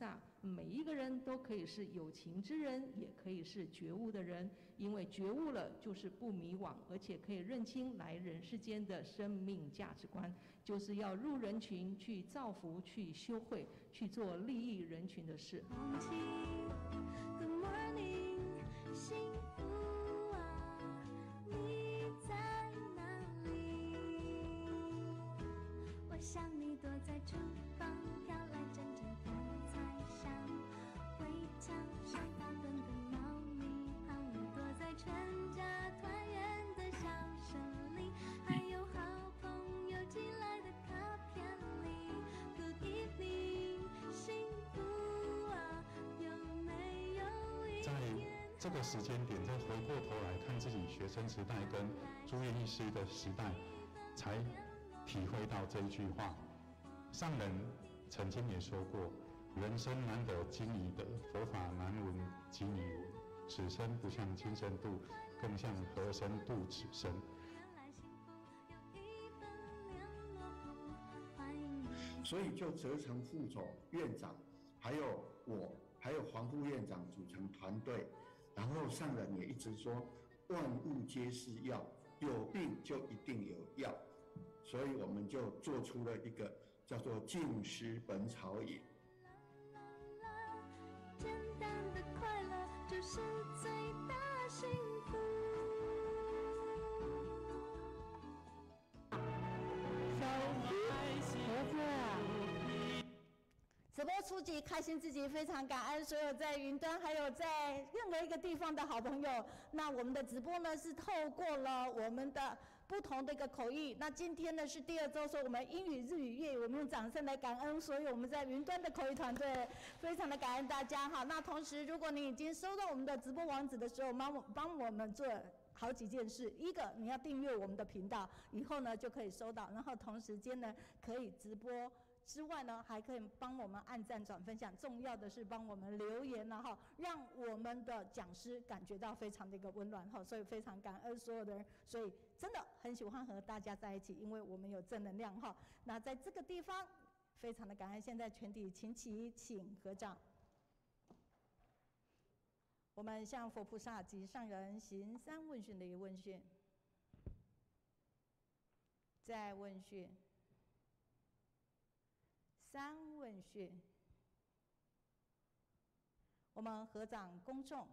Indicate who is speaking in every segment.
Speaker 1: 萨，每一个人都可以是有情之人，也可以是觉悟的人。因为觉悟了，就是不迷惘，而且可以认清来人世间的生命价值观，就是要入人群去造福、去修慧、去做利益人群的事。
Speaker 2: Good morning， 幸福啊，你在哪里？我想你躲在厨房，飘来阵阵的菜香，围墙上打盹的猫咪，胖你躲在全家团圆的笑声里，还有好朋友寄来的卡片里。Good evening， 幸福啊，有没有一天
Speaker 3: 这个时间点，再回过头来看自己学生时代跟住院医师的时代，才体会到这一句话。上人曾经也说过：人生难得经已得，佛法难闻经已闻。此生不向今生度，更向何生度此生。
Speaker 4: 所以就责成副总、院长，还有我，还有黄副院长组成团队。然后上人也一直说，万物皆是药，有病就一定有药，所以我们就做出了一个叫做《净师本草饮》。
Speaker 2: 简单的快乐就是最大幸福。
Speaker 5: 盒子。直播初级开心自己，非常感恩所有在云端还有在任何一个地方的好朋友。那我们的直播呢是透过了我们的不同的一个口译。那今天呢是第2周，所以我们英语、日语、粤语，我们用掌声来感恩所有我们在云端的口译团队，非常的感恩大家哈。那同时，如果你已经收到我们的直播网址的时候，帮我们做好几件事。一个，你要订阅我们的频道，以后呢就可以收到，然后同时间呢可以直播。之外呢，还可以帮我们按赞、转分享，重要的是帮我们留言了哈，让我们的讲师感觉到非常的一个温暖哈，所以非常感恩所有的人，所以真的很喜欢和大家在一起，因为我们有正能量哈。那在这个地方，非常的感恩，现在全体请起，请合掌。我们向佛菩萨及上人行3问讯的一个问讯，再问讯。3问讯，我们合掌恭众，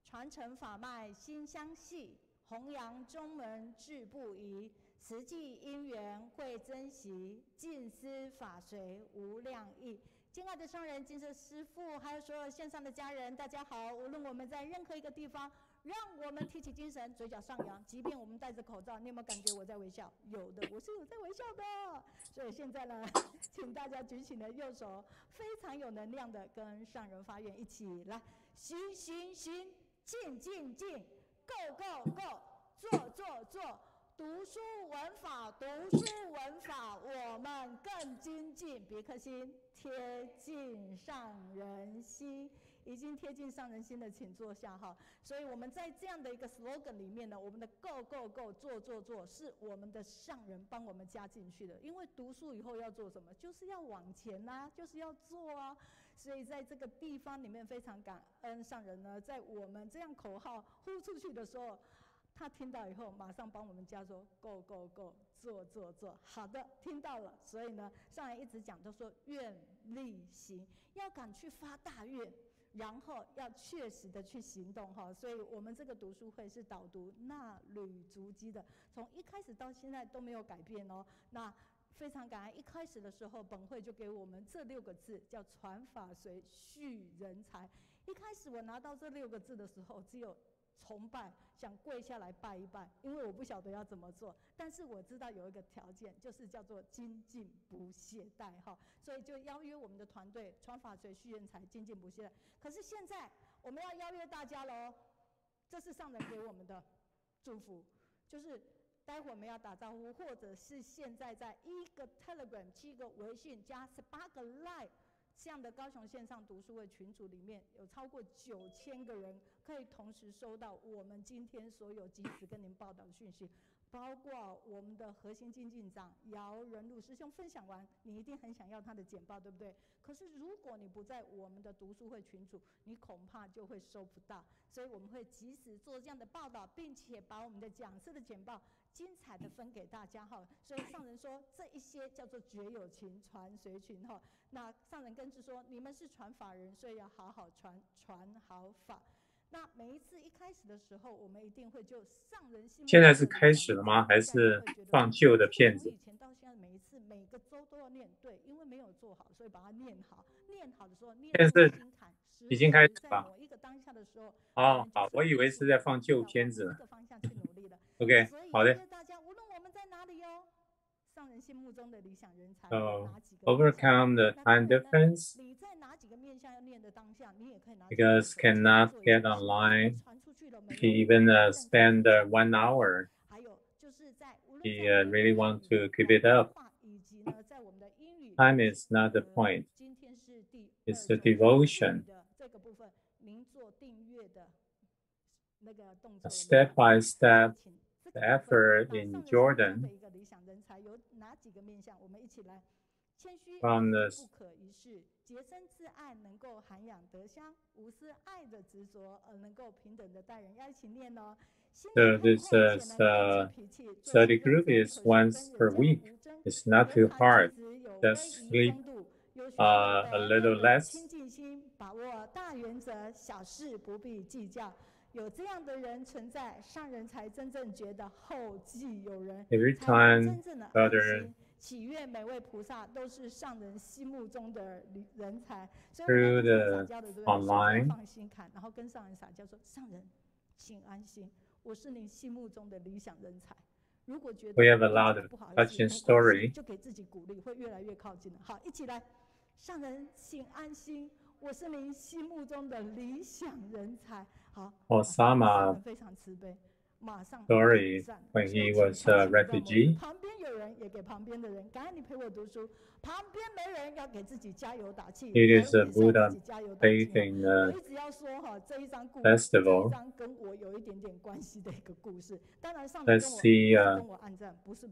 Speaker 5: 传承法脉心相系，弘扬宗门志不移，慈济因缘会珍惜，尽思法随无量意。敬爱的上人、金色师父，还有所有线上的家人，大家好！无论我们在任何一个地方，让我们提起精神，嘴角上扬。即便我们戴着口罩，你有没有感觉我在微笑？有的，我是有在微笑的。所以现在呢，请大家举起你的右手，非常有能量的跟上人发愿，一起来行行行，进进进 ，go go go， 做做做。读书闻法，读书闻法，我们更精进。别克心，贴近上人心，已经贴近上人心的，请坐下哈。所以我们在这样的一个 slogan 里面呢，我们的 go go go 做做做，是我们的上人帮我们加进去的。因为读书以后要做什么，就是要往前啊，就是要做啊。所以在这个地方里面，非常感恩上人呢，在我们这样口号呼出去的时候。他听到以后，马上帮我们加说 “go go go”， 做做做。好的，听到了。所以呢，上来一直讲都说愿力行，要敢去发大愿，然后要确实的去行动哈。所以我们这个读书会是导读纳履足迹的，从一开始到现在都没有改变哦。那非常感恩，一开始的时候本会就给我们这6个字，叫传法随续人才。一开始我拿到这6个字的时候，只有崇拜，想跪下来拜一拜，因为我不晓得要怎么做，但是我知道有一个条件，就是叫做精进不懈怠哈，所以就邀约我们的团队传法随续人才，精进不懈怠。可是现在我们要邀约大家喽，这是上人给我们的祝福，就是待会我们要打招呼，或者是现在在1个 Telegram、7个微信加18个 Line。这样的高雄线上读书会群组里面有超过9000个人可以同时收到我们今天所有即时跟您报道的讯息，包括我们的核心精进长姚仁禄师兄分享完，你一定很想要他的简报，对不对？可是如果你不在我们的读书会群组，你恐怕就会收不到。所以我们会及时做这样的报道，并且把我们的讲师的简报精彩的分给大家哈。所以上人说这一些叫做觉有情传随群哈。那上人更是说，你们是传法人，所以要好好传好法。那每一次一开始的时候，我们一定会就上人心目
Speaker 6: 现在是开始了吗？还是放旧的片子？
Speaker 5: 从以前到现在，每一次每个周都要念，对，因为没有做好，所以把它念好。念好的时候，念出心坎。
Speaker 6: 已经开始
Speaker 5: 在某一个当下的时候，
Speaker 6: 哦，好，我以为是在放旧片子呢。
Speaker 5: 这个方向去努力了。
Speaker 6: OK， 好的。
Speaker 5: 所以大家无论我们在哪里哟，上人心目中的理想人才
Speaker 6: overcome the time difference
Speaker 5: 你在哪几个面向要念的当下，你也可以拿
Speaker 6: because cannot get online. He even spend 1 hour. He really want to keep it up. Time is not the point. It's the devotion. A step by step effort in Jordan from the So this study group is once per week. It's not too hard. Just sleep a little less.
Speaker 5: 把握大原则，小事不必计较。有这样的人存在，上人才真正觉得后继有人。
Speaker 6: Every time other
Speaker 5: 祈愿每位菩萨都是上人心目中的人才。
Speaker 6: through the online
Speaker 5: 放心看，然后跟上人撒娇说：“上人，请安心，我是您心目中的理想人才。”如果觉得
Speaker 6: we have a lot of touching story.
Speaker 5: 就给自己鼓励，会越来越靠近了。好，一起来，上人请安心，我是您心目中的理想人才。好
Speaker 6: Osama
Speaker 5: 非常慈悲，马上
Speaker 6: story when he was a refugee.
Speaker 5: 旁边有人也给旁边的人，感恩你陪我读书。旁边没人要给自己加油打气。
Speaker 6: It is a Buddha faith in
Speaker 5: 我一直要说哈，这一张故事，
Speaker 6: festival.
Speaker 5: 这一张跟我有一点点关系的一个故事。当然上
Speaker 6: Let's see
Speaker 5: 跟我按赞，不是。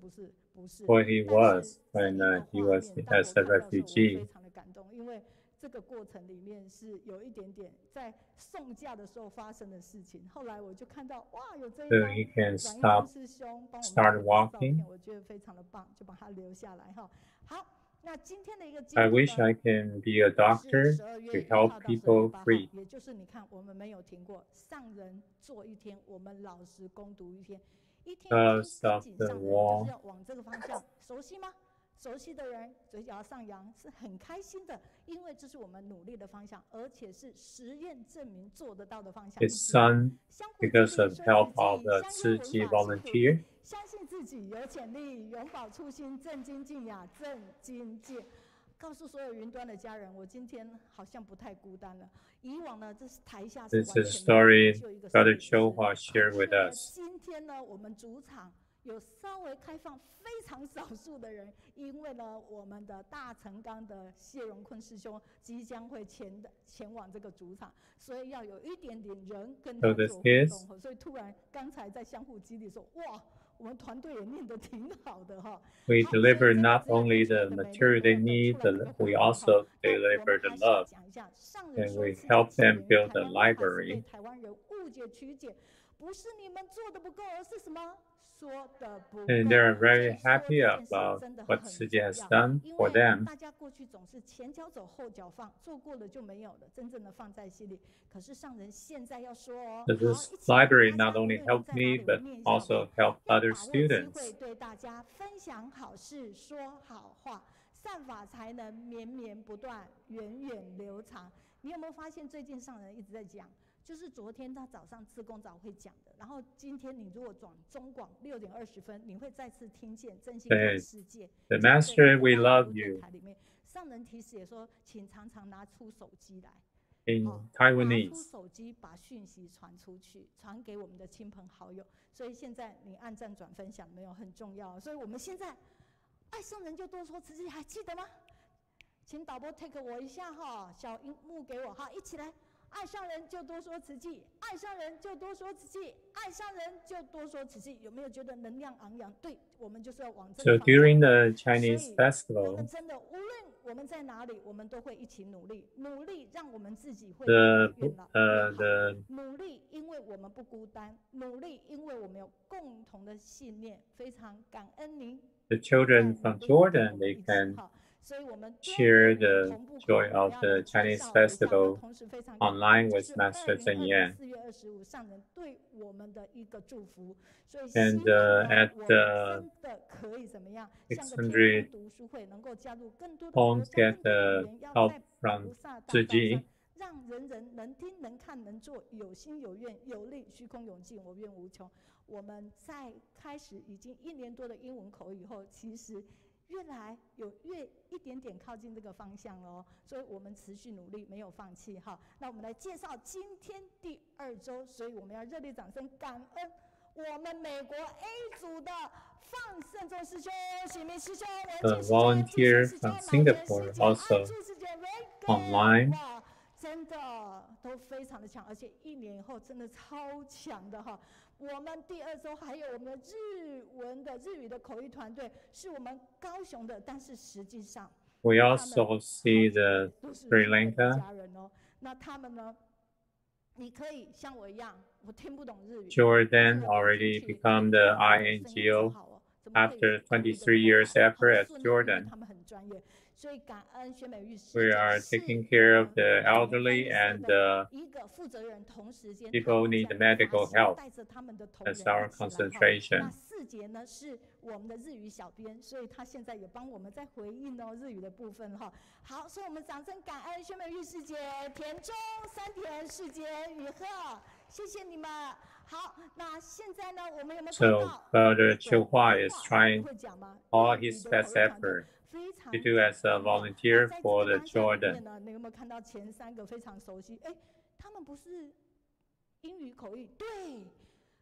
Speaker 6: what he was when he was as a refugee.
Speaker 5: 非常的感动，因为这个过程里面是有一点点在送嫁的时候发生的事情。后来我就看到哇，有这一
Speaker 6: So
Speaker 5: 张
Speaker 6: he can
Speaker 5: 阮师兄帮我们
Speaker 6: start
Speaker 5: 拍的照
Speaker 6: walking.
Speaker 5: 片，我觉得非常的棒，就把它留下来哈。好，那今天的一个
Speaker 6: I wish I can be a doctor to help people free.
Speaker 5: 也就是你看，我们没有停过，上人做一天，我们老实攻读一天，一天一天紧上人，就是要往这个方向，熟悉吗？熟悉的人嘴角上扬是很开心的，因为这是我们努力的方向，而且是实验证明做得到的方向。
Speaker 6: His son, because of help of the Tzu Chi volunteer,
Speaker 5: 相信自己有潜力，永葆初心，正精进雅，正精进。告诉所有云端的家人，我今天好像不太孤单了。以往呢，这是台下是完
Speaker 6: this
Speaker 5: 全
Speaker 6: is a story
Speaker 5: 就一个
Speaker 6: Brother Chouhua shared with
Speaker 5: 但
Speaker 6: us.
Speaker 5: 是今天呢，我们主场有稍微开放非常少数的人，因为呢，我们的大成纲的谢荣坤师兄即将会前往这个主场，所以要有一点点人跟他
Speaker 6: So
Speaker 5: 做
Speaker 6: this
Speaker 5: 互
Speaker 6: is
Speaker 5: 动。所以突然刚才在相互激励说，哇，我们团队也念得挺好的哈。
Speaker 6: We deliver not only the material they need, but we also deliver the love, and we help them build a library.
Speaker 5: 台湾人误解曲解，不是你们做的不够，而是什么？
Speaker 6: And they're very happy about what Tzu Chi has done for them.
Speaker 5: 大家过去总是前脚走后脚放，做过了就没有了，真正的放在心里。可是上人现在要说哦，
Speaker 6: So this library not only helped me, but also helped other students.
Speaker 5: 会对大家分享好事，说好话，善法才能绵绵不断，源远流长。你有没有发现最近上人一直在讲？ 就是昨天他早上自贡早会讲的，然后今天你如果转中广6点20分，你会再次听见真心看世界。
Speaker 6: The Master, we love you.
Speaker 5: 里面上人提示也说，请常常拿出手机来。
Speaker 6: In
Speaker 5: 拿出
Speaker 6: Taiwanese.
Speaker 5: 手机把讯息传出去，传给我们的亲朋好友。所以现在你按赞转分享没有很重要，所以我们现在爱上人就多说，自己还记得吗？请导播 take 我一下哈，小荧幕给我哈，一起来。爱上人就多说慈济，爱上人就多说慈济，爱上人就多说慈济。有没有觉得能量昂扬？对，我们就是要往这个
Speaker 6: So
Speaker 5: 方向。
Speaker 6: during the Chinese
Speaker 5: 所以那么
Speaker 6: festival,
Speaker 5: 真的，无论我们在哪里，我们都会一起努力，努力让我们自己会
Speaker 6: the
Speaker 5: 越老越好。
Speaker 6: the
Speaker 5: 努力，因为我们不孤单；努力，因为我们有共同的信念。非常感恩您。
Speaker 6: the children from Jordan, they can
Speaker 5: 所以我们
Speaker 6: share the
Speaker 5: 同步
Speaker 6: joy of the Chinese festival
Speaker 5: 同时非常
Speaker 6: online
Speaker 5: 这
Speaker 6: with
Speaker 5: 是
Speaker 6: Master Zheng
Speaker 5: 2020
Speaker 6: Yanghe.
Speaker 5: 4月25上人对我们的一个祝福。所以
Speaker 6: And
Speaker 5: 希望呢
Speaker 6: at
Speaker 5: 我们
Speaker 6: the
Speaker 5: 真的可以怎么样，像个天
Speaker 6: 600
Speaker 5: 空读书会，能够加入更多的
Speaker 6: homes
Speaker 5: 国家、
Speaker 6: get
Speaker 5: 更多的
Speaker 6: the
Speaker 5: 语言，要
Speaker 6: help
Speaker 5: 在
Speaker 6: from
Speaker 5: 菩萨大
Speaker 6: Tzu
Speaker 5: 道上
Speaker 6: Chi.
Speaker 5: 让人人能听能看能做，有心有愿有力，虚空永尽，我愿无穷。我们在开始已经1年多的英文口语后，其实越来有越一点点靠近这个方向了哦，所以我们持续努力，没有放弃哈。那我们来介绍今天第2周，所以我们要热烈掌声感恩我们美国 A 组的放圣众师兄、喜明师兄、文静师兄、
Speaker 6: volunteer
Speaker 5: 师兄、
Speaker 6: from
Speaker 5: 老田师
Speaker 6: Singapore
Speaker 5: 姐、
Speaker 6: also
Speaker 5: 爱珠师姐、
Speaker 6: online.
Speaker 5: 哇，真的都非常的强，而且1年以后真的超强的哈。我们第2周还有我们的日语的口译团队，是我们高雄的，但是实际上
Speaker 6: We also see the
Speaker 5: 都是
Speaker 6: Sri
Speaker 5: 我们的
Speaker 6: Lanka
Speaker 5: 家人哦。那他们呢？你可以像我一样，我听不懂日语。
Speaker 6: Jordan already become the INGO after 23 years effort at Jordan.
Speaker 5: 他们很专业，所以感恩宣美玉师姐。
Speaker 6: We are taking care of the elderly and
Speaker 5: 一个负责人，同时间
Speaker 6: people need medical help.
Speaker 5: 带着他们的同
Speaker 6: That's
Speaker 5: 仁
Speaker 6: our
Speaker 5: 一起来哈。
Speaker 6: concentration.
Speaker 5: 那4节呢是我们的日语小编，所以他现在也帮我们在回应哦日语的部分哈。好，所以我们掌声感恩宣美玉师姐、田中、三田、世杰、雨鹤，谢谢你们。好，那现在呢，我们有没有看
Speaker 6: So
Speaker 5: 到
Speaker 6: Brother Chiu Hua is
Speaker 5: 你
Speaker 6: trying
Speaker 5: 会讲吗？
Speaker 6: all
Speaker 5: 日语
Speaker 6: his
Speaker 5: 的
Speaker 6: best
Speaker 5: 口译团队
Speaker 6: effort
Speaker 5: 非常
Speaker 6: to do as a
Speaker 5: 棒
Speaker 6: volunteer
Speaker 5: 那在这
Speaker 6: for
Speaker 5: 个
Speaker 6: the
Speaker 5: 当下里
Speaker 6: Jordan.
Speaker 5: 面呢，你有没有看到前3个非常熟悉？哎，他们不是英语口译，对，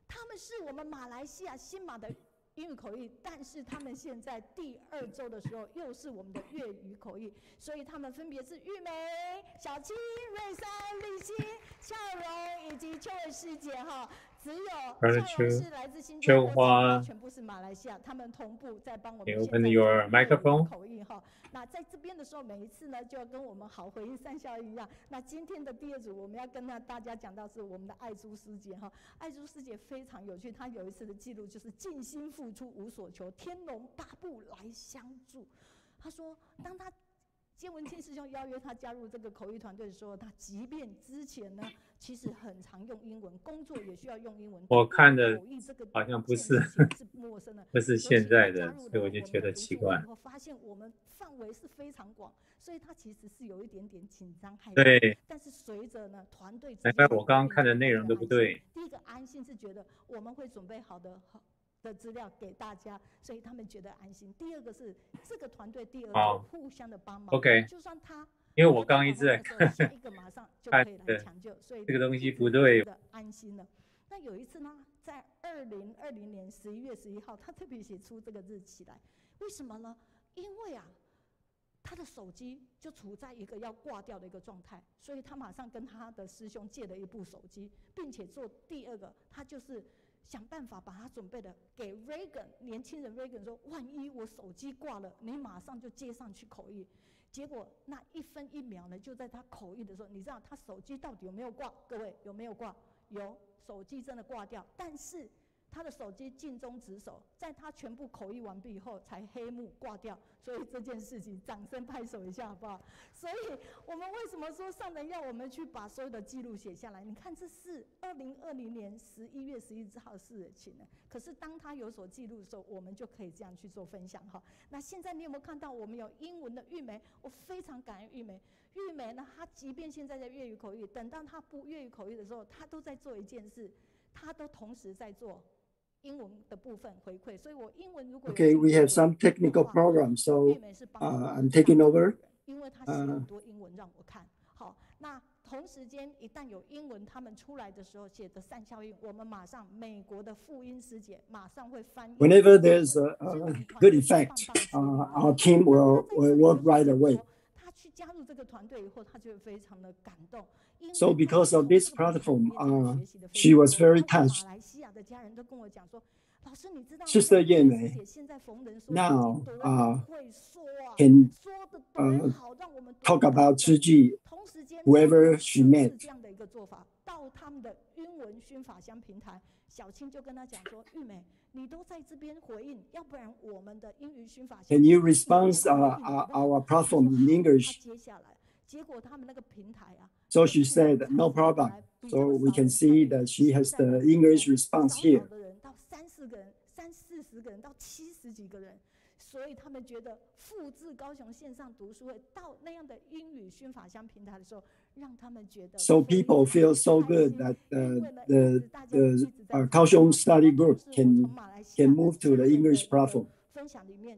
Speaker 5: 他们是我们马来西亚新马的英语口译，但是他们现在第2周的时候又是我们的粤语口译，所以他们分别是玉梅、小青、瑞珊、立新、笑容以及秋伟师姐哈。只有笑容是来自新加坡，全部是马来西亚，他们同步在帮我们现在
Speaker 6: Open your microphone.
Speaker 5: 口译哈。那在这边的时候，每一次呢就要跟我们好回应三校一样。那今天的第2组，我们要跟大家讲到是我们的爱珠师姐哈。爱珠师姐非常有趣，她有一次的记录就是尽心付出无所求，天龙八部来相助。她说，当她接文清师兄邀约他加入这个口译团队的时候，他即便之前呢，其实很常用英文，工作也需要用英文。
Speaker 6: 我看的
Speaker 5: 口译这个
Speaker 6: 好像不是
Speaker 5: 陌生的，
Speaker 6: 不是现在的，所以我就觉得奇怪。
Speaker 5: 我发现我们范围是非常广，所以他其实是有一点点紧张害怕。
Speaker 6: 对。
Speaker 5: 但是随着呢，团队
Speaker 6: 难怪我刚刚看的内容都不对。
Speaker 5: 第一个安心是觉得我们会准备好的资料给大家，所以他们觉得安心。第2个是这个团队第2个互相的帮忙。
Speaker 6: OK，
Speaker 5: 就算他
Speaker 6: 因为我刚一直在看，
Speaker 5: 下一个马上就可以来抢救，所以
Speaker 6: 这个东西不对，
Speaker 5: 安心了。那有一次呢，在2020年11月11号，他特别写出这个日期来，为什么呢？因为啊，他的手机就处在一个要挂掉的一个状态，所以他马上跟他的师兄借了一部手机，并且做第2个，他就是想办法把他准备的给 Reagan 年轻人 Reagan 说，万一我手机挂了，你马上就接上去口译。结果那1分1秒呢，就在他口译的时候，你知道他手机到底有没有挂？各位有没有挂？有，手机真的挂掉，但是他的手机尽忠职守，在他全部口译完毕以后才黑幕挂掉，所以这件事情掌声拍手一下好不好？所以我们为什么说上人要我们去把所有的记录写下来？你看这是2020年11月11号事情呢，可是当他有所记录的时候，我们就可以这样去做分享哈。那现在你有没有看到我们有英文的玉梅？我非常感恩玉梅。玉梅呢，她即便现在在粤语口译，等到她不粤语口译的时候，她都在做一件事，她都同时在做英文的部分回馈，所以我英文如果
Speaker 7: Okay, we have some technical problems, so I'm taking over.
Speaker 5: 因为他写很多英文让我看。好，那同时间一旦有英文他们出来的时候写的善效应，我们马上美国的复音师姐马上会翻译。
Speaker 7: Whenever there's a good effect, our team will work right away. So because of this platform, she was very touched. Sister Yeme now can talk about Tzu Chi, whoever she met. Can you respond our platform in English? So she said, no problem. So we can see that she has the English response here. So people feel so good that the Kaohsiung study group can move to the English platform.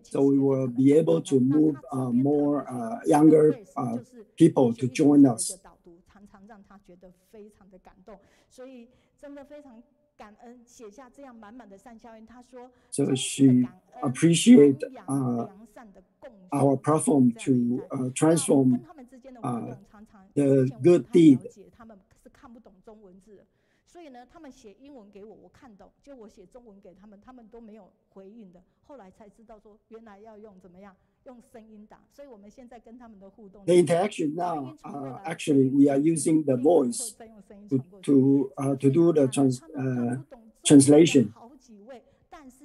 Speaker 7: So we will be able to move more younger people to join us. So she appreciates our platform to transform the good deed. The interaction now, actually, we are using the voice to do the translation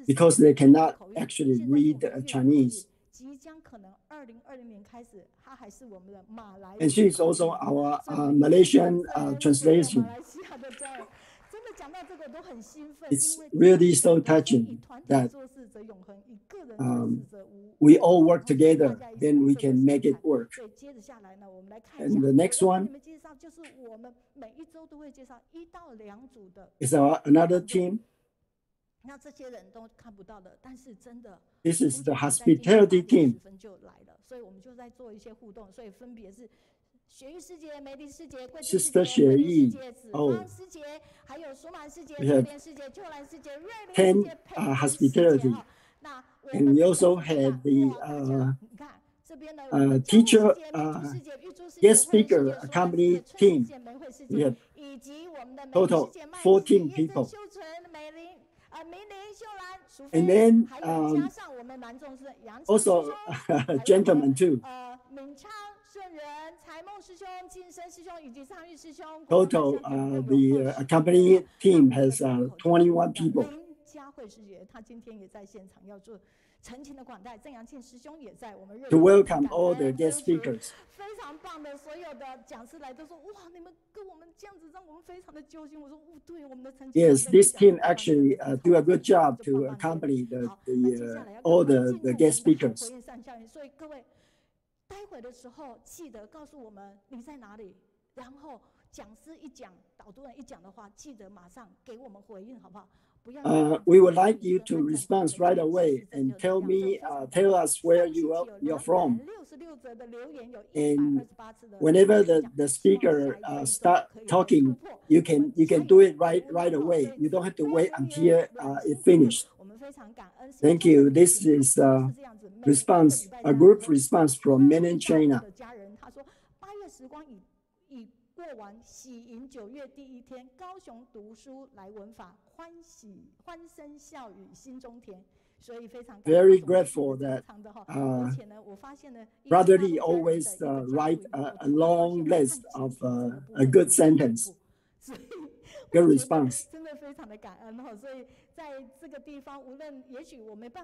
Speaker 7: because they cannot actually read Chinese. And she is also our Malaysian translation. It's really so touching that we all work together, then we can make it work. And the next one is another team. This is the hospitality team. Sister Xie Yi, we have 10 hospitality. And we also have the teacher, guest speaker accompany team. We have total 14 people. And then also gentlemen too. Total, the accompanying team has 21 people. To welcome all the guest speakers. Yes, this team actually do a good job to accompany all the guest speakers. We would like you to respond right away and tell us where you're from. And whenever the speaker start talking, you can do it right away. You don't have to wait until it finished. Thank you. This is a group response from mainland China. Very grateful that Brother Lee always write a long list of a good sentence. Good response.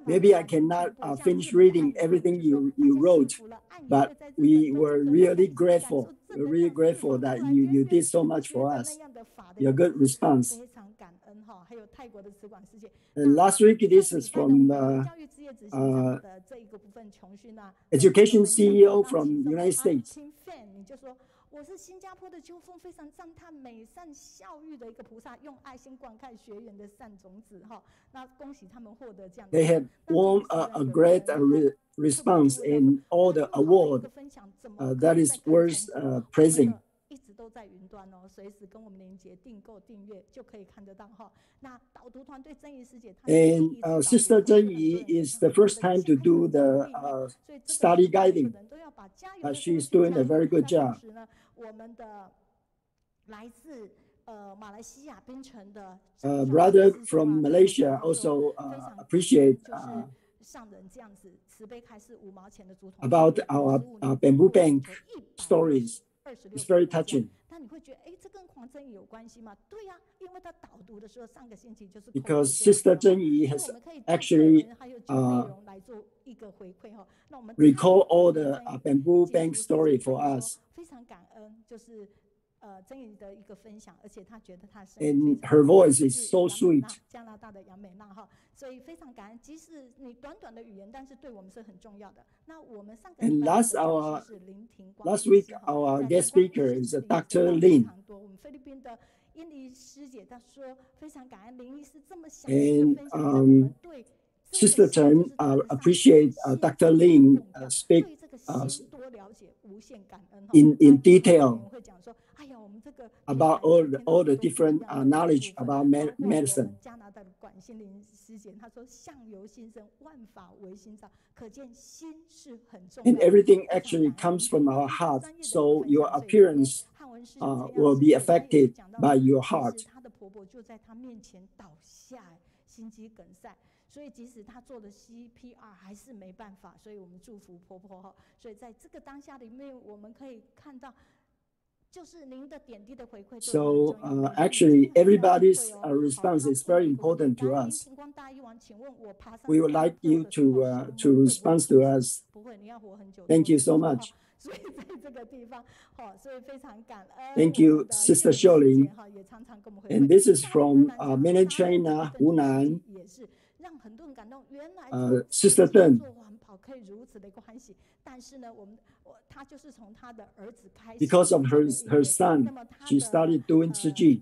Speaker 7: Maybe I cannot finish reading everything you wrote, but we were really grateful. We're really grateful that you did so much for us. Your good response. And last week, this is from education CEO from the United States. They have won a great response in all the award that is worth praising.
Speaker 5: 在云端哦，随时跟我们连接订购订阅就可以看得到哈。那导读团队曾怡师姐，
Speaker 7: And Sister Zheng Yi is the first time to do the study guiding. She's doing a very good job.
Speaker 5: 我们的来自马来西亚槟城的
Speaker 7: brother from Malaysia also appreciate
Speaker 5: 上人这样子慈悲开示5毛钱的竹筒
Speaker 7: about our bamboo bank stories. It's very touching.
Speaker 5: 那你会觉得，哎，这跟黄真义有关系吗？对呀，因为他导读的时候，上个星期就是
Speaker 7: because Sister Zheng Yi has actually recall all the bamboo bank story for us.
Speaker 5: 非常感恩，就是曾怡的一个分享，而且他觉得他
Speaker 7: And her voice is so sweet.
Speaker 5: 加拿大的杨美娜哈，所以非常感恩。即使你短短的语言，但是对我们是很重要的。那我们上个
Speaker 7: And last week our guest speaker is Dr. Lin.
Speaker 5: 我们菲律宾的印尼师姐她说非常感恩林医师这么详细的分享，我们对
Speaker 7: Sister Chen appreciate Dr. Lin speak in detail about all the different knowledge about medicine.
Speaker 5: 加拿大的管心玲师姐她说相由心生，万法唯心造，可见心是很重要
Speaker 7: And everything actually comes from our heart, so your appearance will be affected by your heart.
Speaker 5: 她的婆婆就在她面前倒下，心肌梗塞。所以即使她做了 CPR 还是没办法，所以我们祝福婆婆哈。所以在这个当下里面，我们可以看到，就是您的点滴的回馈。
Speaker 7: So actually, everybody's response is very important to us.
Speaker 5: 情况大一王，请问我爬上
Speaker 7: We would like you to respond to us.
Speaker 5: 不会，你要活很久。
Speaker 7: Thank you so much.
Speaker 5: 所以在这个地方，好，所以非常感恩。
Speaker 7: Thank you, Sister Xie Ling.
Speaker 5: 也常常跟我们
Speaker 7: And this is from mainland China, Hunan.
Speaker 5: 也是让很多人感动，原来
Speaker 7: Sister Deng.
Speaker 5: 做环保可以如此的一个欢喜。但是呢，他就是从他的儿子开始。
Speaker 7: Because of her son, she started doing Tzu Chi.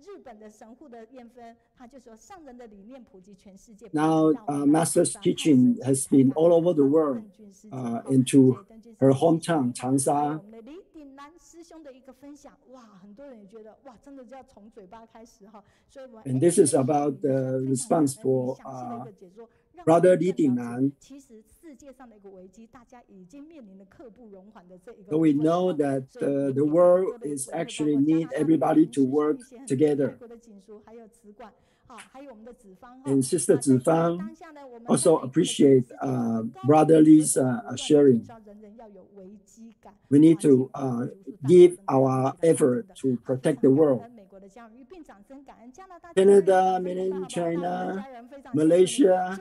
Speaker 5: 日本的神户的燕芬，他就说上人的理念普及全世界。
Speaker 7: Now, Master's teaching has been all over the world, into her hometown, Changsha.
Speaker 5: 我们的李鼎南师兄的一个分享，哇，很多人也觉得哇，真的要从嘴巴开始哈。所以我们
Speaker 7: And this is about the response for Brother Li Dingnan.
Speaker 5: 其实世界上的一个危机，大家已经面临了刻不容缓的这一个。
Speaker 7: So we know that the world is actually need everybody to work together.
Speaker 5: 还有我们的子芳
Speaker 7: And Sister Zifang also appreciate Brother Li's sharing. We need to give our effort to protect the world. Canada, mainland China, Malaysia,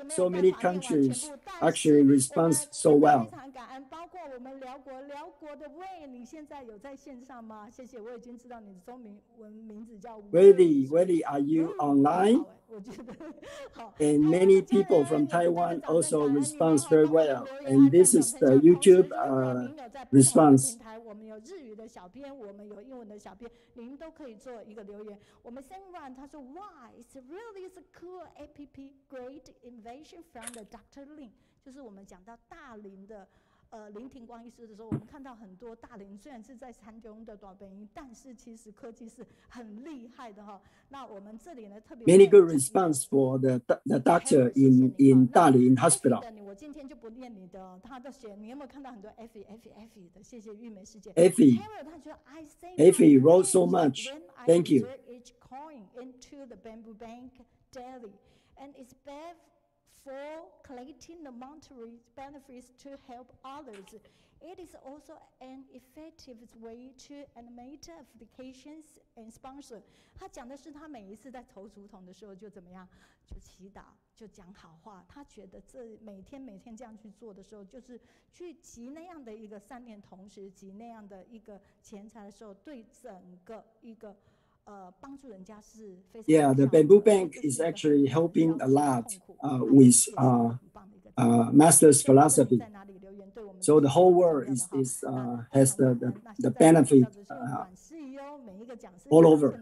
Speaker 7: so many countries actually respond so well.
Speaker 5: 包括我们辽国的魏，你现在有在线上吗？谢谢，我已经知道你的中文名字叫
Speaker 7: Wei, are you online?
Speaker 5: 我觉得好。
Speaker 7: And many people from Taiwan also respond very well. And this is the YouTube response.
Speaker 5: 我们有日语的小编，我们有英文的小编，您都可以做一个留言。我们 Sam 他说 Wow, it's really a cool app, great invention from the Dr. Lin。就是我们讲到大林的。林庭光医师的时候，我们看到很多大林虽然是在山中的短本营，但是其实科技是很厉害的哈。那我们这里呢特别
Speaker 7: many good response for the doctor in Daai Hospital.
Speaker 5: 我今天就不念你的，他的写，你有没有看到很多 F 的？谢谢玉梅师姐。
Speaker 7: Effie wrote so much. Thank you.
Speaker 5: Each coin into the bamboo bank daily, and it's bad for collecting the monetary benefits to help others. It is also an effective way to animate applications and sponsor. 他讲的是他每一次在投竹筒的时候就怎么样，就祈祷，就讲好话。他觉得这每天这样去做的时候，就是去集那样的一个善念，同时集那样的一个钱财的时候，对整个一个。帮助人家是非常
Speaker 7: Yeah, the bamboo bank is actually helping a lot with Master's philosophy. So the whole world has the benefit all over.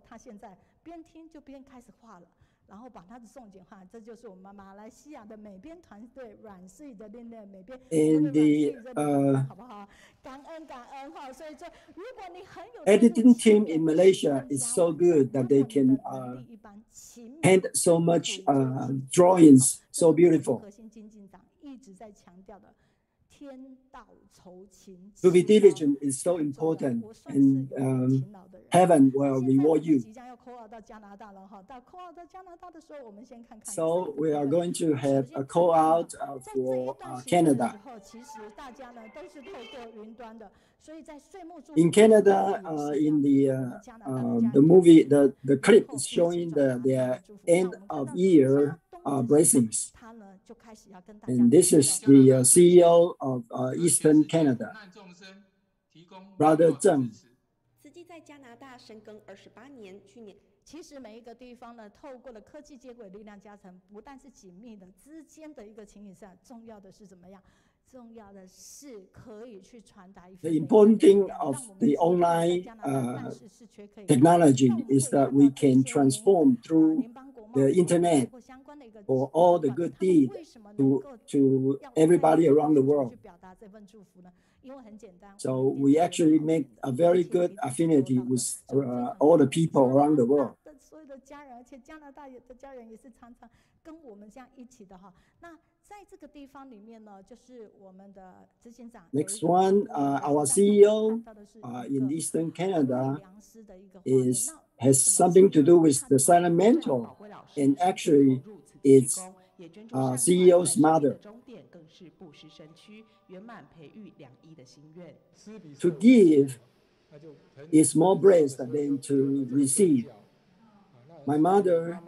Speaker 5: 他现在边听就边开始画了。然后把它的颂简化，这就是我们马来西亚的美编团队阮氏的另类美编，
Speaker 7: And the
Speaker 5: 好不好？感恩哈！所以说，如果你很有
Speaker 7: editing team in Malaysia is so good that they can paint so much drawings, so beautiful.
Speaker 5: 核心经济长一直在强调的。天道酬勤
Speaker 7: To be diligent is so important, and heaven will reward you.
Speaker 5: 即将要 call out 到加拿大了哈，到 call out 到加拿大的时候，我们先看看。
Speaker 7: So we are going to have a call out for Canada.
Speaker 5: 其实大家呢都是透过云端的，所以在岁末祝福
Speaker 7: In Canada, in the movie, the clip is showing their end of year blessings. And this is the CEO of Eastern Canada, Brother Zheng.
Speaker 8: 慈济在加拿大深耕28年，去年。
Speaker 5: 其实每一个地方呢，透过了科技接轨、力量加成，不但是紧密的之间的一个情谊上，重要的是怎么样？重要的是可以去传达一份。
Speaker 7: The important thing of the online technology is that we can transform through the internet for all the good deeds to everybody around the world. So we actually make a very good affinity with all the people around the world.
Speaker 5: 所有的家人，而且加拿大的家人也是常常跟我们这样一起的哈。那在这个地方里面呢，就是我们的执行长。
Speaker 7: Next one, our CEO in Eastern Canada has something to do with the silent mentor, and actually it's CEO's mother. To give is more blessed than to receive. My mother,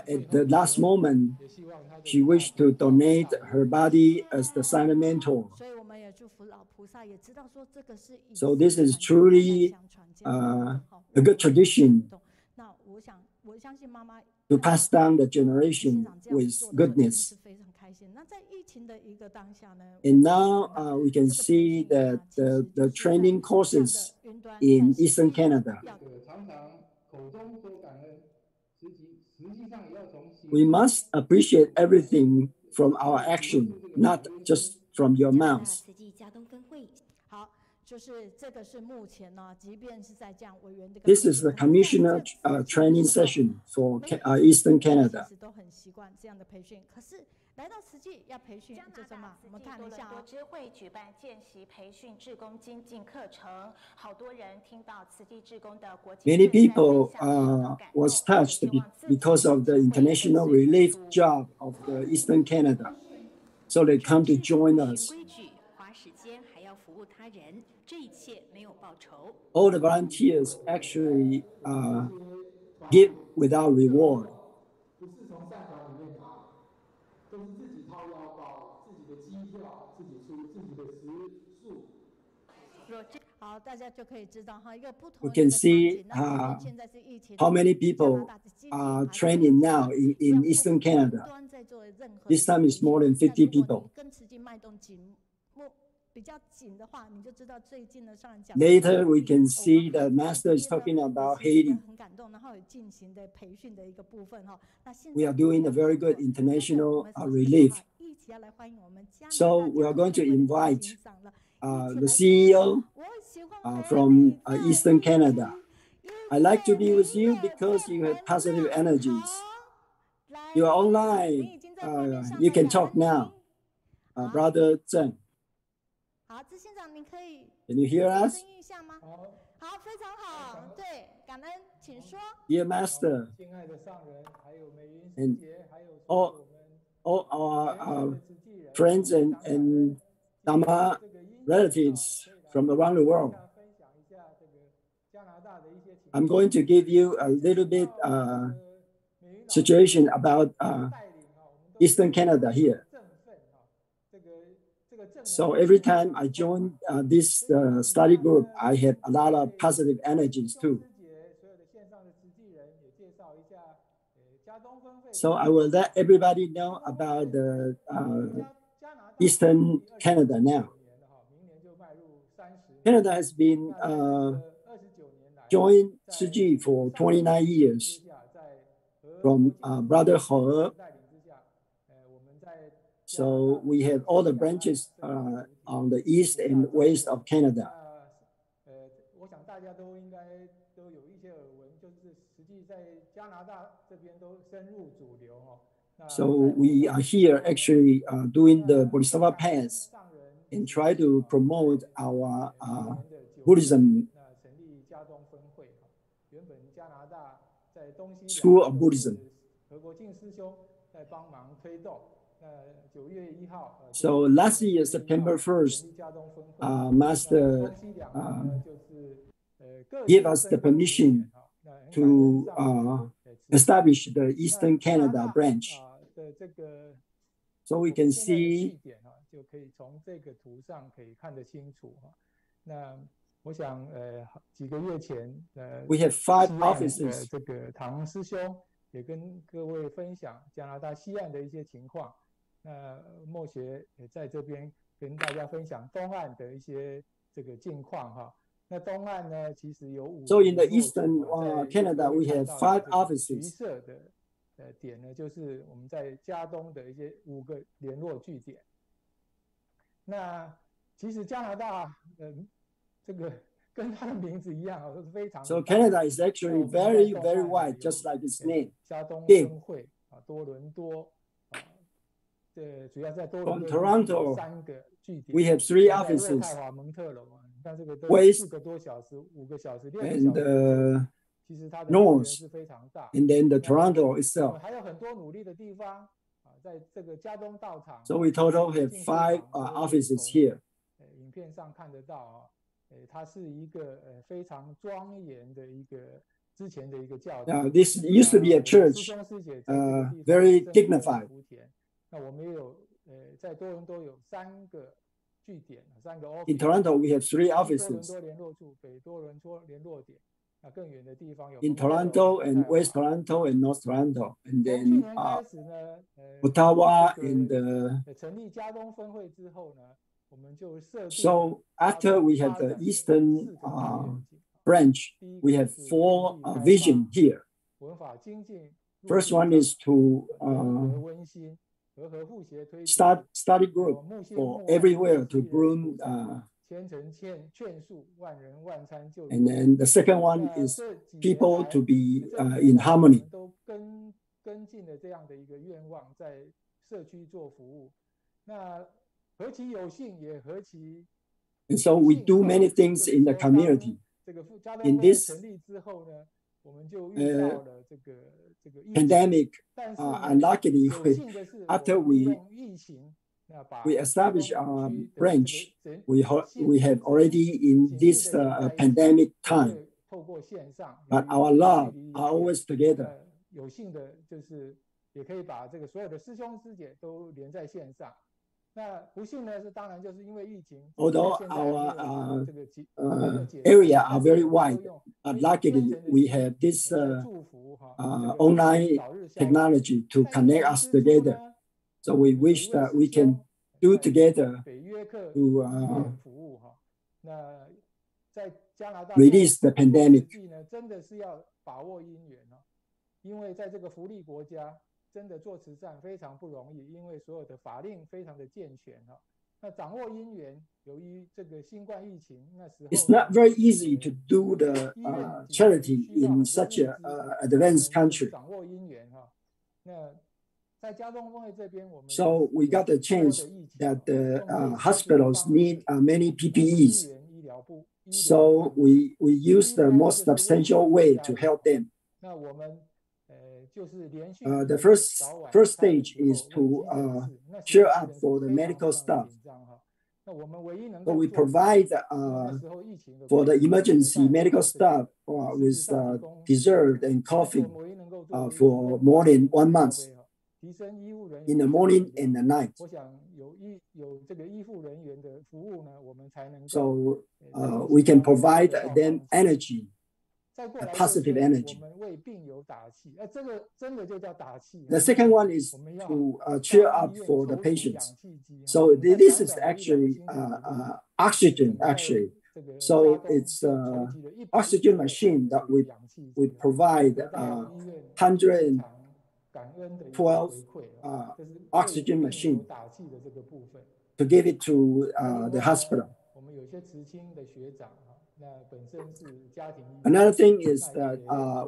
Speaker 7: at the last moment, she wished to donate her body as the silent mentor. So this is truly a good tradition to pass down the generation with goodness. And now we can see that the training courses in Eastern Canada. We must appreciate everything from our action, not just from your mouth. This is the commissioner training session for Eastern Canada.
Speaker 5: 来到慈济要培训，就什么？我们看一下
Speaker 9: 多支会举办见习培训志工精进课程，好多人听到慈济志工的国际。
Speaker 7: Many people was touched because of the international relief job of the Eastern Canada, so they come to join us. All the volunteers actually give without reward.
Speaker 5: 好，大家就可以知道哈，一个不同。
Speaker 7: We can see how many people are training now in Eastern Canada. This time is more than 50 people. Later, we can see the master is talking about Haiti. We are doing a very good international relief. So we are going to invite the CEO from Eastern Canada. I like to be with you because you have positive energies. You are online. You can talk now. Brother Zheng. Can you hear us? Dear Master, and all our friends and Dhamma relatives from around the world, I'm going to give you a little bit situation about Eastern Canada here. So every time I join this study group, I have a lot of positive energies too. So I will let everybody know about the Eastern Canada now. Canada has been joined Tzu Chi for 29 years. from Brother He. So we have all the branches on the east and west of Canada. So we are here actually doing the Bodhisattva path and try to promote our Buddhism, School of Buddhism. So last year, September 1st, Master gave us the permission to establish the Eastern Canada branch. So we can see we have 5 offices.
Speaker 10: 也跟各位分享加拿大西岸的一些情况。那莫学也在这边跟大家分享东岸的一些这个近况哈。那东岸呢，其实有5个。
Speaker 7: So in the Eastern Canada, we have 5 offices.
Speaker 10: 橘色的点呢，就是我们在加东的一些5个联络据点。那其实加拿大这个。 跟它的名字一样，都是非常。
Speaker 7: So Canada is actually very, very wide, just like its name.
Speaker 10: 加东
Speaker 7: Big.
Speaker 10: 分会多伦多主要在多伦
Speaker 7: From
Speaker 10: 多
Speaker 7: Toronto,
Speaker 10: 3个据点。
Speaker 7: we have 3
Speaker 10: 在
Speaker 7: offices.
Speaker 10: 渥太华蒙特楼你看这个都
Speaker 7: West
Speaker 10: 4个多小时、5个小时、6个
Speaker 7: and
Speaker 10: 小时。其实它的资源
Speaker 7: North,
Speaker 10: 是非常大。
Speaker 7: and then the Toronto itself.
Speaker 10: 还有很多努力的地方在这个加东道场。
Speaker 7: So we total have 5 offices here.
Speaker 10: 影片上看得到它是一个非常庄严的一个之前的一个教堂。
Speaker 7: This used to be a church, very dignified.
Speaker 10: 那我们也有在多伦多有3个据点，3个 office。
Speaker 7: In Toronto, we have 3
Speaker 10: 多伦
Speaker 7: offices.
Speaker 10: 多联络处、北多伦多联络点。那更远的地方有
Speaker 7: In Toronto and West Toronto and North Toronto, and
Speaker 10: 从去
Speaker 7: then
Speaker 10: 年开始呢
Speaker 7: Ottawa and
Speaker 10: 成立加东分会之后呢。
Speaker 7: So after we have the Eastern branch, we have 4 vision here. First one is to start study group for everywhere to groom. And then the second one is people to be in harmony.
Speaker 10: 跟进的这样的一个愿望，在社区做服务。那 何其有幸，也何其
Speaker 7: And so we do many things in the community. In this pandemic, unluckily, after we establish our branch, we have already in this pandemic time. But our love are always together.
Speaker 10: 有幸的就是也可以把这个所有的师兄师姐都连在线上。 那不幸呢是当然就是因为疫情。
Speaker 7: Although our area are very wide, but luckily we have this online technology to connect us together. So we wish that we can do together to release the pandemic.
Speaker 10: 真的是要把握因缘因为在这个福利国家。 真的做慈善非常不容易，因为所有的法令非常的健全那掌握因缘，由于这个新冠疫情那时候
Speaker 7: ，It's not very easy to do the charity in such a advanced country.
Speaker 10: 掌握因缘那在加东分会这边，我们
Speaker 7: So we got the chance that the hospitals need many PPEs. So we use the most substantial way to help them.
Speaker 10: 那我们
Speaker 7: the first stage is to cheer up for the medical staff. So we provide for the emergency medical staff with dessert and coffee for more than 1 month in the morning and the night. So we can provide them energy. Positive energy. The second one is to cheer up for the patients. So this is actually oxygen, actually. So it's oxygen machine that we provide 12 oxygen machine to give it to the hospital. Another thing is that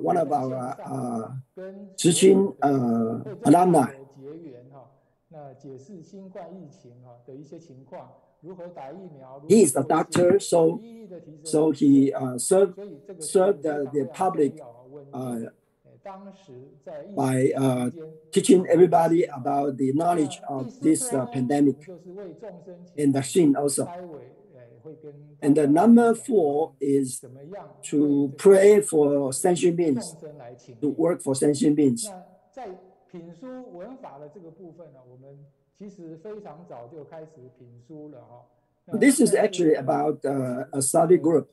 Speaker 7: one of our Tzu Chi alumni, he is a doctor, so he served the public by teaching everybody about the knowledge of this pandemic and vaccine also. And the number 4 is to pray for sentient beings, to work for sentient beings. This is actually about a study group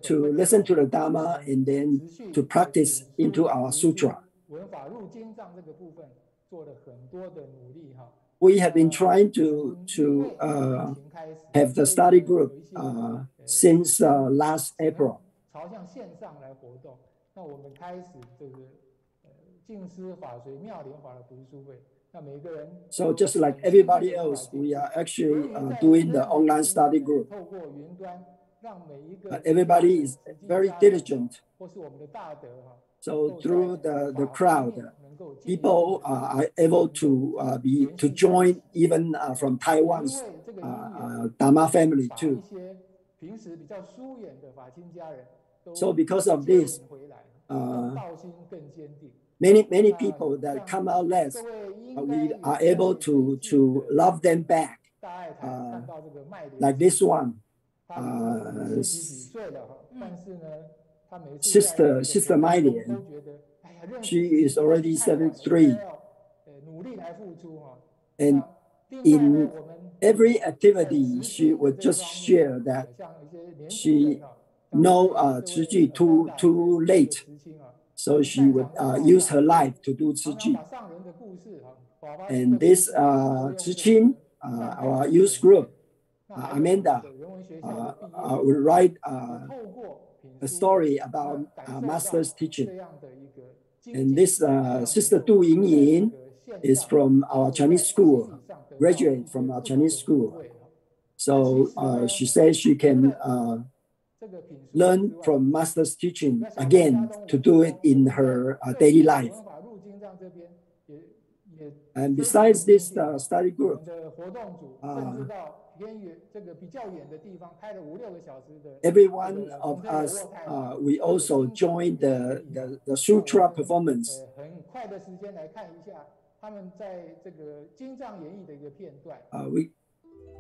Speaker 7: to listen to the Dharma and then to practice into our sutra. We have been trying to have the study group since last April. So just like everybody else, we are actually doing the online study group. Everybody is very diligent. So through the crowd, people are able to join even from Taiwan's Dharma family too. So because of this, many people that come out less, we are able to love them back. Like this one, Sister Mailian, she is already 73. And in every activity, she would just share that she know Tzu Chi too late. So she would use her life to do Tzu Chi. And this Tzu Chi, our youth group, Amanda, will write a story about Master's teaching. And this Sister Du Yingyin is from our Chinese school, graduate from our Chinese school. So she says she can learn from Master's teaching again to do it in her daily life. And besides this study group, every one of us, we also joined the sutra performance.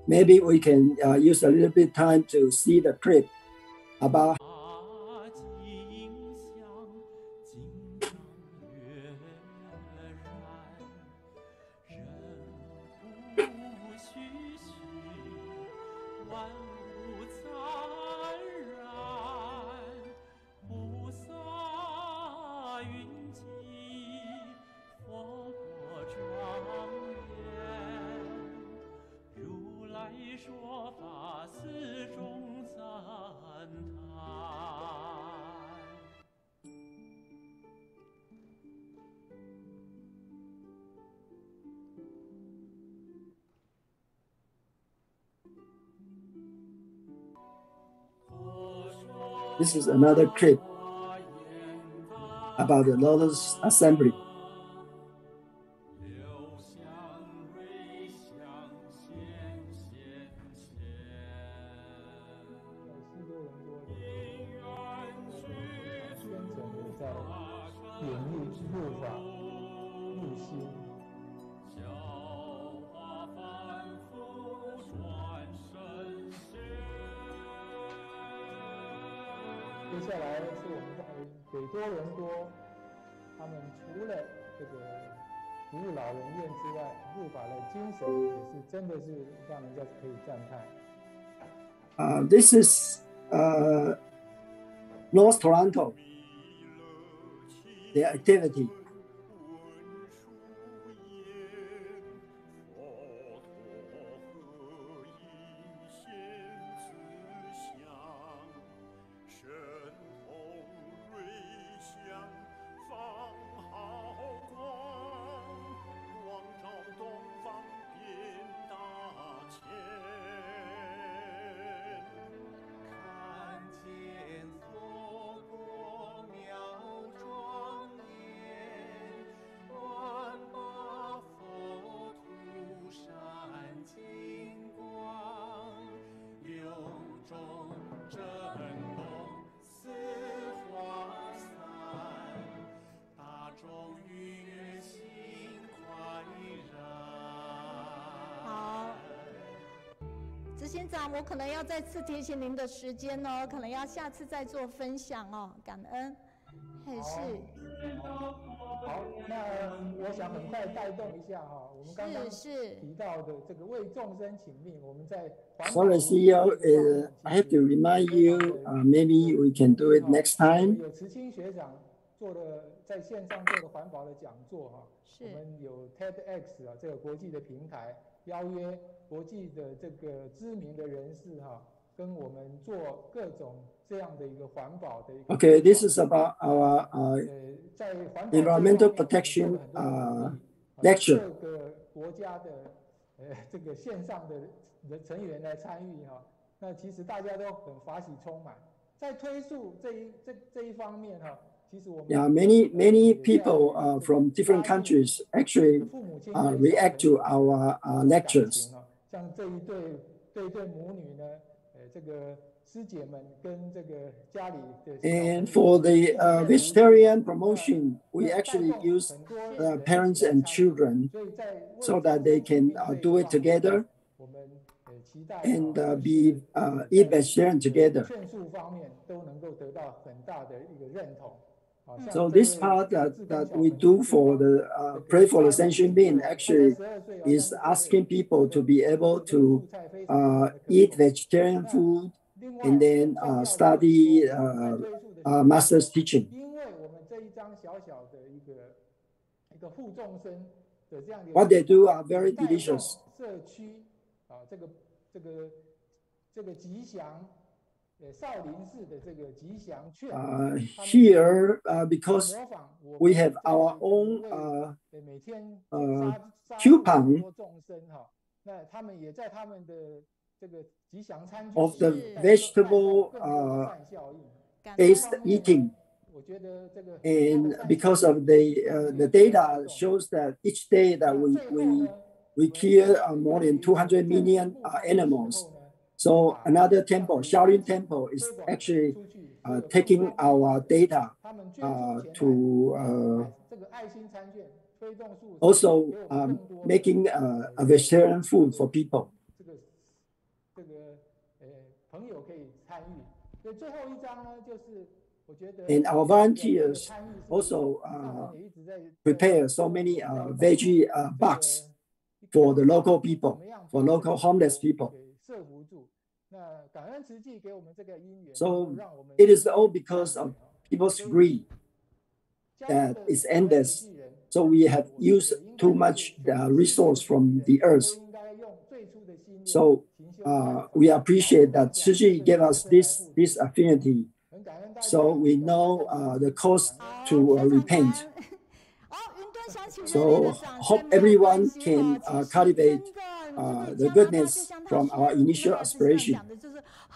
Speaker 7: Maybe we can use a little bit of time to see the clip about this is another clip about the Lotus Assembly. This is North Toronto, their activity.
Speaker 5: 行长，我可能要再次提醒您的时间哦，可能要下次再做分享哦，感恩。嘿，是。
Speaker 10: 好，那我想很快带动一下哈，我们刚刚提到的这个为众生请命，我们在
Speaker 7: Sorry, CEO, I have to remind you, maybe we can do it next time.
Speaker 10: 有慈青学长做的在线上做的环保的讲座哈，我们有 TEDx 啊这个国际的平台，邀约国际的这个知名的人士哈，跟我们做各种这样的一个环保的一个。
Speaker 7: Okay, this is about our environmental protection lecture.
Speaker 10: 各个国家的这个线上的成员来参与哈，那其实大家都很法喜充满，在推诉这一方面哈。
Speaker 7: Yeah, many people from different countries actually react to our lectures.
Speaker 10: 像这一对母女呢，这个师姐们跟这个家里的。
Speaker 7: And for the vegetarian promotion, we actually use parents and children so that they can do it together and eat vegetarian together. So this part that we do for the pray for the sentient being actually is asking people to be able to eat vegetarian food and then study master's teaching. What they do are very delicious. Here, because we have our own coupon of the vegetable-based eating. And because of the data shows that each day that we kill more than 200 million animals. So another temple, Shaolin Temple, is actually taking our data to also making a vegetarian food for people. And our volunteers also prepare so many veggie box for the local people, for local homeless people. So it is all because of people's greed that is endless. So we have used too much resource from the earth. So we appreciate that Tzu Chi gave us this affinity. So we know the cost to repent. So hope everyone can cultivate the goodness from our initial aspiration.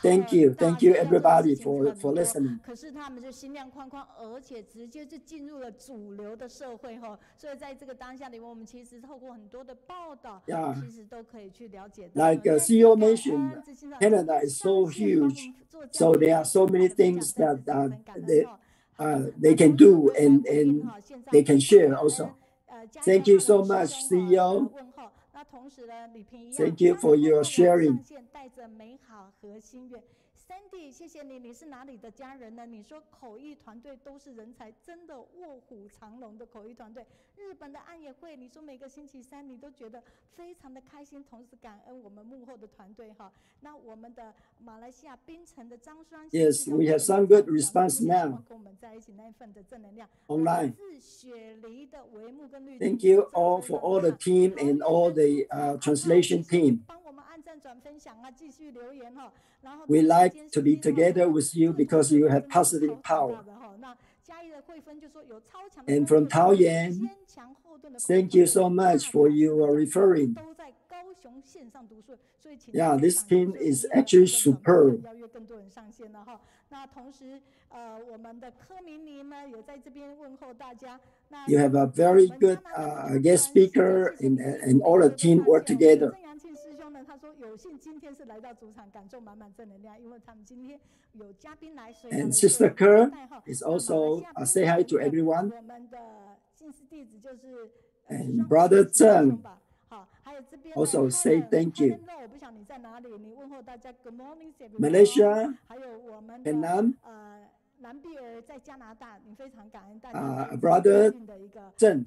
Speaker 7: Thank you everybody for listening.
Speaker 5: 可是他们就心量宽宽，而且直接就进入了主流的社会哈。所以在这个当下里面，我们其实透过很多的报道，其实都可以去了解到。
Speaker 7: Like CEO mentioned, Canada is so huge, so there are so many things that they can do and they can share also. Thank you so much, CEO. Thank you for your sharing.
Speaker 5: Sandy， 谢谢你。你是哪里的家人呢？你说口译团队都是人才，真的卧虎藏龙的口译团队。日本的安野会，你说每个星期三你都觉得非常的开心，同时感恩我们幕后的团队哈。那我们的马来西亚槟城的张双。
Speaker 7: Yes, we have some good response now.
Speaker 5: 跟我们在一起那一份的正能量。
Speaker 7: Online.
Speaker 5: 雪梨的维木跟绿。
Speaker 7: Thank you all for all the team and all the translation team.
Speaker 5: 帮我们按赞转分享啊，继续留言哈。
Speaker 7: We like to be together with you because you have positive power. And from Taoyuan, thank you so much for your referring. Yeah, this team is actually superb. You have a very good guest speaker and all the team work together.
Speaker 5: 他说有幸今天是来到主场，感受满满正能量，因为他们今天有嘉宾来。
Speaker 7: And Sister Kerr is also say hi to everyone.
Speaker 5: 我们的信师弟子就是
Speaker 7: And Brother Zheng. also say thank you. Malaysia, Vietnam, brother Chen.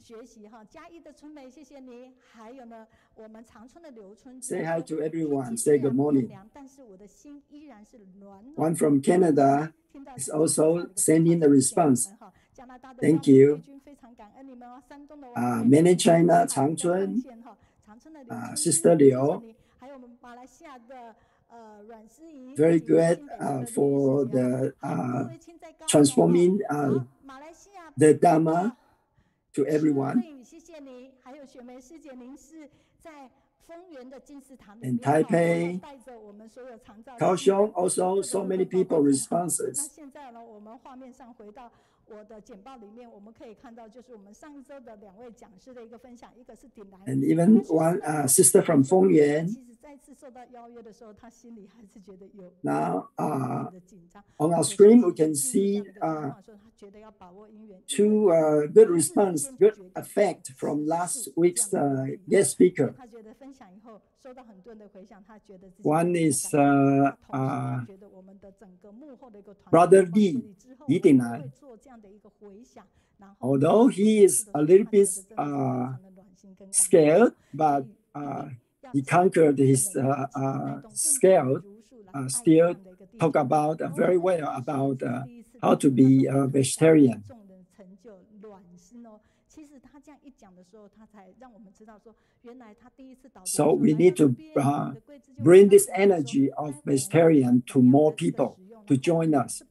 Speaker 7: Say hi to everyone. Say good morning. One from Canada is also sending a response. Thank you. Mainland China, Changchun, Sister Liu. Very good for the transforming the Dharma to everyone. In Taipei, Kaohsiung, also so many people responses. And even one sister from Fengyuan. Now, on our screen, we can see two good response, good effect from last week's guest speaker. One is Brother Li Dinai. Although he is a little bit scared, but he conquered his scale. Still talk about very well about how to be a vegetarian. So we need to bring this energy of vegetarian to more people to join us.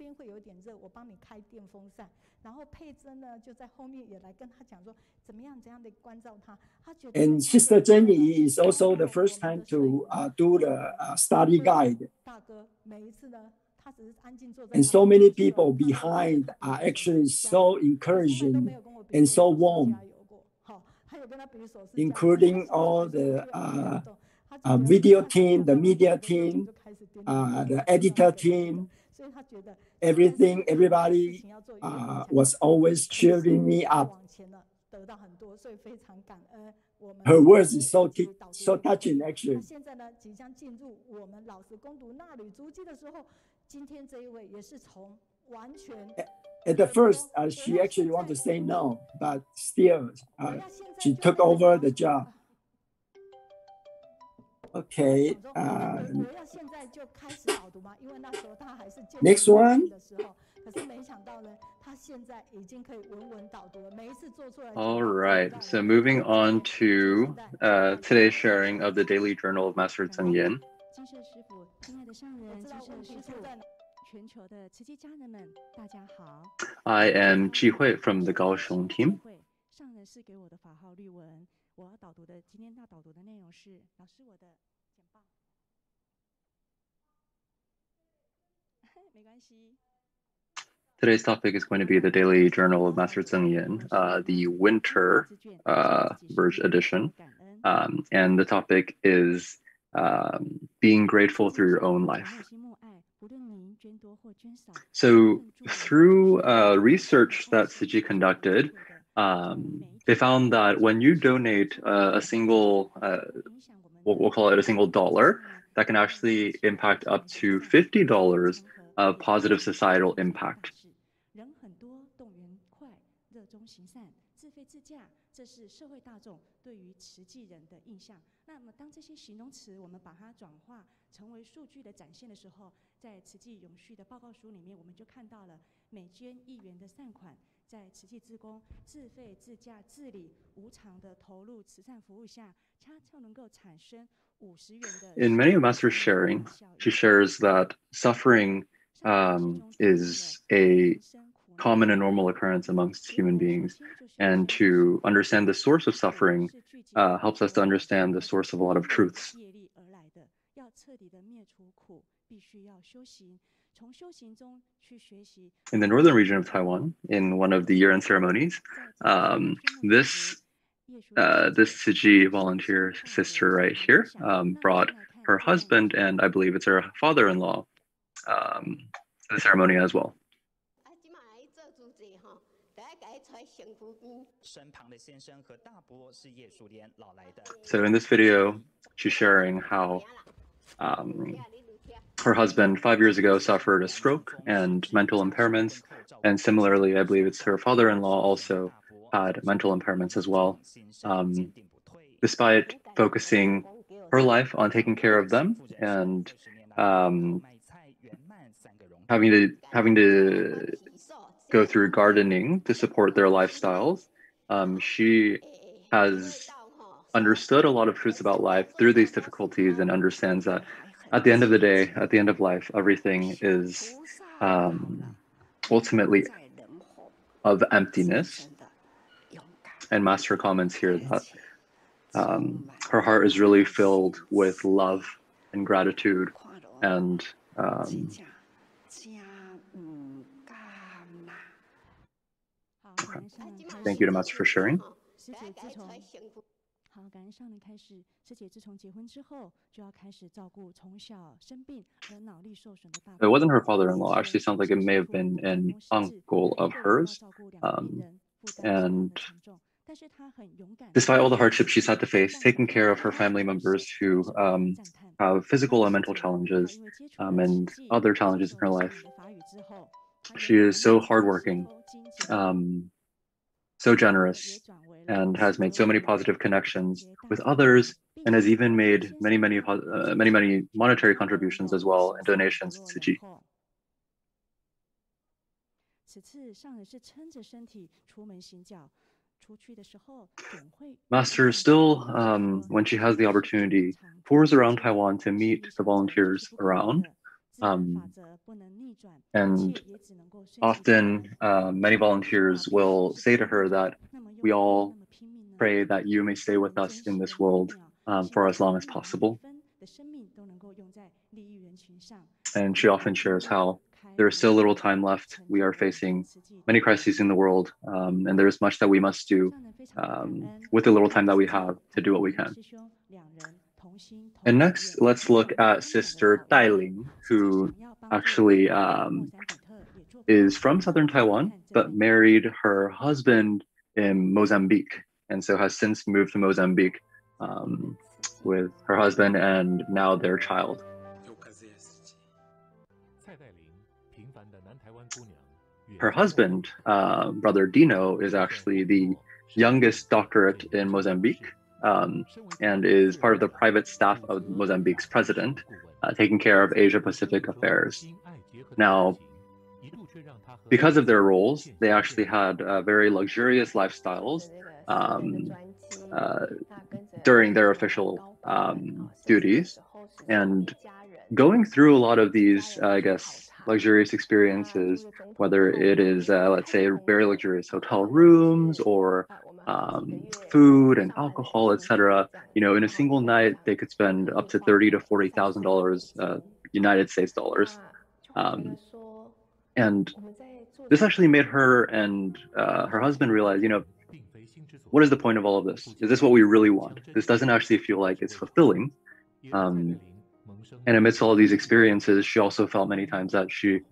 Speaker 7: And Sister Zheng is also the first time to do the study guide. And so many people behind are actually so encouraging and so warm, including all the video team, the media team, the editor team, everything, everybody was always cheering me up. Her words is so touching, actually. At the first, she actually wanted to say no, but still, she took over the job. Okay. Next one.
Speaker 11: All right, so moving on to today's sharing of the Daily Journal of Master Zheng Yin. I am Ji Hui from the Kaohsiung team. Today's topic is going to be the Daily Journal of Master Zheng Yin, the winter version edition. And the topic is being grateful through your own life. So through research that Tzu Chi conducted, they found that when you donate a single, we'll call it a single dollar, that can actually impact up to $50 of positive societal impact. In many of Master's sharing, she shares that suffering is a common and normal occurrence amongst human beings. And to understand the source of suffering helps us to understand the source of a lot of truths. In the northern region of Taiwan, in one of the year-end ceremonies, this Tzu Chi volunteer sister right here brought her husband and I believe it's her father-in-law to the ceremony as well. So in this video, she's sharing how her husband 5 years ago suffered a stroke and mental impairments. And similarly, I believe it's her father-in-law also had mental impairments as well. Despite focusing her life on taking care of them and having to go through gardening to support their lifestyles, she has understood a lot of truths about life through these difficulties and understands that at the end of the day, at the end of life, everything is ultimately of emptiness. And Master comments here that her heart is really filled with love and gratitude and okay. Thank you to Master for sharing. It wasn't her father-in-law. Actually, sounds like it may have been an uncle of hers. And despite all the hardships she's had to face, taking care of her family members who have physical and mental challenges and other challenges in her life, she is so hardworking, so generous, and has made so many positive connections with others, and has even made many monetary contributions as well and donations to Tzu Chi. Master still, when she has the opportunity, tours around Taiwan to meet the volunteers around. And often many volunteers will say to her that we all pray that you may stay with us in this world for as long as possible. And she often shares how there is still little time left. We are facing many crises in the world, and there is much that we must do with the little time that we have to do what we can. And next, let's look at Sister Daai, who actually is from southern Taiwan, but married her husband in Mozambique, and so has since moved to Mozambique with her husband and now their child. Her husband, Brother Dino, is actually the youngest doctorate in Mozambique and is part of the private staff of Mozambique's president, taking care of Asia-Pacific affairs. Now, because of their roles, they actually had very luxurious lifestyles during their official duties. And going through a lot of these, I guess, luxurious experiences, whether it is, let's say, very luxurious hotel rooms or food and alcohol, etc. You know, in a single night, they could spend up to $30,000 to $40,000 United States dollars. And this actually made her and her husband realize, you know, what is the point of all of this? Is this what we really want? This doesn't actually feel like it's fulfilling. And amidst all of these experiences, she also felt many times that she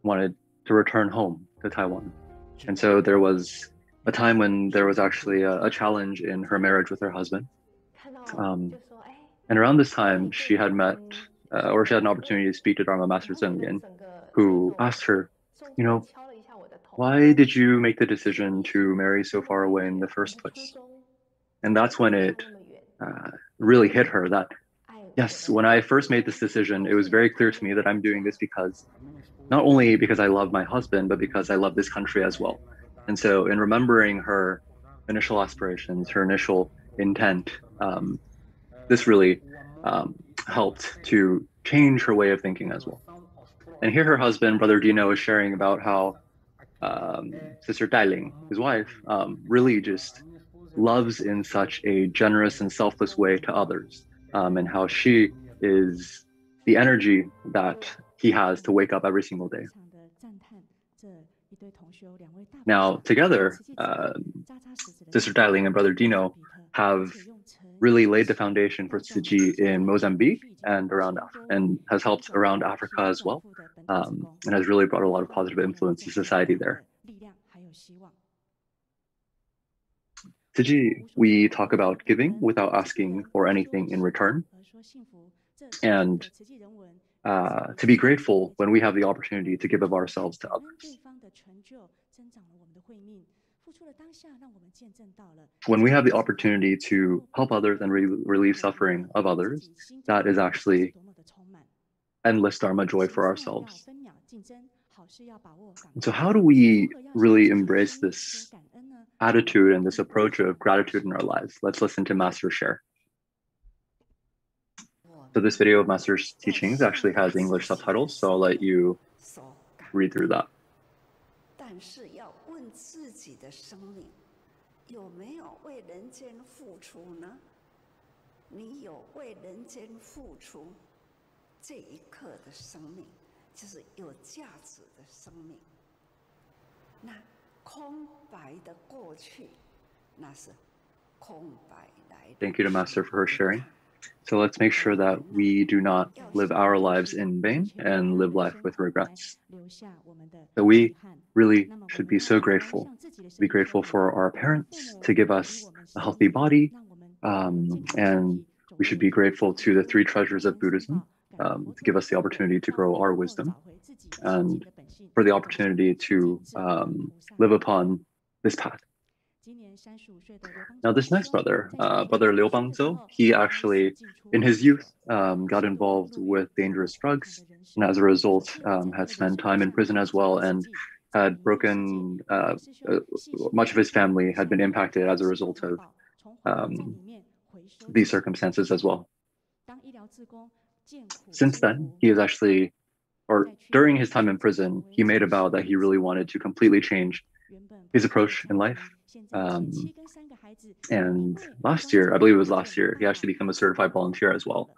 Speaker 11: wanted to return home to Taiwan. And so there was a time when there was actually a challenge in her marriage with her husband. And around this time, she had met, or she had an opportunity to speak to Dharma Master Zheng Yin, who asked her, you know, why did you make the decision to marry so far away in the first place? And that's when it really hit her that, yes, when I first made this decision, it was very clear to me that I'm doing this because, not only because I love my husband, but because I love this country as well. And so in remembering her initial aspirations, her initial intent, this really helped to change her way of thinking as well. And here her husband, Brother Dino, is sharing about how Sister Daai, his wife, really just loves in such a generous and selfless way to others, and how she is the energy that he has to wake up every single day. Now, together, Sister Daai and Brother Dino have really laid the foundation for Tzu Chi in Mozambique and around and has helped around Africa as well, and has really brought a lot of positive influence to society there. Tzu Chi, we talk about giving without asking for anything in return, and to be grateful when we have the opportunity to give of ourselves to others. When we have the opportunity to help others and relieve suffering of others, that is actually endless Dharma joy for ourselves. And so how do we really embrace this attitude and this approach of gratitude in our lives? Let's listen to Master's share. So this video of Master's teachings actually has English subtitles, so I'll let you read through that.
Speaker 12: 但是要问自己的生命有没有为人间付出呢？你有为人间付出，这一刻的生命就是有价值的生命。那空白的过去，那是空白来的。
Speaker 11: Thank you to Master for her sharing. So let's make sure that we do not live our lives in vain and live life with regrets. That we really should be so grateful. Be grateful for our parents to give us a healthy body, and we should be grateful to the three treasures of Buddhism to give us the opportunity to grow our wisdom, and for the opportunity to live upon this path. Now, this next brother, Brother Liu Bangzhou, he actually, in his youth, got involved with dangerous drugs, and as a result, had spent time in prison as well, and had broken, much of his family had been impacted as a result of these circumstances as well. Since then, he is actually, or during his time in prison, he made a vow that he really wanted to completely change his approach in life. And last year, I believe it was last year, he actually became a certified volunteer as well.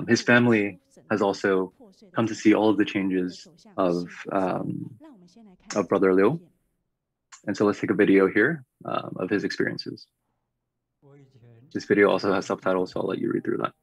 Speaker 11: His family has also come to see all of the changes of Brother Liu. And so let's take a video here of his experiences. This video also has subtitles, so I'll let you read through that.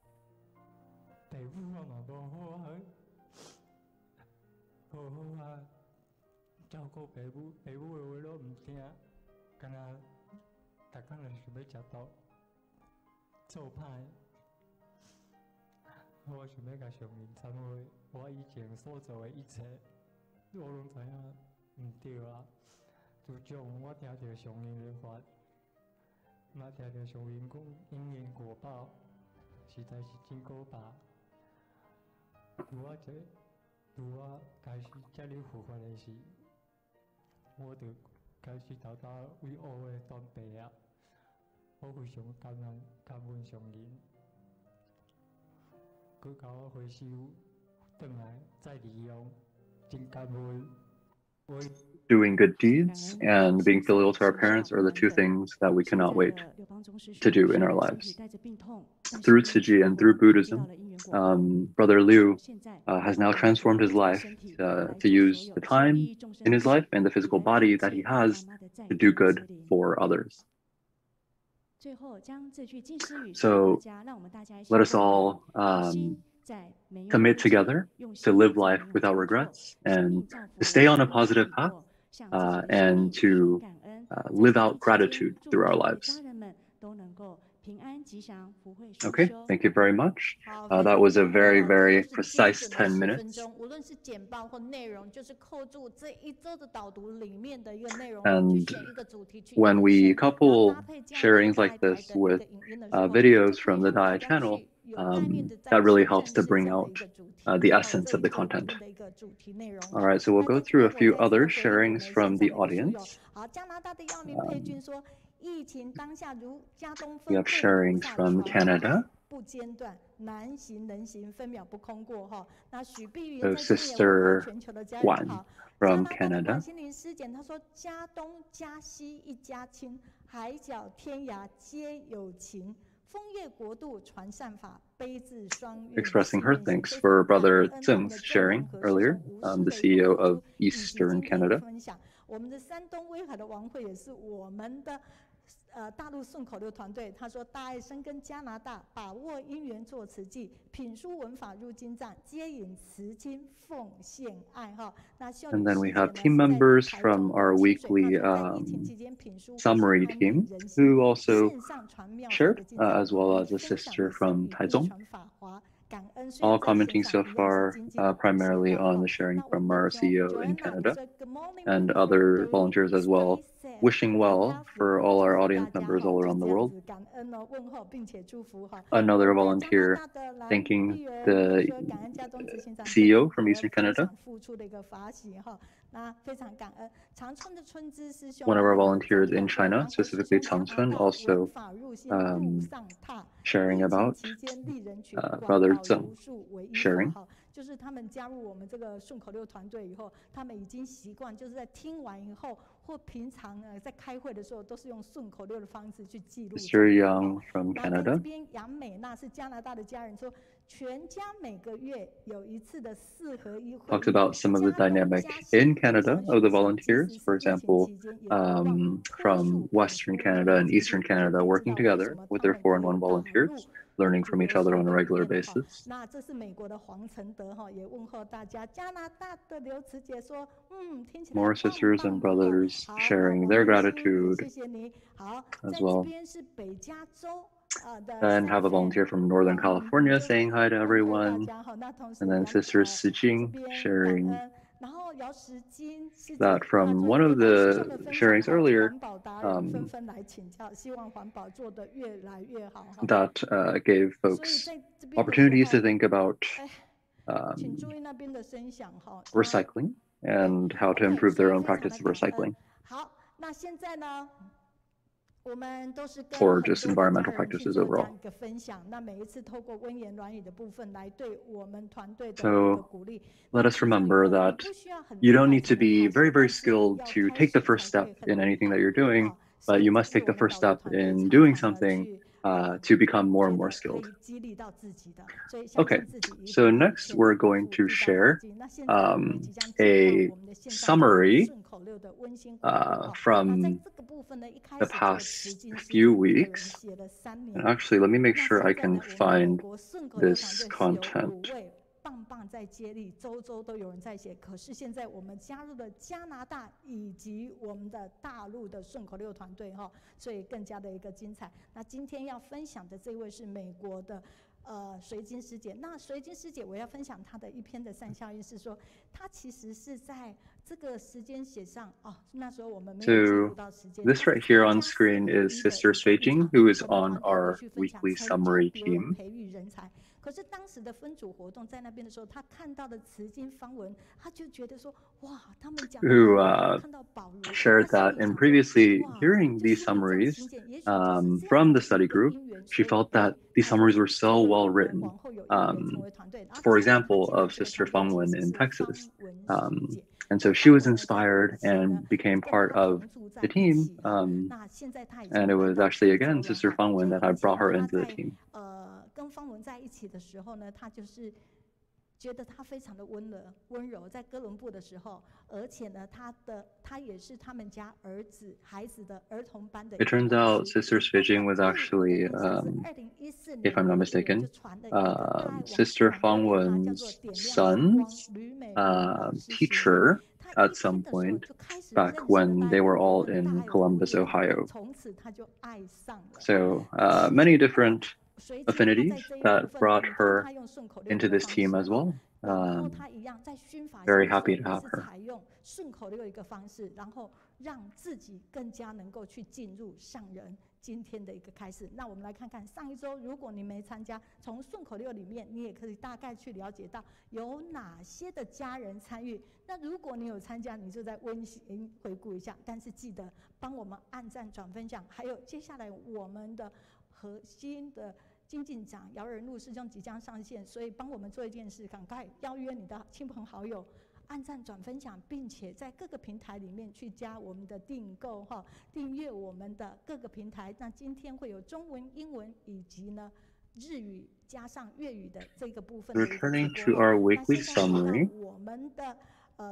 Speaker 11: Doing good deeds and being filial to our parents are the two things that we cannot wait to do in our lives. Through Tzu Chi and through Buddhism, Brother Liu has now transformed his life to use the time in his life and the physical body that he has to do good for others. So let us all commit together to live life without regrets and to stay on a positive path and to live out gratitude through our lives. Okay, thank you very much. That was a very, very precise 10 minutes. And when we couple sharings like this with videos from the Daai channel, that really helps to bring out the essence of the content. All right, so we'll go through a few other sharings from the audience. We have sharings from Canada. So Sister Guan from Canada. Expressing her thanks for Brother Zheng's sharing earlier, the CEO of Eastern Canada.
Speaker 5: 大陆顺口溜团队，他说大爱深耕加拿大，把握因缘做慈济，品书文法入经藏，接引慈经奉献爱哈。那秀
Speaker 11: And
Speaker 5: 女
Speaker 11: then we
Speaker 5: 师姐
Speaker 11: have
Speaker 5: 呢
Speaker 11: team
Speaker 5: 是在
Speaker 11: members
Speaker 5: 台
Speaker 11: from
Speaker 5: 中的
Speaker 11: our
Speaker 5: 清水，她
Speaker 11: weekly
Speaker 5: 说在疫情期间品书
Speaker 11: summary
Speaker 5: 欢
Speaker 11: team
Speaker 5: 迎人心，
Speaker 11: who also
Speaker 5: 线上传妙法
Speaker 11: shared,
Speaker 5: 的精彩，
Speaker 11: as well
Speaker 5: 以
Speaker 11: as a
Speaker 5: 分享
Speaker 11: sister
Speaker 5: 的
Speaker 11: from
Speaker 5: 声语力
Speaker 11: Taichung,
Speaker 5: 传法华。感恩虽
Speaker 11: all
Speaker 5: 然在线
Speaker 11: commenting
Speaker 5: 上
Speaker 11: so
Speaker 5: 一样是
Speaker 11: far
Speaker 5: 精进的
Speaker 11: primarily
Speaker 5: 学
Speaker 11: on
Speaker 5: 到
Speaker 11: the
Speaker 5: 哈。
Speaker 11: sharing
Speaker 5: 那我
Speaker 11: from
Speaker 5: 们
Speaker 11: our
Speaker 5: 就
Speaker 11: CEO in
Speaker 5: Joanna
Speaker 11: Canada
Speaker 5: said good morning
Speaker 11: and
Speaker 5: beautiful
Speaker 11: other
Speaker 5: Doreen,
Speaker 11: volunteers as well,
Speaker 5: stay safe,
Speaker 11: wishing
Speaker 5: 大
Speaker 11: well
Speaker 5: 家好，
Speaker 11: for all
Speaker 5: 祝
Speaker 11: our
Speaker 5: 福
Speaker 11: audience
Speaker 5: 大家
Speaker 11: members
Speaker 5: 哈，
Speaker 11: all
Speaker 5: 就
Speaker 11: around
Speaker 5: 这
Speaker 11: the
Speaker 5: 样
Speaker 11: world.
Speaker 5: 子感恩哦，问候并且祝福哈。
Speaker 11: Another
Speaker 5: 我们的加拿
Speaker 11: volunteer
Speaker 5: 大的蓝
Speaker 11: thanking
Speaker 5: 碧儿，他
Speaker 11: the
Speaker 5: 说感恩家中执行长
Speaker 11: CEO
Speaker 5: 杰
Speaker 11: from
Speaker 5: 尼
Speaker 11: Eastern
Speaker 5: 格分
Speaker 11: Canada.
Speaker 5: 享付出的一个法喜哈。那非常感恩长春的春之师兄
Speaker 11: One of our
Speaker 5: 呢，
Speaker 11: volunteers
Speaker 5: 分
Speaker 11: in
Speaker 5: 享说
Speaker 11: China,
Speaker 5: 杨和师
Speaker 11: specifically
Speaker 5: 兄加拿
Speaker 11: Changchun,
Speaker 5: 大文
Speaker 11: also
Speaker 5: 法入心路上踏，
Speaker 11: sharing
Speaker 5: 疫情
Speaker 11: about
Speaker 5: 期间利人群，
Speaker 11: Brother
Speaker 5: 广导
Speaker 11: Zheng
Speaker 5: 如数为依法
Speaker 11: sharing.
Speaker 5: 哈。就是他们加入我们这个顺口溜团队以后，他们已经习惯，就是在听完以后，或平常在开会的时候，都是用顺口溜的方式去记录。
Speaker 11: Mr. Young from
Speaker 5: 那在这
Speaker 11: Canada
Speaker 5: 边，杨美娜是加拿大的家人说，全家每个月有一次的4合1会
Speaker 11: talks
Speaker 5: 议，
Speaker 11: about some of the
Speaker 5: 加东
Speaker 11: dynamic
Speaker 5: 加西
Speaker 11: in
Speaker 5: 互
Speaker 11: Canada
Speaker 5: 相
Speaker 11: of the
Speaker 5: 学习，即
Speaker 11: volunteers.
Speaker 5: 使
Speaker 11: For
Speaker 5: 是疫情
Speaker 11: example,
Speaker 5: 期间，也不忘托
Speaker 11: from
Speaker 5: 数给
Speaker 11: Western
Speaker 5: 福
Speaker 11: Canada
Speaker 5: 人
Speaker 11: and
Speaker 5: 基
Speaker 11: Eastern
Speaker 5: 金，就
Speaker 11: Canada
Speaker 5: 可以知
Speaker 11: working
Speaker 5: 道为什
Speaker 11: together
Speaker 5: 么
Speaker 11: with
Speaker 5: 他
Speaker 11: their
Speaker 5: 们
Speaker 11: 4
Speaker 5: 可
Speaker 11: and
Speaker 5: 以
Speaker 11: 1
Speaker 5: 打
Speaker 11: volunteers,
Speaker 5: 入
Speaker 11: learning
Speaker 5: 主
Speaker 11: from
Speaker 5: 流
Speaker 11: each other
Speaker 5: 社
Speaker 11: on a
Speaker 5: 会里
Speaker 11: regular
Speaker 5: 面的哈。
Speaker 11: basis.
Speaker 5: 那这是美国的黄承德哈，也问候大家。加拿大的刘慈姐说，听起来
Speaker 11: More
Speaker 5: 棒
Speaker 11: sisters
Speaker 5: 棒
Speaker 11: and
Speaker 5: 的哈。
Speaker 11: brothers
Speaker 5: 好，那
Speaker 11: sharing
Speaker 5: 王
Speaker 11: their
Speaker 5: 明心也
Speaker 11: gratitude
Speaker 5: 谢谢你。好，
Speaker 11: as
Speaker 5: 在这
Speaker 11: well.
Speaker 5: 边是北加州的
Speaker 11: And have a
Speaker 5: Sam
Speaker 11: volunteer from Northern California
Speaker 5: 就
Speaker 11: saying hi to
Speaker 5: 问候大
Speaker 11: everyone.
Speaker 5: 家哈。那同
Speaker 11: And
Speaker 5: 时
Speaker 11: then
Speaker 5: 杨
Speaker 11: Sister
Speaker 5: 这
Speaker 11: Xijing
Speaker 5: 边感
Speaker 11: sharing
Speaker 5: 恩。然后姚石金师姐
Speaker 11: that
Speaker 5: 她
Speaker 11: from
Speaker 5: 说
Speaker 11: one
Speaker 5: 也
Speaker 11: of
Speaker 5: 来师兄
Speaker 11: the
Speaker 5: 的分享
Speaker 11: sharings
Speaker 5: 哈，
Speaker 11: earlier
Speaker 5: 环保达人纷纷来请教，希望环保做得越来越好哈。
Speaker 11: that gave
Speaker 5: 所以
Speaker 11: folks
Speaker 5: 在这边的时
Speaker 11: opportunities to
Speaker 5: 候，
Speaker 11: think about
Speaker 5: 请注意那边的声响哈。
Speaker 11: recycling and how to
Speaker 5: OK，
Speaker 11: improve
Speaker 5: 所
Speaker 11: their
Speaker 5: 以
Speaker 11: own
Speaker 5: 非常
Speaker 11: practice
Speaker 5: 的
Speaker 11: of
Speaker 5: 感恩。
Speaker 11: recycling
Speaker 5: 好，那现在呢，我们都是跟
Speaker 11: or
Speaker 5: 很
Speaker 11: just
Speaker 5: 多的
Speaker 11: environmental
Speaker 5: 家人去
Speaker 11: practices
Speaker 5: 做这样
Speaker 11: overall.
Speaker 5: 一个分享。那每一次透过温言软语的部分来对我们团队的一
Speaker 11: So
Speaker 5: 个鼓励。
Speaker 11: let
Speaker 5: 那
Speaker 11: us
Speaker 5: 其中有
Speaker 11: remember
Speaker 5: 一个你
Speaker 11: that
Speaker 5: 不需要很
Speaker 11: you
Speaker 5: 厉
Speaker 11: don't
Speaker 5: 害
Speaker 11: need
Speaker 5: 才
Speaker 11: to
Speaker 5: 能
Speaker 11: be
Speaker 5: 开
Speaker 11: very,
Speaker 5: 始，
Speaker 11: very
Speaker 5: 但是
Speaker 11: skilled
Speaker 5: 要
Speaker 11: to
Speaker 5: 开
Speaker 11: take the
Speaker 5: 始
Speaker 11: first
Speaker 5: 才
Speaker 11: step
Speaker 5: 会很
Speaker 11: in
Speaker 5: 厉
Speaker 11: anything
Speaker 5: 害
Speaker 11: that you're doing,
Speaker 5: 好。
Speaker 11: but
Speaker 5: 所
Speaker 11: you
Speaker 5: 以这
Speaker 11: must
Speaker 5: 是
Speaker 11: take
Speaker 5: 我
Speaker 11: the
Speaker 5: 们
Speaker 11: first
Speaker 5: 导游
Speaker 11: step
Speaker 5: 团队
Speaker 11: in
Speaker 5: 常
Speaker 11: doing
Speaker 5: 常呢
Speaker 11: something
Speaker 5: 去
Speaker 11: to become more and
Speaker 5: 觉
Speaker 11: more
Speaker 5: 得可
Speaker 11: skilled.
Speaker 5: 以激励到自己的，所以相
Speaker 11: Okay,
Speaker 5: 信自己一
Speaker 11: so
Speaker 5: 定可以
Speaker 11: next
Speaker 5: 天
Speaker 11: we're
Speaker 5: 天不
Speaker 11: going
Speaker 5: 负
Speaker 11: to
Speaker 5: 地道
Speaker 11: share
Speaker 5: 发精。那现在我们即将进入到
Speaker 11: a
Speaker 5: 我们的线上
Speaker 11: summary
Speaker 5: 顺口溜的温馨回顾哈。那在
Speaker 11: from
Speaker 5: 这个部分呢，一开
Speaker 11: the
Speaker 5: 始就有
Speaker 11: past
Speaker 5: 慈金师姐
Speaker 11: few
Speaker 5: 一个人
Speaker 11: weeks.
Speaker 5: 写了3
Speaker 11: And
Speaker 5: 年。
Speaker 11: actually, let me make
Speaker 5: 那
Speaker 11: sure
Speaker 5: 现
Speaker 11: I
Speaker 5: 在
Speaker 11: can
Speaker 5: 呢，我们美
Speaker 11: find
Speaker 5: 国顺口溜团
Speaker 11: this
Speaker 5: 队是有
Speaker 11: content.
Speaker 5: 5位棒棒在接力，周周都有人在写。可是现在我们加入了加拿大以及我们的大陆的顺口溜团队哈，所以更加的一个精彩。那今天要分享的这位是美国的水晶师姐。那水晶师姐我要分享她的一篇的善效应是说，她其实是在这个时间写上哦，那时候我们没有记录到时间。
Speaker 11: This right here on screen is Sister Xijing, who is on our weekly summary team.
Speaker 5: 培育人才。可是当时的分组活动在那边的时候，他看到的慈经方文，他就觉得说，哇，他们讲
Speaker 11: Who
Speaker 5: 看到保罗，
Speaker 11: shared that in previously hearing these summaries from the study group, she felt that these summaries were so well written. For example, of Sister Fangwen in Texas. And so she was inspired and became part of the team. And it was actually, again, Sister Fangwen that had brought her into the team.
Speaker 5: 跟方文在一起的时候呢，他就是觉得他非常的温柔，在哥伦布的时候，而且呢，他也是他们家孩子的儿童班的。
Speaker 11: It turns out Sister Xijing was actually, if I'm not mistaken, Sister Fangwen's son's teacher at some point back when they were all in Columbus, Ohio. So many different affinities that brought her into this team as well. Very happy to have her.
Speaker 5: 顺口溜一个方式，然后让自己更加能够去进入上人今天的一个开始。那我们来看看上一周，如果你没参加，从顺口溜里面，你也可以大概去了解到有哪些的家人参与。那如果你有参加，你就再温馨回顾一下。但是记得帮我们按赞、转分享，还有接下来我们的核心的精进长姚仁禄师兄即将上线，所以帮我们做一件事，赶快邀约你的亲朋好友。按赞、转分享，并且在各个平台里面去加我们的订购哈，订阅我们的各个平台。那今天会有中文、英文以及呢日语加上粤语的这个部分的一个直播。
Speaker 11: Returning to our weekly summary.
Speaker 5: 我们的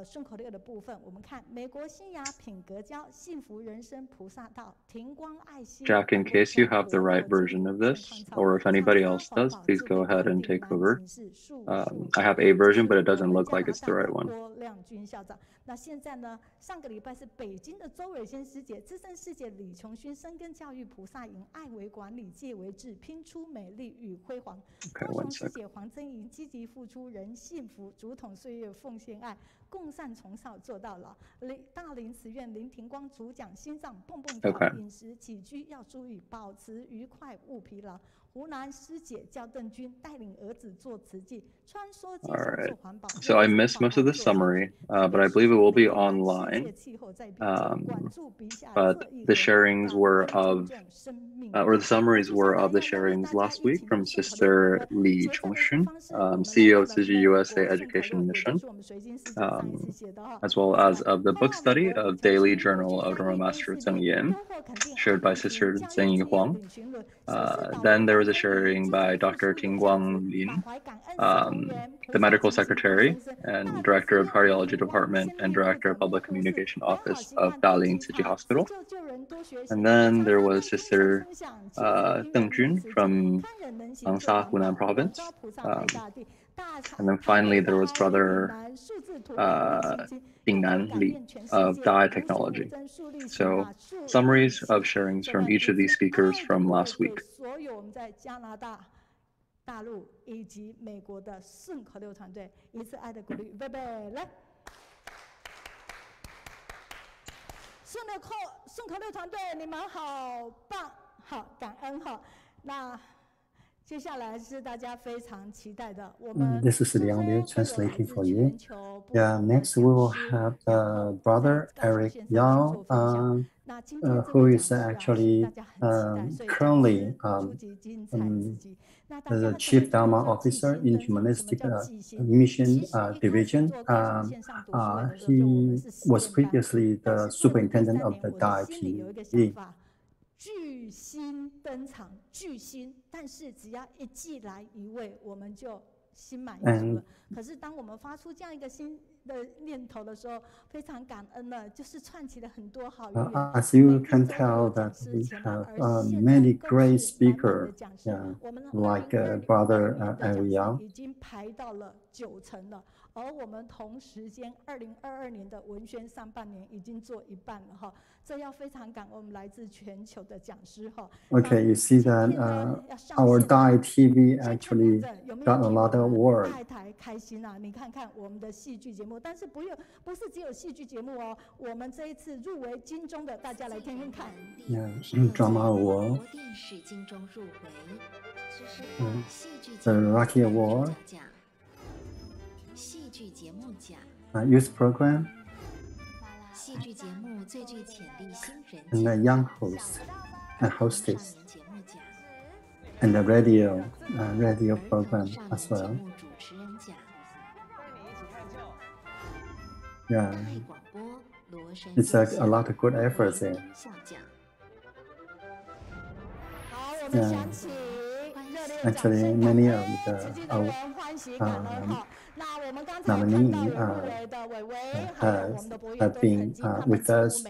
Speaker 5: 顺口溜的部分，我们看美国新雅品格教幸福人生菩萨道，庭光爱心。
Speaker 11: Jack, in case you have the right version of this, or if anybody else does, please go ahead and take over. I have a version, but it doesn't look like it's the right one.
Speaker 5: 郭亮君校长。那现在呢？上个礼拜是北京的周伟先师姐，资深师姐李琼勋深耕教育菩萨营，爱为管理，戒为治，拼出美丽与辉煌。高雄师姐黄真莹积极付出，人幸福，竹筒岁月奉献爱，共善从少做到老。大林慈院林庭光主讲心脏蹦蹦跳，饮食起居要注意，保持愉快勿疲劳。湖南师姐教邓军带领儿子做慈济，穿梭街上做环保。
Speaker 11: So I missed most of the summary, but I believe it will be online. But the sharings were of, or the summaries were of the sharings last week from Sister Li Chongxun, CEO of Tzu Chi USA Education Mission, as well as of the book study of Daily Journal of Dharma Master Zheng Yanghe, shared by Sister Zheng Yanghe. Then there was a sharing by Dr. Tingguang Lin, the medical secretary and director of cardiology department and director of public communication office of Dalian Tzu Chi Hospital. And then there was Sister Deng Jun from Nangsha, Hunan province. And then finally there was Brother Dingnan Li of Daai Technology. So summaries of sharings from each of these speakers from last week.
Speaker 5: 大陆以及美国的顺口溜团队，一次爱的鼓励，预备来！顺口溜团队，你们好棒，好感恩哈。那接下来是大家非常期待的，我们
Speaker 13: This is Liang Liu translating for you. Yeah, next we will have Brother Eric Yao, who is actually currently the Chief Dharma Officer in Humanistic Mission Division. He was previously the Superintendent of the Daai TV.
Speaker 5: 巨星登场，巨星，但是只要一季来一位，我们就心满意足了。可是当我们发出这样一个新的念头的时候，非常感恩了，就是串起了很多好缘。
Speaker 13: As you can tell that we have many great speakers, like Brother Eric Yao.
Speaker 5: 已经排到了9成了。而我们同时间，2022年的文宣上半年已经做一半了哈，这要非常感恩我们来自全球的讲师哈。
Speaker 13: Okay, you see that our Daai TV actually got a lot of work.
Speaker 5: 太太开心啊！你看看我们的戏剧节目，但是不是只有戏剧节目哦，我们这一次入围金钟的，大家来听听看。
Speaker 13: Drama Award.
Speaker 2: 电视金钟入围，The
Speaker 13: Rocky Award.
Speaker 2: 戏剧节目奖
Speaker 13: Youth Program.
Speaker 2: 戏剧节目最具潜力新人
Speaker 13: And the Young Host and Hostess. And the radio program as well. Yeah, it's a lot of good efforts there. Yeah, actually many of the nominees have been with us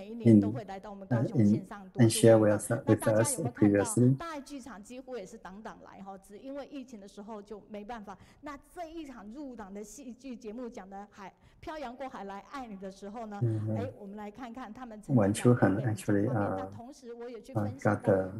Speaker 13: and share with us previously.
Speaker 5: 大剧场几乎也是档来哈，只因为疫情的时候就没办法。那这一场入档的戏剧节目讲的漂洋过海来爱你的时候呢，我们来看看他们
Speaker 13: 晚秋恒 actually
Speaker 5: 同时我也去分析
Speaker 13: got the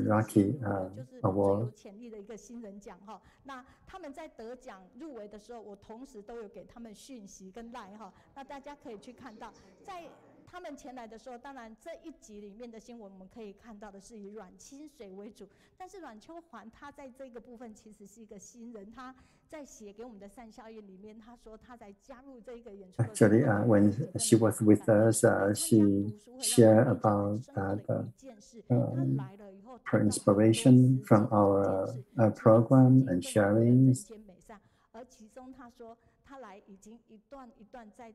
Speaker 13: Rocky
Speaker 5: 就是有潜力的一个新人奖哈。那他们在得奖入围的时候，我同时都有给他们讯息跟赖哈，那大家可以去看到，在他们前来的时候，当然这一集里面的新闻我们可以看到的是以阮清水为主，但是阮秋环他在这个部分其实是一个新人，他在写给我们的善效印里面，他说他在加入这个演出。
Speaker 13: Actually, when she was with us, she shared about that her inspiration from our program and sharings.
Speaker 5: 而其中他说他来已经一段一段在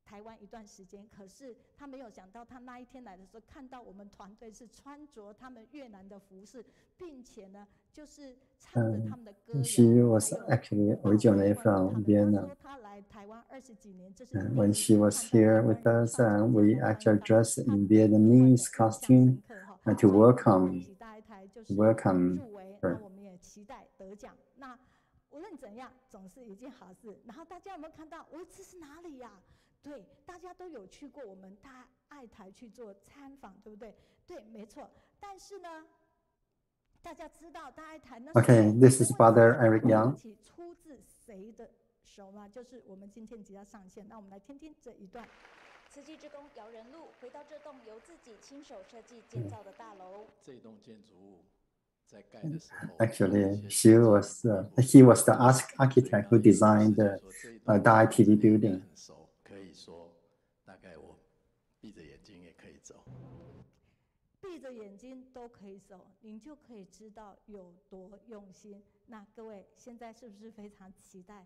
Speaker 5: 台湾一段时间，可是他没有想到，他那一天来的时候，看到我们团队是穿着他们越南的服饰，并且呢，就是唱着他们的歌谣。
Speaker 13: She was actually originally from Vietnam.
Speaker 5: 他来台湾20几年，这是
Speaker 13: When she was here with us, we actually dressed in Vietnamese costume to welcome her.
Speaker 5: 我们也期待得奖。那无论怎样，总是一件好事。然后大家有没有看到？这是哪里呀？对，大家都有去过我们大爱台去做参访，对不对？对，没错。但是呢，大家知道大爱台那
Speaker 13: Okay, this is Brother Eric Yang.
Speaker 5: 出自谁的手吗？就是我们今天即将上线。那我们来听听这一段。
Speaker 9: 慈济志工姚仁禄回到这栋由自己亲手设计建造的大楼。
Speaker 14: 这栋建筑物。
Speaker 13: Actually, he was the architect who designed the Daai TV building.
Speaker 14: 可以说，大概我闭着眼睛也可以走。
Speaker 5: 闭着眼睛都可以走，您就可以知道有多用心。那各位现在是不是非常期待？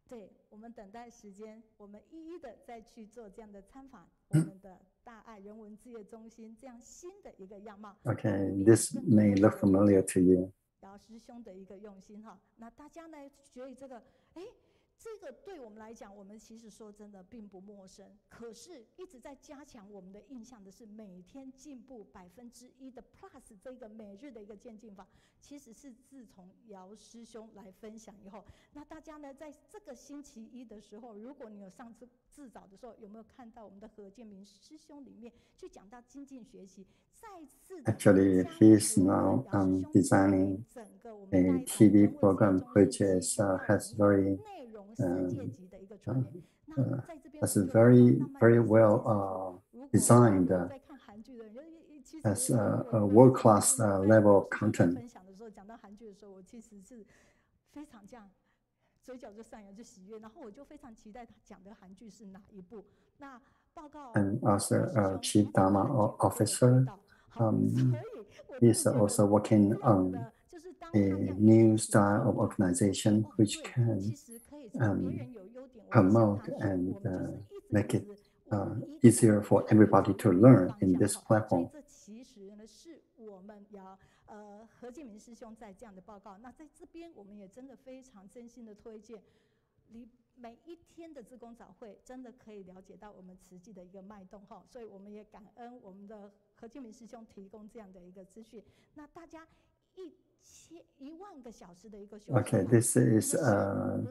Speaker 5: 对，我们等待时间，我们一一的再去做这样的参访，我们的大爱人文志业中心这样新的一个样貌。
Speaker 13: Okay, this may look familiar to you.
Speaker 5: 姚师兄的一个用心哈，那大家呢觉得这个，这个对我们来讲，我们其实说真的并不陌生。可是，一直在加强我们的印象的是，每天进步1%的 Plus 这个每日的一个渐进法，其实是自从姚师兄来分享以后，那大家呢，在这个星期一的时候，如果你有上次自早的时候，有没有看到我们的何建明师兄里面去讲到精进学习，再次的
Speaker 13: Actually, he is now designing a TV program which has very very well designed as a world-class level of content.
Speaker 5: 分享的时候讲到韩剧的时候，我其实是非常这样，嘴角就上扬，就喜悦，然后我就非常期待他讲的韩剧是哪一部。那报告
Speaker 13: And also Chief Dharma Officer, he's also working on a new style of organization which can promote and make it easier for everybody to learn in this platform.
Speaker 5: 这其实呢是我们何建明师兄在这样的报告。那在这边我们也真的非常真心的推荐，每一天的志工早会真的可以了解到我们慈济的一个脉动哈，所以我们也感恩我们的何建明师兄提供这样的一个资讯。那大家1万个小时的一个修
Speaker 13: Okay, this is an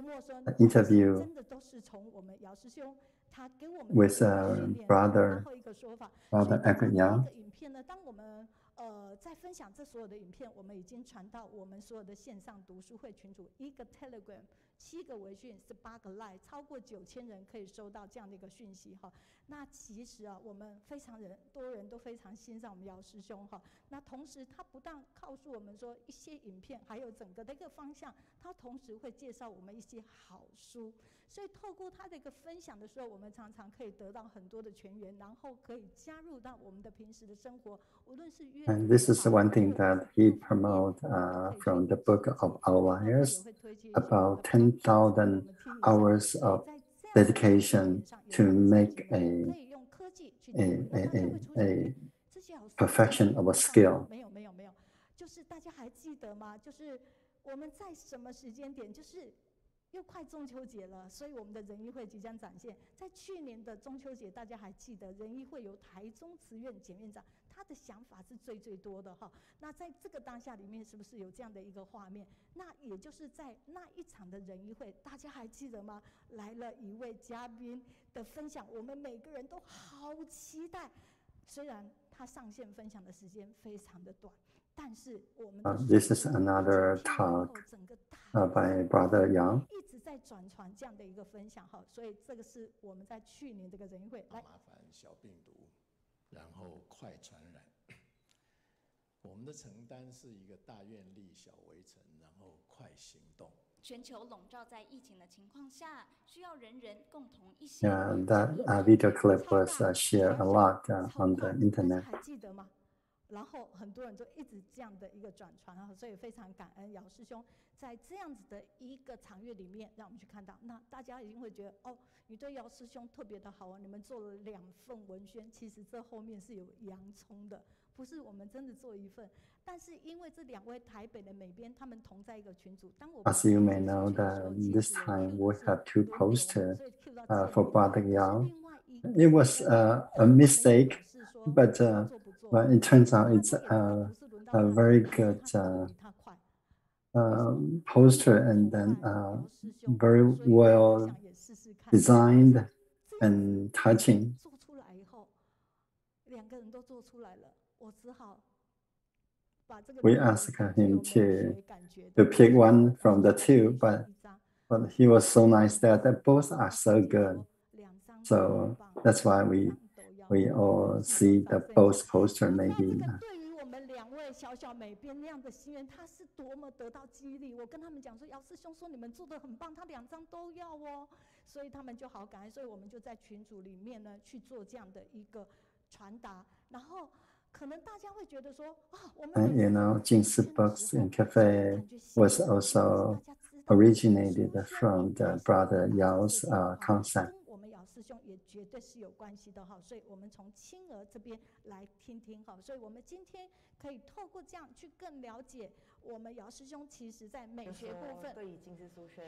Speaker 13: interview
Speaker 5: 真的都是从我们姚师兄他给我们
Speaker 13: with brother Eric Yang.
Speaker 5: 影片呢，当我们在分享这所有的影片，我们已经传到我们所有的线上读书会群组，1个 Telegram。7个微讯，18个 Line， 超过9000人可以收到这样的一个讯息哈。那其实啊，我们多人都非常欣赏我们姚师兄哈。那同时，他不但告诉我们说一些影片，还有整个的一个方向，他同时会介绍我们一些好书。所以透过他的一个分享的时候，我们常常可以得到很多的全员，然后可以加入到我们的平时的生活，无论是阅读。
Speaker 13: And this is one thing that he promoted from the Book of Outliers, about 10,000 hours of dedication to make a perfection of a skill.
Speaker 5: 没有，就是大家还记得吗？就是我们在什么时间点，就是又快中秋节了，所以我们的仁义会即将展现。在去年的中秋节，大家还记得仁义会由台中慈院简院长，他的想法是最多的哈。那在这个当下里面，是不是有这样的一个画面？那也就是在那一场的仁义会，大家还记得吗？来了一位嘉宾的分享，我们每个人都好期待。虽然他上线分享的时间非常的短。但是我们
Speaker 13: This is another talk by Brother Yang.
Speaker 5: 一直在转传这样的一个分享哈，所以这个是我们在去年这个仁义会来
Speaker 14: 麻烦小病毒，然后快传染。我们的承担是一个大愿力、小围城，然后快行动。
Speaker 9: 全球笼罩在疫情的情况下，需要人人共同一心。
Speaker 13: Yeah, that video clip was shared a lot on the internet.
Speaker 5: 还记得吗？然后很多人就一直这样的一个转传啊，所以非常感恩姚师兄在这样子的一个场域里面，让我们去看到，那大家一定会觉得哦，你对姚师兄特别的好啊，你们做了2份文宣，其实这后面是有洋葱的，不是我们真的做1份，但是因为这2位台北的美编，他们同在一个群组，当我们
Speaker 13: As you may know, that this time we have 2 posters for Brother Yao. It was a mistake, but it turns out it's a very good poster and then very well designed and touching.
Speaker 5: 做出来以后，2个人都做出来了，我只好把这个
Speaker 13: We asked him to pick one from the 2, but he was so nice that both are so good. So that's why we all see the both poster maybe.
Speaker 5: 对于我们2位小小美编那样的心愿，他是多么得到激励。我跟他们讲说，姚师兄说你们做的很棒，他2张都要哦，所以他们就好感恩。所以我们就在群组里面呢去做这样的一个传达，然后可能大家会觉得说啊，我们
Speaker 13: You know, Jing's Books and Cafe was also originated from the Brother Yao's concept.
Speaker 5: 我们姚师兄也绝对是有关系的哈，所以我们从亲儿这边来听听哈，所以我们今天可以透过这样去更了解我们姚师兄其实在美学部分
Speaker 8: 对于金枝书生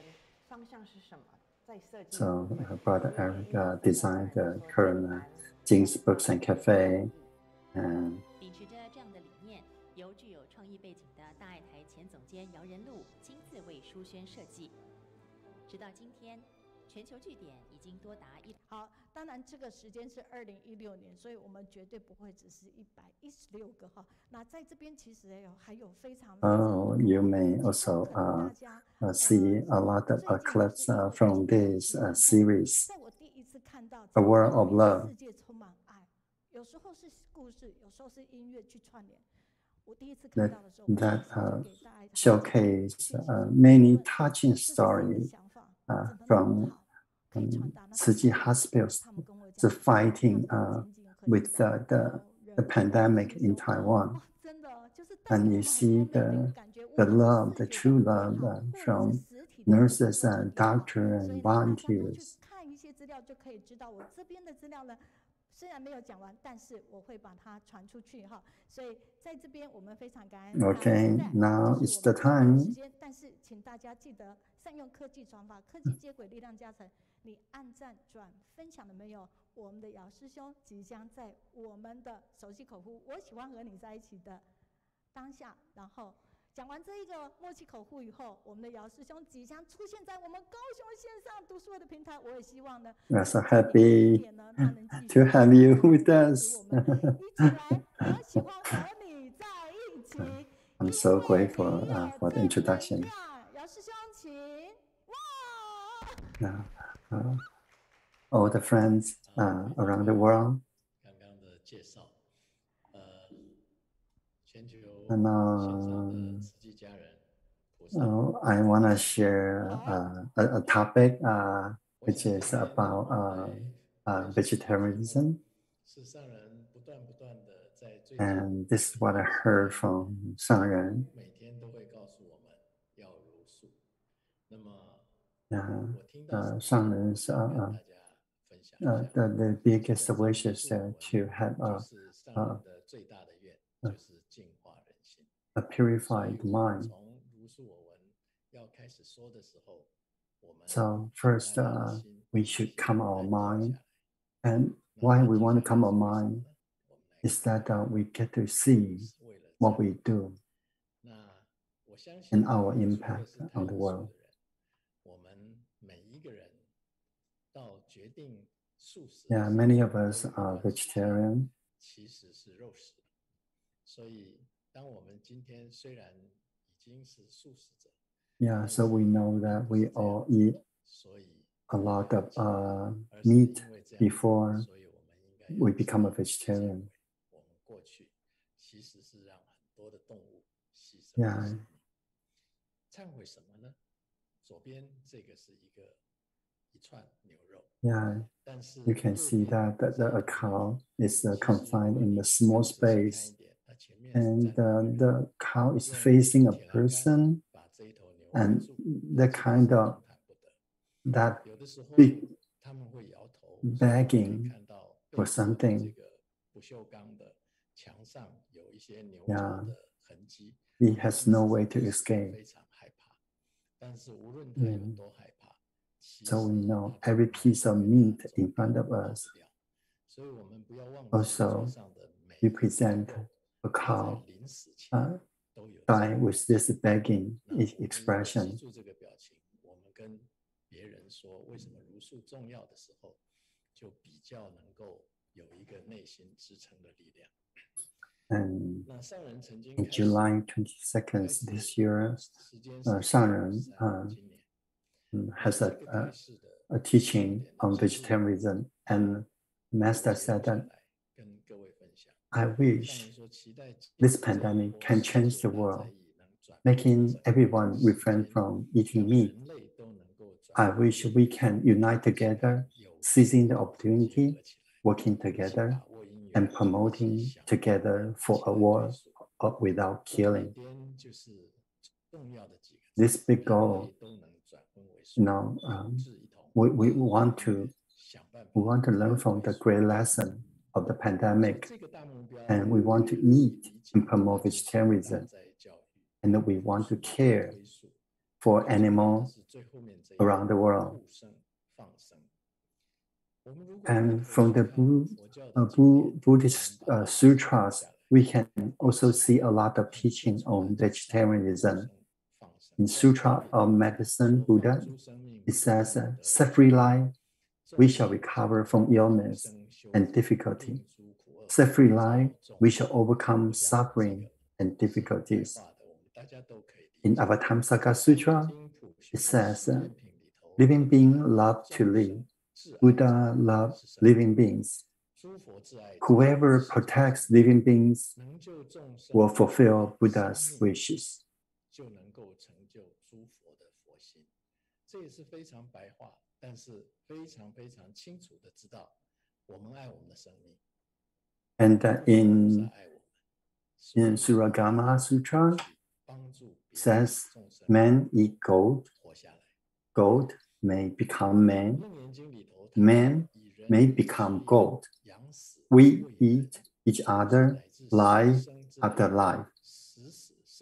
Speaker 8: 方向是什么，在设计。
Speaker 13: So Brother Eric designed the current Jing's Books and Cafe.
Speaker 15: 秉持着这样的理念，由具有创意背景的大爱台前总监姚仁禄亲自为书轩设计，直到今天。全球据点已经多达
Speaker 5: 好，当然这个时间是2016年，所以我们绝对不会只是116个哈。那在这边其实还有非常
Speaker 13: you may also see a lot of clips from this series, A World of Love.
Speaker 5: 世界充满爱，有时候是故事，有时候是音乐去串联。我第一次看到的时候，
Speaker 13: that showcase many touching stories from Tzu Chi hospitals, the fighting with the pandemic in Taiwan. And you see the love, the true love from nurses and doctors and volunteers.
Speaker 5: 看一些资料就可以知道，我这边的资料呢，虽然没有讲完，但是我会把它传出去哈。所以在这边我们非常感恩。
Speaker 13: Okay, now it's the time.
Speaker 5: 但是请大家记得善用科技传法，科技接轨，力量加成。你按赞、转、分享了没有？我们的姚师兄即将在我们的熟悉口呼，我喜欢和你在一起的当下，然后讲完这一个默契口呼以后，我们的姚师兄即将出现在我们高雄线上读书会的平台。我也希望呢
Speaker 13: ，We're so happy to have you with us.
Speaker 5: 我喜欢和你在一起。
Speaker 13: I'm so grateful for the introduction.
Speaker 5: 姚师兄，请。
Speaker 13: 哇！ all the friends around the world. And I want to share a topic which is about vegetarianism. And this is what I heard from Shangren. Shangren's the biggest wish is to have a purified mind. So first, we should calm our mind. And why we want to calm our mind is that we get to see what we do and our impact on the world. Yeah, many of us are vegetarian. Yeah, so we know that we all eat a lot of meat before we become a vegetarian. Yeah. Yeah, you can see that the cow is confined in a small space, and the cow is facing a person, and the kind of that big begging for something. Yeah, he has no way to escape. So we know every piece of meat in front of us also represent a cow die with this begging expression. And in July 22nd this year, Shangren has a teaching on vegetarianism, and Master said that I wish this pandemic can change the world, making everyone refrain from eating meat. I wish we can unite together, seizing the opportunity, working together, and promoting together for a world without killing. This big goal, we want to learn from the great lesson of the pandemic, and we want to eat and promote vegetarianism, and we want to care for animals around the world. And from the Buddhist sutras, we can also see a lot of teaching on vegetarianism. In Sutra of Medicine Buddha, it says, set free life, we shall recover from illness and difficulty. Set free life, we shall overcome suffering and difficulties. In Avatamsaka Sutra, it says, living beings love to live. Buddha loves living beings. Whoever protects living beings will fulfill Buddha's wishes. And in Suragama Sutra, it says, man eat gold, gold may become man, man may become gold. We eat each other life after life.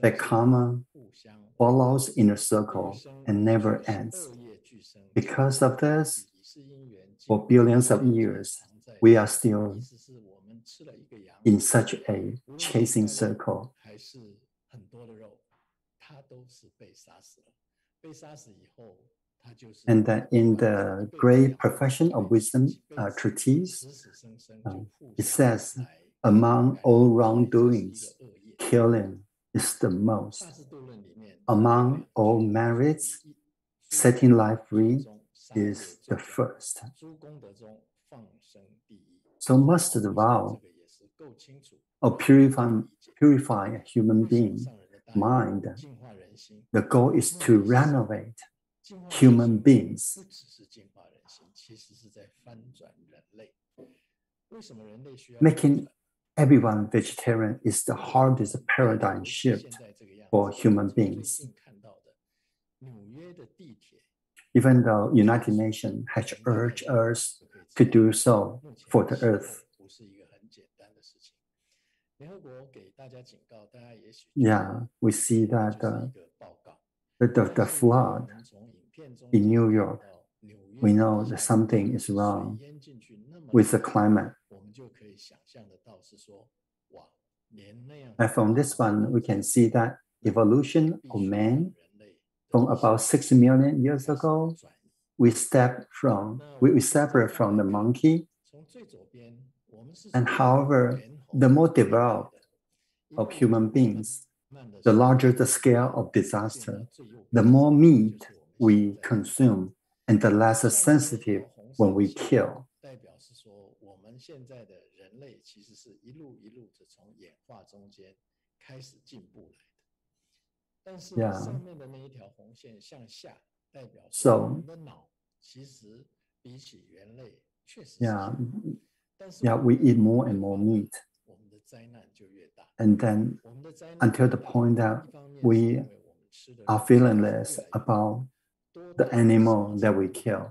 Speaker 13: The karma follows in a circle and never ends. Because of this, for billions of years, we are still in such a chasing circle. And in the Great Profession of Wisdom treatise, it says, among all wrongdoings, killing is the most. Among all merits, setting life free is the first. So must the vow of purifying a human being mind, the goal is to renovate human beings. Making everyone vegetarian is the hardest paradigm shift for human beings. Even though United Nations has urged us to do so for the earth. Yeah, we see that the flood in New York, we know that something is wrong with the climate. And from this one, we can see that evolution of man from about 6 million years ago, we separate from the monkey. And however, the more developed of human beings, the larger the scale of disaster, the more meat we consume, and the less sensitive when we kill. Yeah. So, yeah, we eat more and more meat. and then until the point that we are feelingless about the animal that we kill.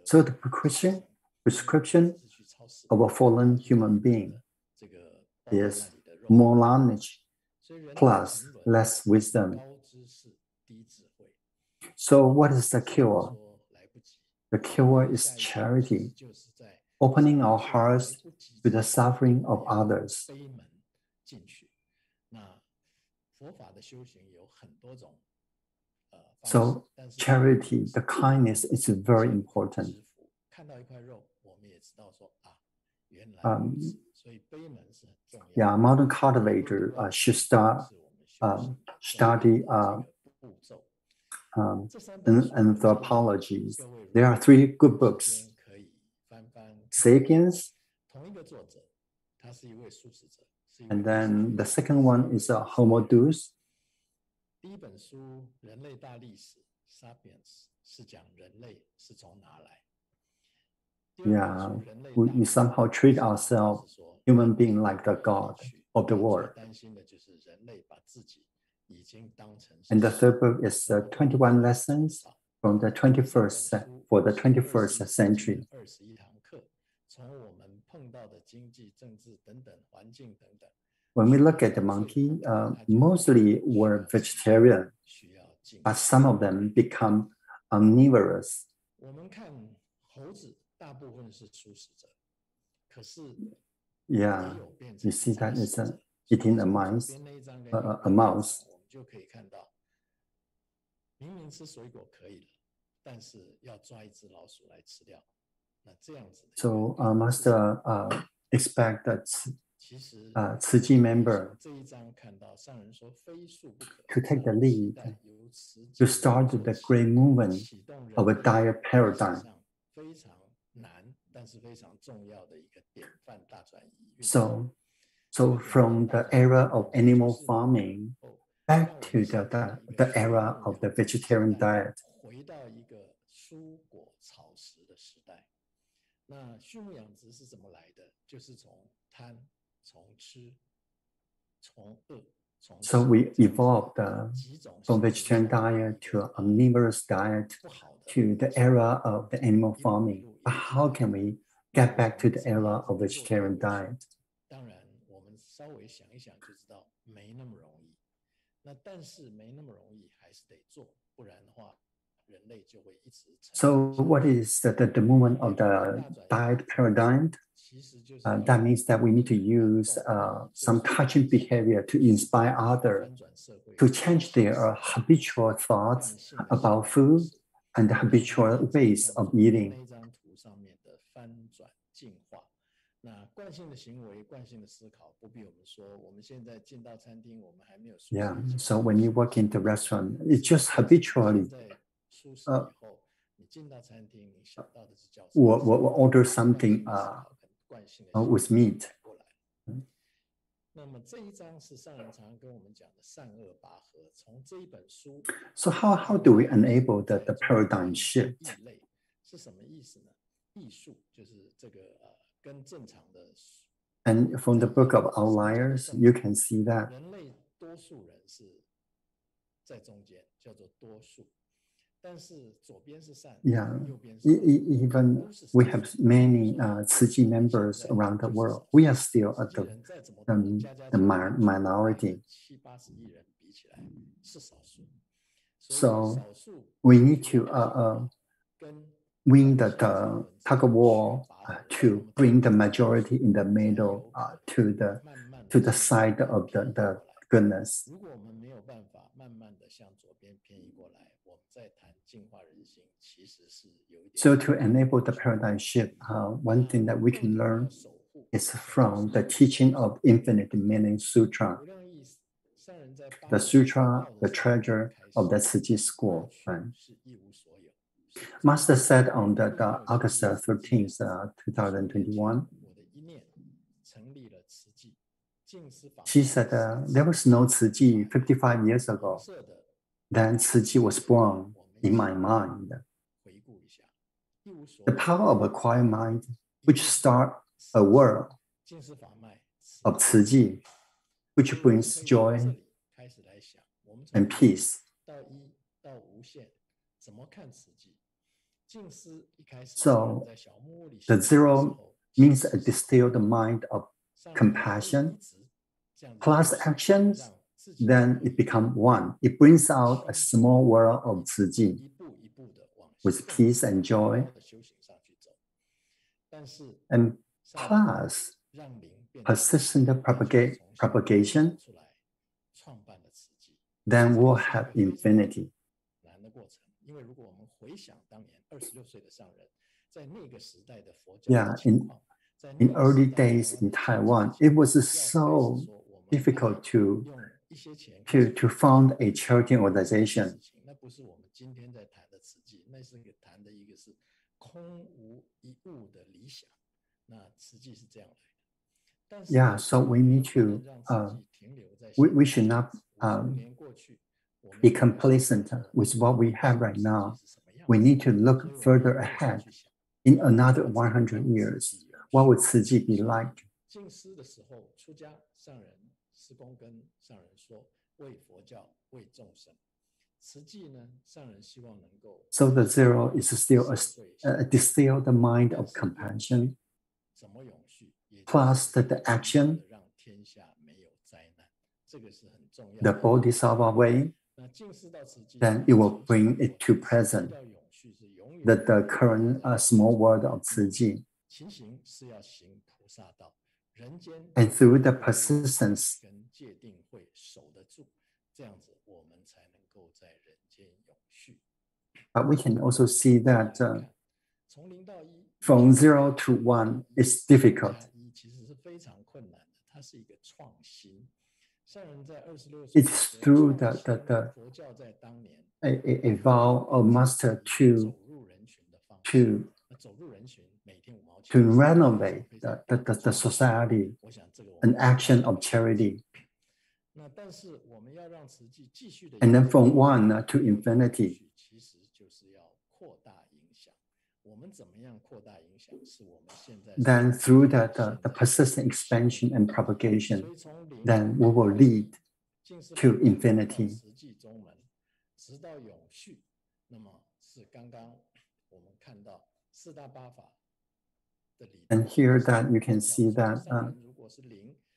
Speaker 13: So the prescription of a fallen human being is more knowledge plus less wisdom. So what is the cure? The cure is charity, opening our hearts to the suffering of others. So charity, the kindness is very important. Modern cultivator should study anthropology. There are 3 good books: Sapiens, and then the second one is Homo Deus. We somehow treat ourselves, human being, like the god of the world. And the third book is 21 lessons from the 21st century. When we look at the monkey, mostly were vegetarian, but some of them become omnivorous. Yeah, you see that it's eating a mouse. So Master expect that Tzu Chi member to take the lead to start the great movement of a diet paradigm. So from the era of animal farming back to the era of the vegetarian diet. So we evolved from vegetarian diet to omnivorous diet to the era of the animal farming. But how can we get back to the era of vegetarian diet? So what is the movement of the diet paradigm? That means that we need to use some touching behavior to inspire others to change their habitual thoughts about food and the habitual ways of eating. Yeah, so when you walk into a restaurant, it's just habitually we'll order something with meat. So how do we enable the paradigm shift? And from the book of Outliers, you can see that. Yeah, even we have many Tzu Chi members around the world. We are still at the minority. So we need to win the tug of war to bring the majority in the middle to the side of the goodness. So to enable the paradigm shift, one thing that we can learn is from the teaching of Infinite Meaning Sutra. The sutra, the treasure of the Tzu Chi school. Right? Master said on the August 13th, 2021, she said there was no Tzu Chi 55 years ago. Then Tzu Chi was born in my mind. The power of a quiet mind, which starts a world, of Tzu Chi, which brings joy and peace. So the zero means a distilled mind of compassion plus actions, then it becomes one. It brings out a small world of Tzu Chi with peace and joy. And plus persistent propagation, then we'll have infinity. Yeah, in early days in Taiwan, it was so difficult to found a charity organization. Yeah, so we need to, we should not be complacent with what we have right now. We need to look further ahead. In another 100 years, what would Tzu Chi be like? So the zero is still a distilled mind of compassion, plus the action, the Bodhisattva way, then it will bring it to present, the current small world of Tzu Chi. And through the persistence, but we can also see that from 0 to 1 is difficult. It's through a vow of master to renovate the society, an action of charity. And then from 1 to infinity. Then through the persistent expansion and propagation, then we will lead to infinity. And here that you can see that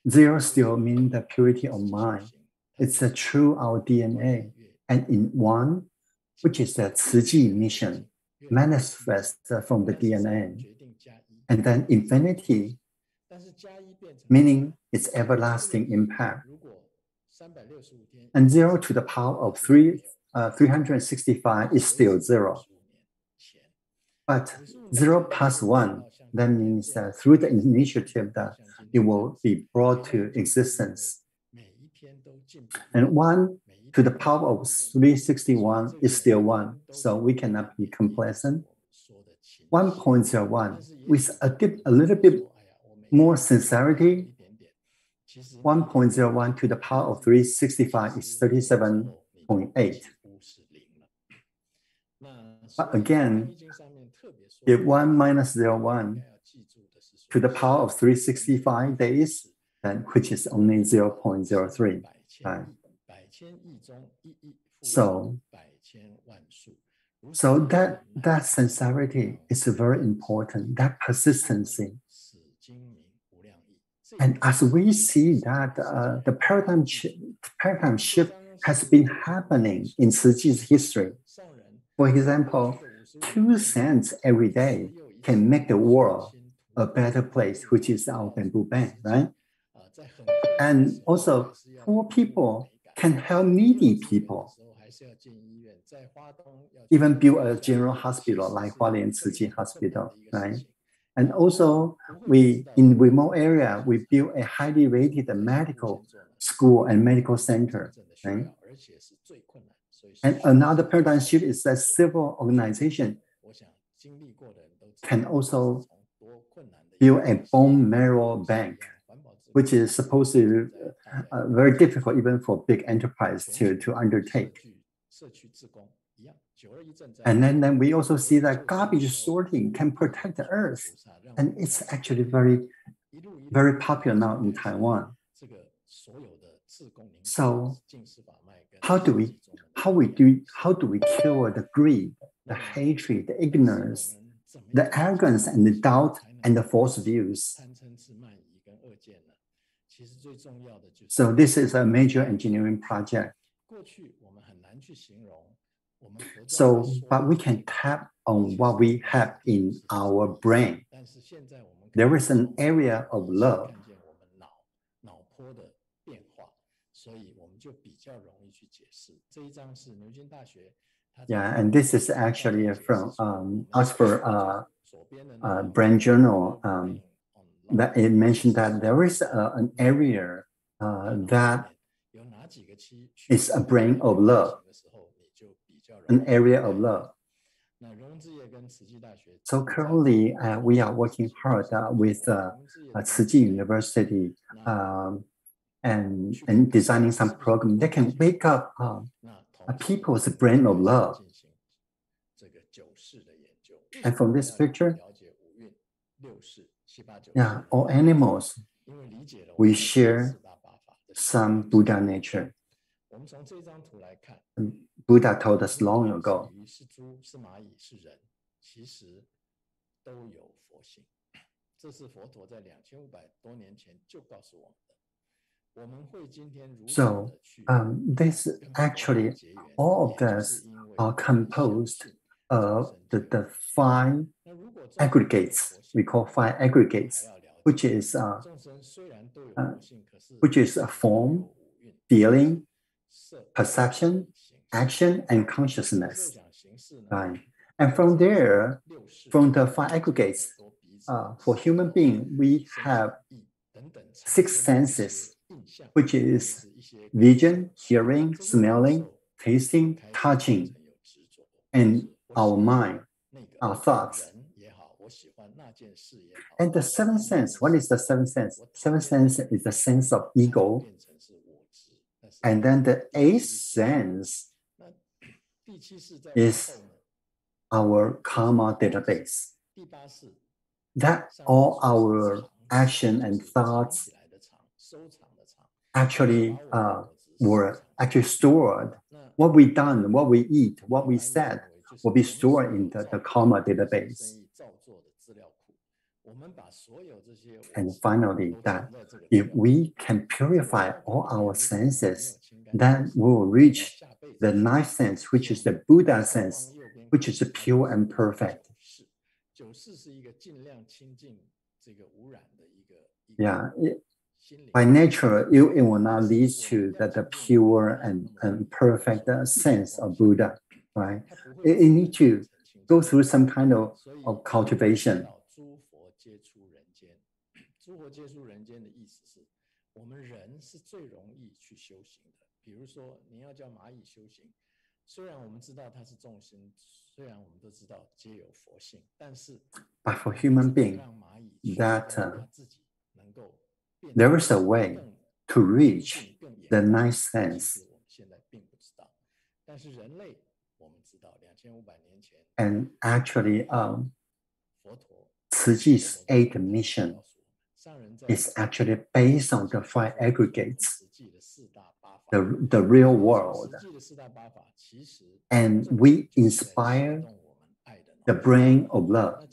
Speaker 13: 0 still means the purity of mind. It's a true our DNA. And in 1, which is the Tzu Chi mission, manifest from the DNA. And then infinity, meaning its everlasting impact. And 0 to the power of 365 is still 0. But 0 plus 1, that means that through the initiative that it will be brought to existence. And 1 to the power of 361 is still 1, so we cannot be complacent. 1.01 with a little bit more sincerity. 1.01 to the power of 365 is 37.8. But again, if 1 minus 0.1 to the power of 365 days, then which is only 0.03. So that sincerity is very important, that persistency. And as we see that the paradigm shift has been happening in Tzu Chi's history. For example, 2 cents every day can make the world a better place, which is our bamboo bank, right? And also, poor people can help needy people. Even build a general hospital like Hualien Tzu Chi Hospital, right? And also, in remote area, we build a highly rated medical school and medical center, right? And another paradigm shift is that civil organization can also build a bone marrow bank, which is supposed to be very difficult even for big enterprise to undertake. And then we also see that garbage sorting can protect the earth. And it's actually very very popular now in Taiwan. So how do we cure the greed, the hatred, the ignorance, the arrogance and the doubt and the false views? So this is a major engineering project. So, but we can tap on what we have in our brain. There is an area of love. Yeah, and this is actually from Oxford Brain Journal that it mentioned that there is an area that is a brain of love, an area of love. So currently, we are working hard with Tzu Chi University and designing some program that can wake up people's brain of love. And from this picture, yeah, all animals, we share some Buddha nature. Buddha told us long ago. So this actually, all of this are composed of the five aggregates. We call five aggregates, which is a form, feeling, perception, action, and consciousness. Right? And from there, from the five aggregates, for human being, we have 6 senses, which is vision, hearing, smelling, tasting, touching, and our mind, our thoughts. And the 7th sense, what is the 7th sense? 7th sense is the sense of ego. And then the 8th sense is our karma database. That all our action and thoughts actually were actually stored. What we done, what we eat, what we said will be stored in the karma database. And finally, that if we can purify all our senses, then we will reach the 9th sense, which is the Buddha sense, which is pure and perfect. Yeah, by nature, it will not lead to the pure and perfect sense of Buddha, right? It needs to go through some kind of cultivation. But for human being, that there is a way to reach the 9th sense. And actually, Tzu Chi's 8th mission is actually based on the 5 aggregates, the real world. And we inspire the brain of love.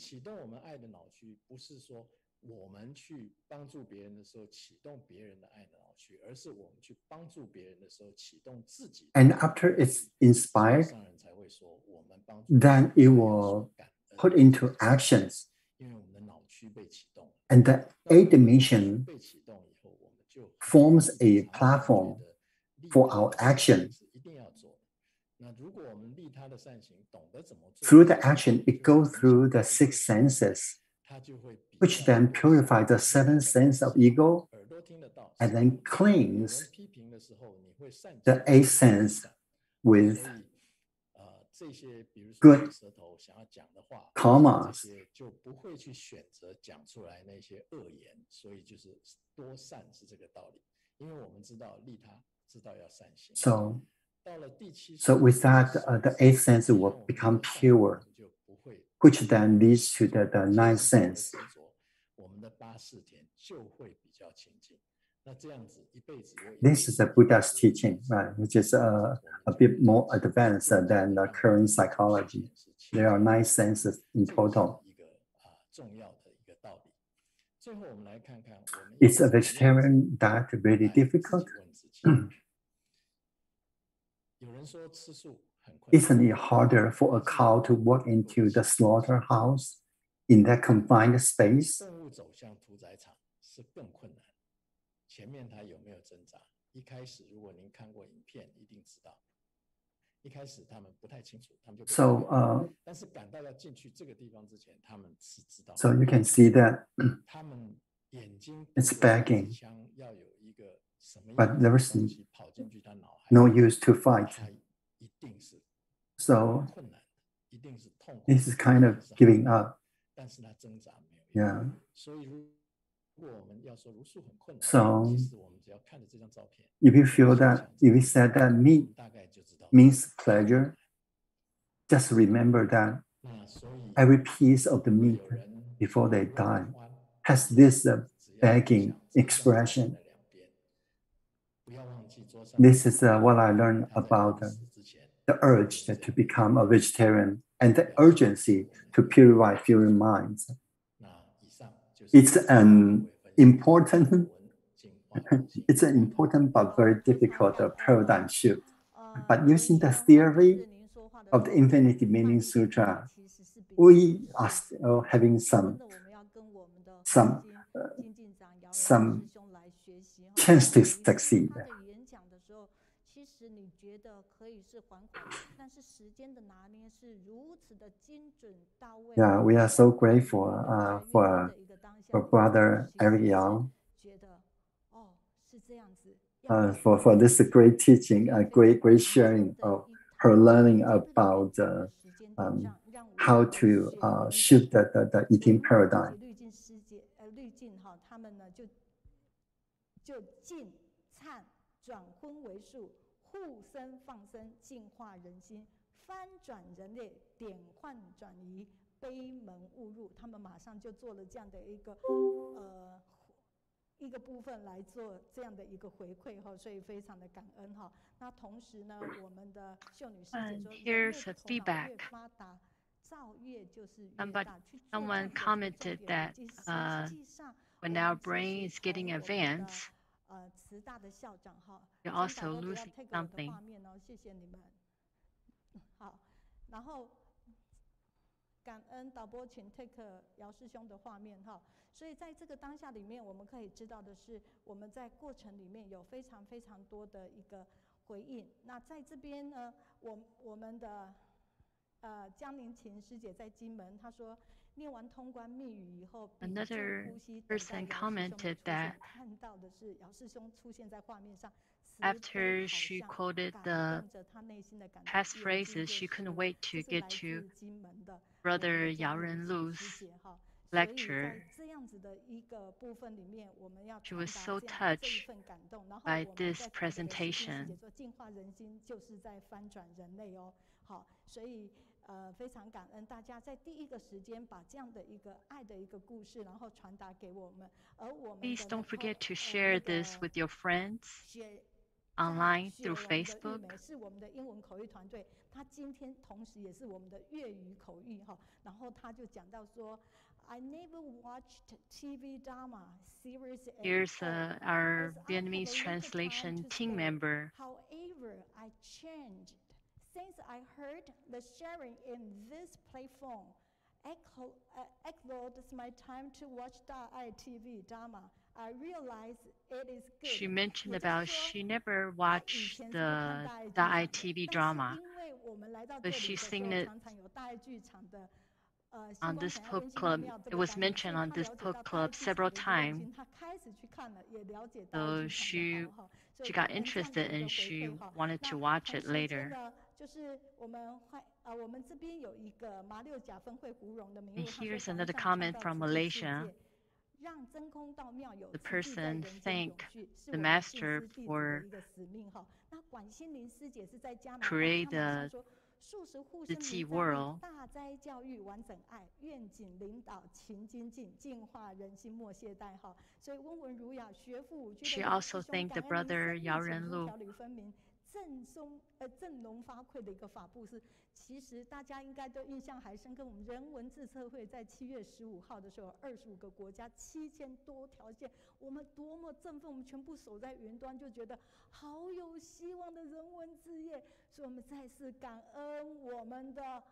Speaker 13: And after it's inspired, then it will put into actions. And the 8th mission forms a platform for our action. Through the action, it goes through the 6 senses, which then purify the 7th sense of ego, and then cleans the 8th sense with good karmas. So with that, the 8th sense will become pure, which then leads to the 9th sense.
Speaker 14: 我们的84田就会比较清净。那这样子一辈子又
Speaker 13: This is a Buddha's teaching, right, which is a bit more advanced than the current psychology. There are 9 senses in total.
Speaker 14: 一个重要的一个道理。最后我们来看看，
Speaker 13: Is a vegetarian diet really difficult?
Speaker 14: 有人说吃素很困难。
Speaker 13: Isn't it harder for a cow to walk into the slaughterhouse in that confined space?
Speaker 14: 动物走向屠宰场是更困难。前面它有没有挣扎？一开始如果您看过影片，一定知道。一开始他们不太清楚，他们就 但是赶到要进去这个地方之前，他们是知道。
Speaker 13: So you can see that
Speaker 14: 他们眼睛
Speaker 13: it's begging,
Speaker 14: 要有一个什么
Speaker 13: but
Speaker 14: 样
Speaker 13: there
Speaker 14: 的
Speaker 13: is
Speaker 14: 东西跑进去他脑海，
Speaker 13: no use to fight.
Speaker 14: 它一定是
Speaker 13: So
Speaker 14: 困难的，一定是痛苦。
Speaker 13: this is kind of giving up.
Speaker 14: 但是它挣扎没有用。
Speaker 13: Yeah.
Speaker 14: 所以如果我们要说茹素很困难，
Speaker 13: So
Speaker 14: 其实我们只要看着这张照片，
Speaker 13: if you feel that, if you said that meat means pleasure, just remember that every piece of the meat before they die has this begging expression. This is what I learned about the urge to become a vegetarian and the urgency to purify human minds. It's an important but very difficult paradigm shift. But using the theory of the Infinity Meaning Sutra, we are still having some chance to succeed. Yeah, we are so grateful for Brother Eric Yao for this great teaching, great sharing of her learning about how to shift the eating paradigm.
Speaker 5: 一个部分来做这样的一个回馈哈，所以非常的感恩哈。那同时呢，我们的秀女师姐说，
Speaker 16: here's a feedback. Someone commented that when our brain is getting advanced, you're also losing something.
Speaker 5: 谢谢你们。好，然后感恩导播，请 take 姚师兄的画面哈。所以在这个当下里面，我们可以知道的是，我们在过程里面有非常非常多的一个回应。那在这边呢，我们的江宁琴师姐在金门，她说念完通关密语以后，
Speaker 16: Another person commented that
Speaker 5: 看到的是姚师兄出现在画面上。
Speaker 16: After she quoted the past phrases, she couldn't wait to get to Brother Yao Renlu's lecture. She was so touched by this presentation.
Speaker 5: 非常感恩大家在第一个时间把这样的一个爱的一个故事，然后传达给我们。而我们
Speaker 16: Please don't forget to share this with your friends online through Facebook.
Speaker 5: 是我们的英文口语团队，他今天同时也是我们的粤语口语哈。然后他就讲到说 ，I never watched TV drama series.
Speaker 16: Here's our Vietnamese translation team member.
Speaker 5: However, I changed. Since I heard the sharing in this platform, echoed my time to watch Daai TV drama. I realized it is good.
Speaker 16: She mentioned about she never watched the Daai TV drama, but she's seen it on this book club. It was mentioned on this book club several times. So she got interested and she wanted to watch it later. And here's another comment from Malaysia. The person thanked the master for create the Tzu Chi world. She also thanked the brother Yao Renlu.
Speaker 5: 振聋发聩的一个法布施，其实大家应该都印象还深刻。我们人文自测会在7月15号的时候，25个国家7000多条线，我们多么振奋！我们全部守在云端，就觉得好有希望的人文之夜。所以我们再次感恩我们的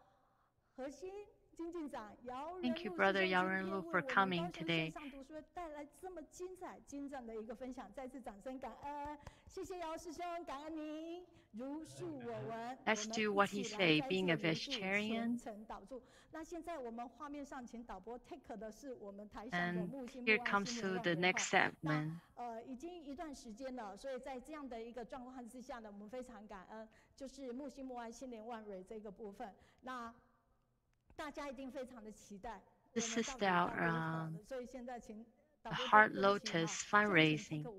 Speaker 5: 核心精进长姚仁禄
Speaker 16: Thank you, Brother Yao Renlu, for coming today.
Speaker 5: 上读书会带来这么精彩精湛的一个分享，再次掌声感恩，谢谢姚师兄，感恩您。如数我闻。
Speaker 16: Let's do what he say, being a vegetarian.
Speaker 5: 那现在我们画面上请导播 take 的是我们台上的
Speaker 16: And
Speaker 5: 木星
Speaker 16: here
Speaker 5: 木岸
Speaker 16: comes
Speaker 5: 新
Speaker 16: to
Speaker 5: 年
Speaker 16: the
Speaker 5: 万人
Speaker 16: next
Speaker 5: 哈
Speaker 16: segment.
Speaker 5: 已经一段时间了，所以在这样的一个状况之下呢，我们非常感恩，就是木星木岸新年万蕊这个部分。那大家一定非常的期待。
Speaker 16: This is the
Speaker 5: 所以现在请
Speaker 16: the Heart Lotus fundraising. A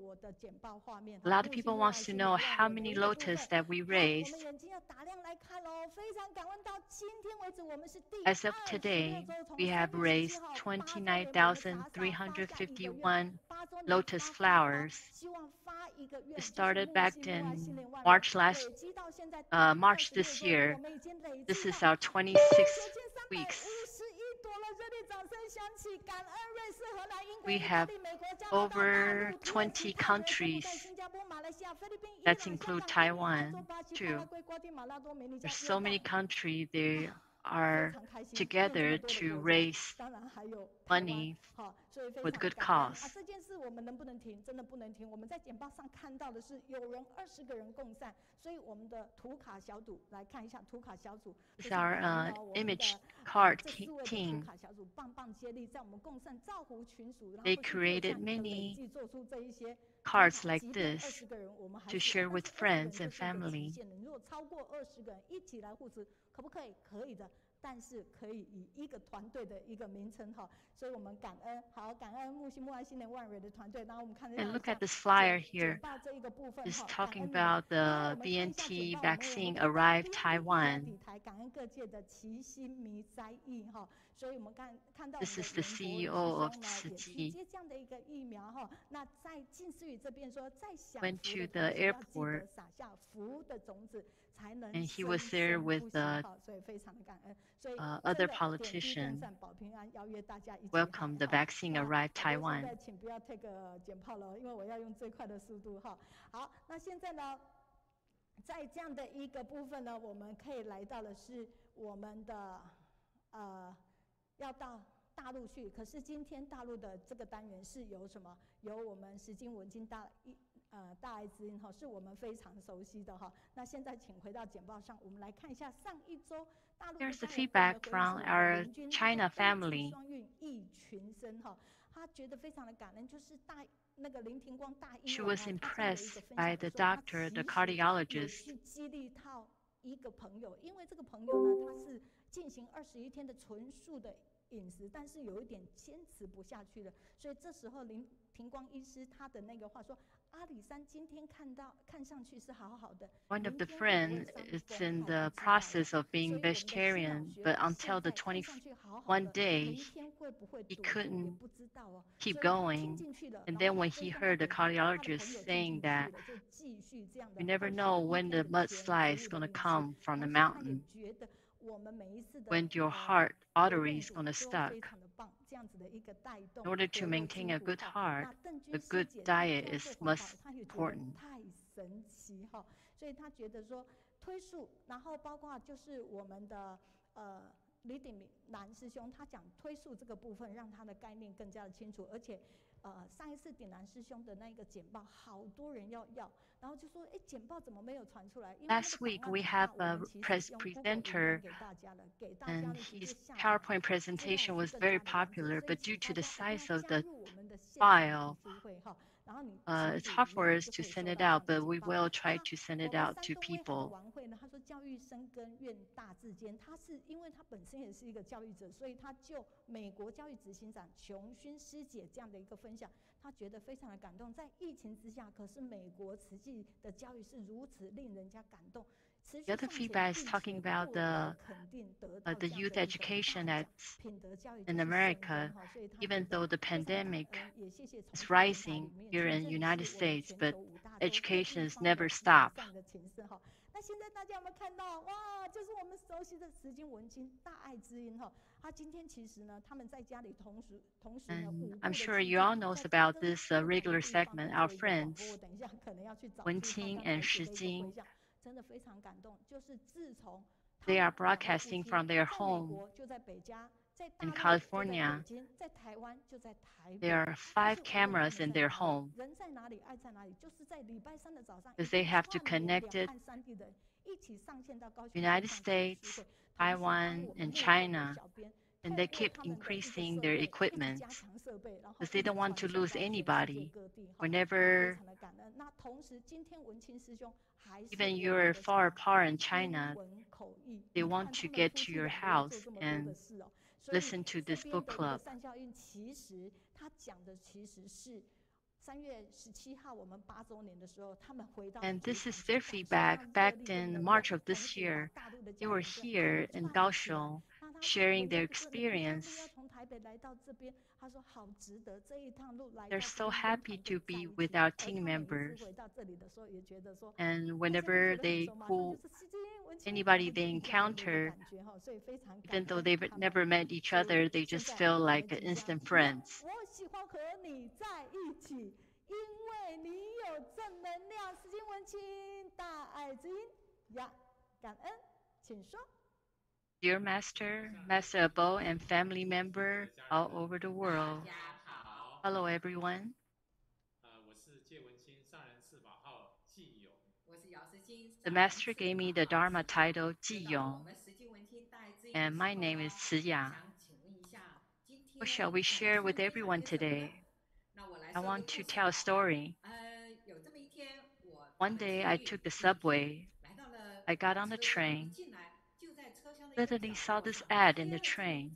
Speaker 16: lot of people want to know how many lotus that we raised. As of today, we have raised 29,351 lotus flowers. It started back in March this year. This is our 26th weeks. We have over 20 countries. That include Taiwan too. There's so many countries they are together to raise money for the good cause.
Speaker 5: 这件事我们能不能停？真的不能停。我们在简报上看到的是有人20个人共善，所以我们的图卡小组来看一下图卡小组。
Speaker 16: It's our image card team. They created many cards like this to share with friends and family.
Speaker 5: 如果超过20个人一起来护持，可不可以？可以的。 但是可以以一个团队的一个名称哈，所以我们感恩，好感恩木星木岸新年万蕊的团队。然后我们看
Speaker 16: And look at this flyer here. It's talking about the BNT vaccine arrived Taiwan.
Speaker 5: 感恩各界的齐心弥灾意哈，所以我们看到
Speaker 16: This is the CEO of Tzu Chi.
Speaker 5: 接这样的一个疫苗哈，那在近似于这边说，在享
Speaker 16: Went to the airport.
Speaker 5: 撒下福的种子，才能
Speaker 16: And he was there with the other politicians. Welcome the vaccine arrived Taiwan.
Speaker 5: 请不要 take 简报了，因为我要用最快的速度哈。好，那现在呢，在这样的一个部分呢，我们可以来到的是我们的要到大陆去。可是今天大陆的这个单元是由什么？由我们石经文经大爱之音哈，是我们非常熟悉的哈。那现在请回到简报上，我们来看一下上一周大陆。
Speaker 16: Here's the feedback from our China family.
Speaker 5: 双运一群生哈，他觉得非常的感恩，就是那个林廷光大医院。
Speaker 16: She was impressed by the doctor, the cardiologist.
Speaker 5: 去激励到一个朋友，因为这个朋友呢，他是进行21天的纯素的饮食，但是有一点坚持不下去了，所以这时候林廷光医师他的那个话说。 阿里山今天看上去是好好的。
Speaker 16: One of the friends is in the process of being vegetarian, but until the 21 day, he couldn't keep going. And then when he heard the cardiologist saying that you never know when the mudslide is going to come from the mountain, when your heart artery is going to stuck. In order to maintain a good heart, a good diet is most important.
Speaker 5: 太神奇哈，所以他觉得说推素，然后包括就是我们的李鼎南师兄，他讲推素这个部分，让他的概念更加的清楚，而且上一次鼎南师兄的那个简报，好多人要，然后就说哎，简报怎么没有传出来？
Speaker 16: Last week we have a presenter, and his PowerPoint presentation was very popular, but due to the size of the file, it's hard for us to send it out, but we will try to send it out to people.
Speaker 5: 他说教育生跟院大之间，他是因为他本身也是一个教育者，所以他就美国教育执行长琼勋师姐这样的一个分享，他觉得非常的感动。在疫情之下，可是美国慈济的教育是如此令人家感动。
Speaker 16: The other feedback is talking about the youth education that's in America, even though the pandemic is rising here in the United States, but education has never stopped.
Speaker 5: 那现在大家有没有看到？哇，就是我们熟悉的慈经文经大爱之音哈。他今天其实呢，他们在家里同时呢，
Speaker 16: I'm sure you all knows about this regular segment, our friends,
Speaker 5: 我等一下可能要去找
Speaker 16: Wenqing and Shijing.
Speaker 5: 真的非常感动，就是自从
Speaker 16: They are broadcasting from their home in California. There are 5 cameras in their home because they have to connect it United States, Taiwan, and China, and they keep increasing their equipment because they don't want to lose anybody. Whenever even you're far apart in China, they want to get to your house and listen to this book club. And this is their feedback. Back in March of this year, they were here in Kaohsiung sharing their experience. They're so happy to be with our team members. And whenever anybody they encounter, even though they've never met each other, they just feel like instant friends.
Speaker 5: 因为你有正能量，慈经文清大爱之音呀，感恩，请说。
Speaker 16: Dear Master, Master Abo, and family member all over the world. Hello, everyone. The Master gave me the Dharma title Ji Yong, and my name is Ci Ya. What shall we share with everyone today? I want to tell a story. One day I took the subway. I got on the train. Suddenly saw this ad in the train.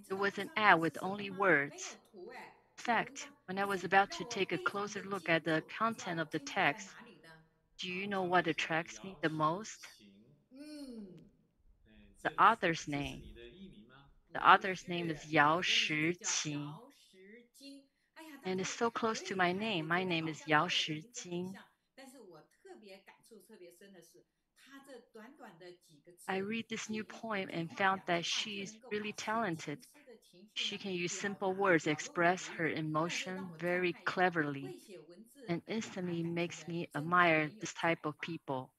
Speaker 16: It was an ad with only words. In fact, when I was about to take a closer look at the content of the text, do you know what attracts me the most? The author's name. The author's name is Yao Shijing. And it's so close to my name. My name is Yao Shijing. I read this new poem and found that she is really talented. She can use simple words to express her emotion very cleverly, and instantly makes me admire this type of people.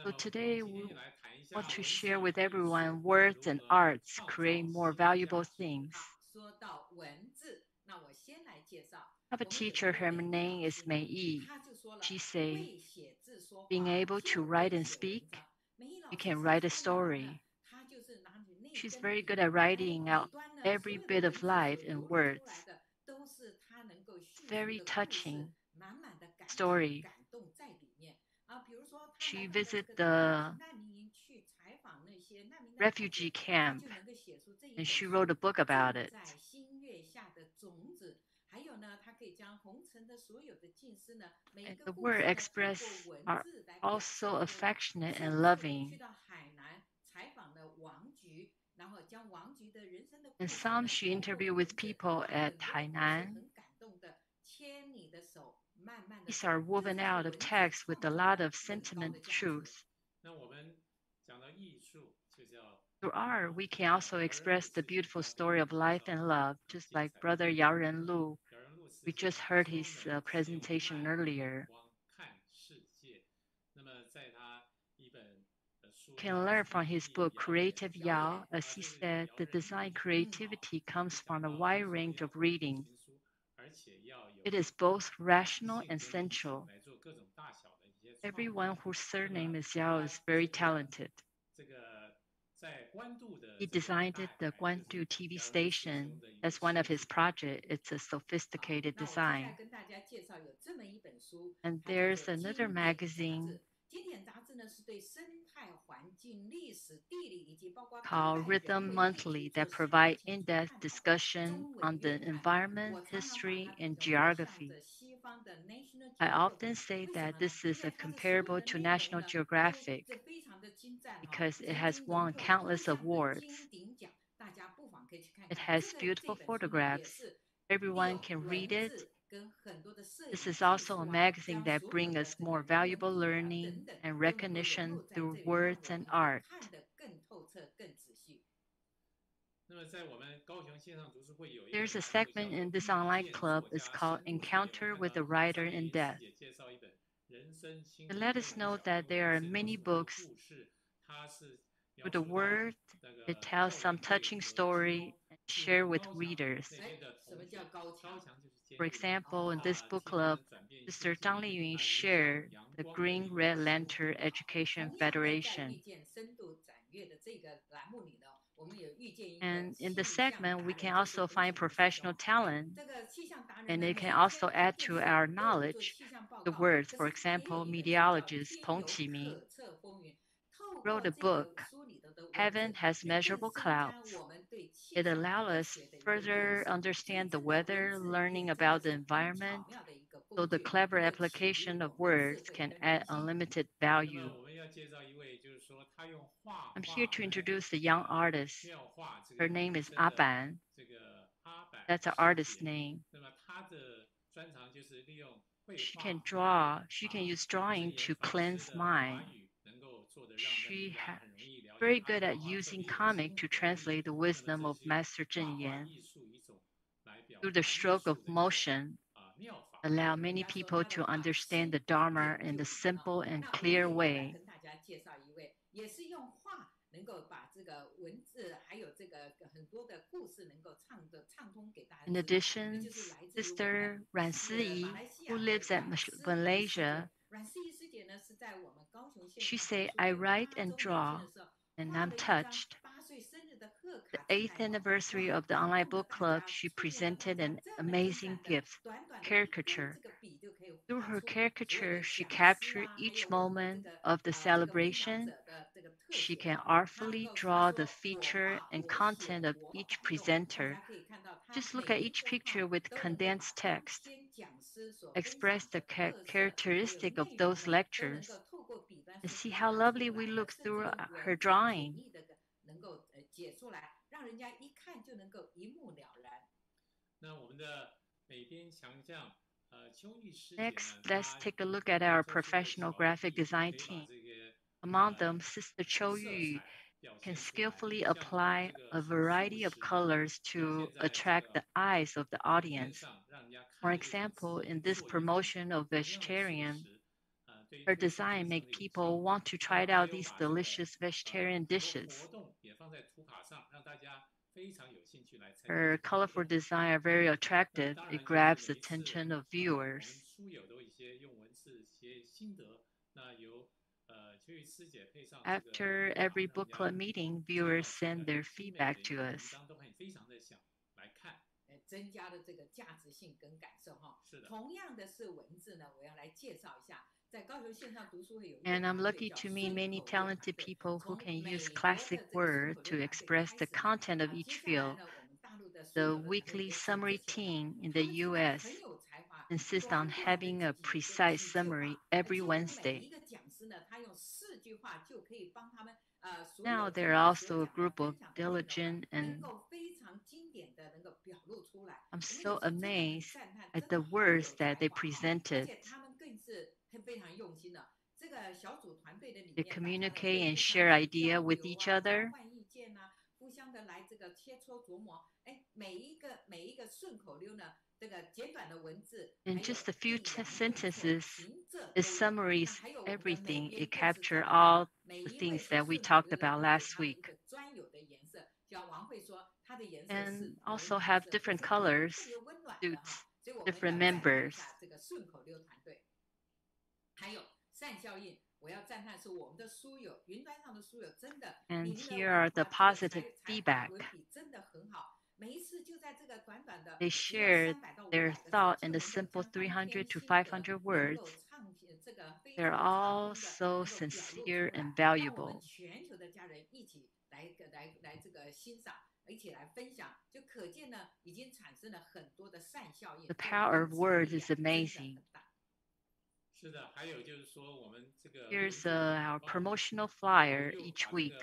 Speaker 16: So today we want to share with everyone words and arts create more valuable things. I have a teacher, her name is Mei Yi. She said, being able to write and speak, you can write a story. She's very good at writing out every bit of life in words. It's very touching story. She visited the refugee camp and she wrote a book about it. And the words expressed are also affectionate and loving. And some she interviewed with people at Hainan. These are woven out of text with a lot of sentiment truth. Through art, we can also express the beautiful story of life and love, just like Brother Yao Renlu. We just heard his presentation earlier. Can learn from his book, Creative Yao. As he said, the design creativity comes from a wide range of reading. It is both rational and sensual. Everyone whose surname is Yao is very talented. He designed the Guandu TV station as one of his projects. It's a sophisticated design. And there's another magazine called Rhythm Monthly that provide in-depth discussion on the environment, history, and geography. I often say that this is comparable to National Geographic because it has won countless awards. It has beautiful photographs. Everyone can read it. This is also a magazine that brings us more valuable learning and recognition through words and art. There's a segment in this online club. It's called Encounter with a Writer in Death. It let us know that there are many books with the word. It tells some touching story and share with readers. For example, in this book club, Mr. Zhang Liyun shared the Green Red Lantern Education Federation. And in the segment, we can also find professional talent, and it can also add to our knowledge. The words, for example, meteorologist Peng Qiming wrote a book, Heaven Has Measurable Clouds. It allows us further understand the weather, learning about the environment, so the clever application of words can add unlimited value. I'm here to introduce the young artist. Her name is Aban. That's an artist's name. She can draw. She can use drawing to cleanse mind. She's very good at using comic to translate the wisdom of Master Zheng Yan. Through the stroke of motion, allow many people to understand the Dharma in a simple and clear way. In addition, Sister Ran Siyi, who lives at Malaysia, she said, I write and draw, and I'm touched. The 8th anniversary of the online book club, she presented an amazing gift, caricature. Through her caricature, she captured each moment of the celebration. She can artfully draw the feature and content of each presenter. Just look at each picture with condensed text. Express the characteristic of those lectures and see how lovely we look through her drawing. Next, let's take a look at our professional graphic design team. Among them, Sister Chou Yu can skillfully apply a variety of colors to attract the eyes of the audience. For example, in this promotion of vegetarian, her design makes people want to try out these delicious vegetarian dishes. Her colorful design are very attractive. It grabs the attention of viewers. After every book club meeting, viewers send their feedback to us. And I'm lucky to meet many talented people who can use classic words to express the content of each field. The weekly summary team in the US insists on having a precise summary every Wednesday. Now there are also a group of diligent and I'm so amazed at the words that they presented. They communicate and share ideas with each other. In just a few sentences, it summarizes everything. It captures all the things that we talked about last week. And also have different colors, suits different members. And here are the positive feedback. They shared their thought in the simple 300 to 500 words. They're all so sincere and valuable. The power of words is amazing. Here's our promotional flyer each week.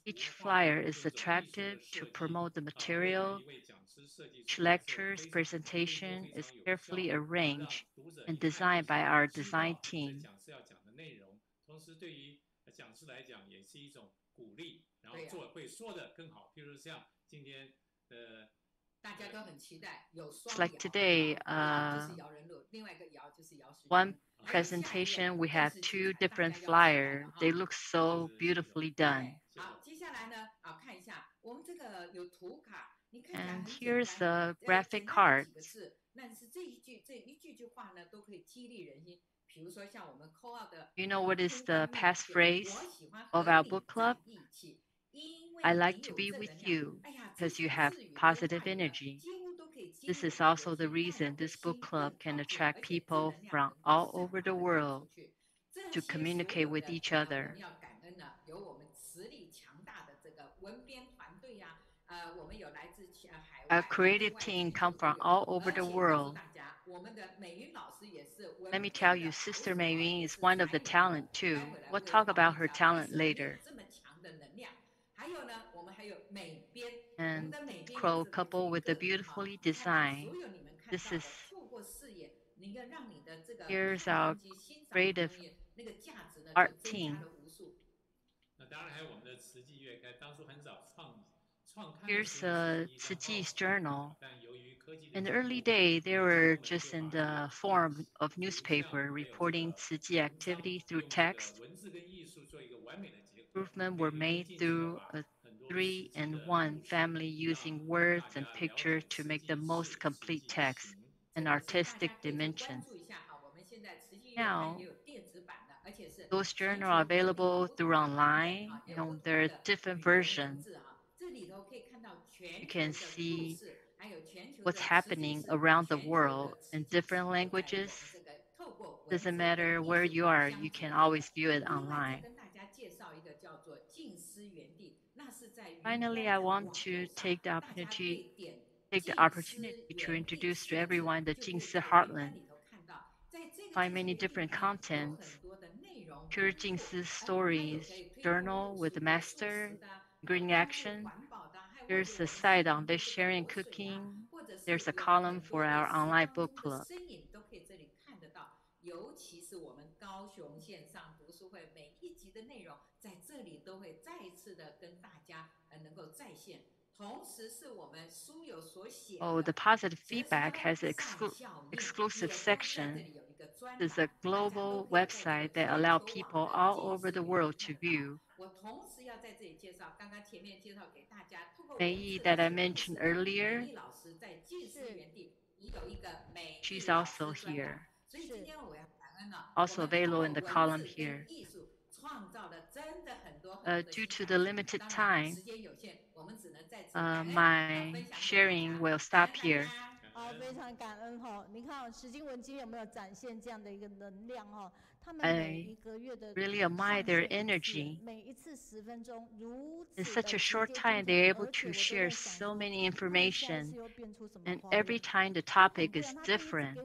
Speaker 16: Each flyer is attractive to promote the material. Each lecture's presentation is carefully arranged and designed by our design team. It's like today, one presentation, we have two different flyers. They look so beautifully done. And here's the graphic cards. You know what is the passphrase of our book club? I like to be with you because you have positive energy. This is also the reason this book club can attract people from all over the world to communicate with each other. Our creative team come from all over the world. Let me tell you, Sister Mei Yun is one of the talent too. We'll talk about her talent later. And crow couple with a beautifully designed. This is here's our creative art team. Here's Tzu Chi's journal. In the early day, they were just in the form of newspaper reporting Tzu Chi activity through text. Improvements were made through a 3-in-1 family using words and pictures to make the most complete text and artistic dimensions. Now, those journals are available through online, and there are different versions. You can see what's happening around the world in different languages. Doesn't matter where you are, you can always view it online. Finally, I want to take the opportunity to introduce to everyone the Jingsi Heartland. Find many different contents. Pure Jingsi stories, journal with the master, green action. There's a site on vegetarian cooking. There's a column for our online book club. Oh, the positive feedback has an exclusive section. It's a global website that allows people all over the world to view. Mei Yi that I mentioned earlier, she's also here. Also available in the column here. Due to the limited time, my sharing will stop here.
Speaker 5: 非常感恩哈！你看实经文经有没有展现这样的一个能量哈？他们每一个月的
Speaker 16: really admire their energy.
Speaker 5: 每一次10分钟，如此
Speaker 16: In such a short time, they're able to share so many information, and every time the topic is different.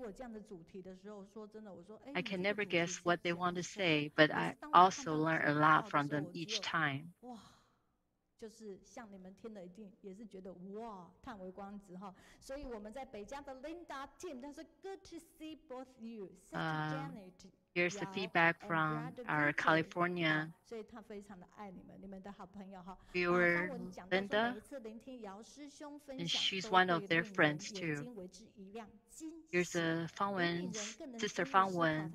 Speaker 16: I can never guess what they want to say, but I also learn a lot from them each time.
Speaker 5: 就是像你们听了一定也是觉得哇叹为观止哈，所以我们在北加的 Linda Team， 他说 Good to see both you, Janet.
Speaker 16: Here's the feedback from our California
Speaker 5: 所以他非常的爱你们，你们的好朋友哈。
Speaker 16: viewer Linda,
Speaker 5: 每一次聆听姚师兄分
Speaker 16: and
Speaker 5: 享，
Speaker 16: she's one of their friends too. Here's a Sister Fang Wen.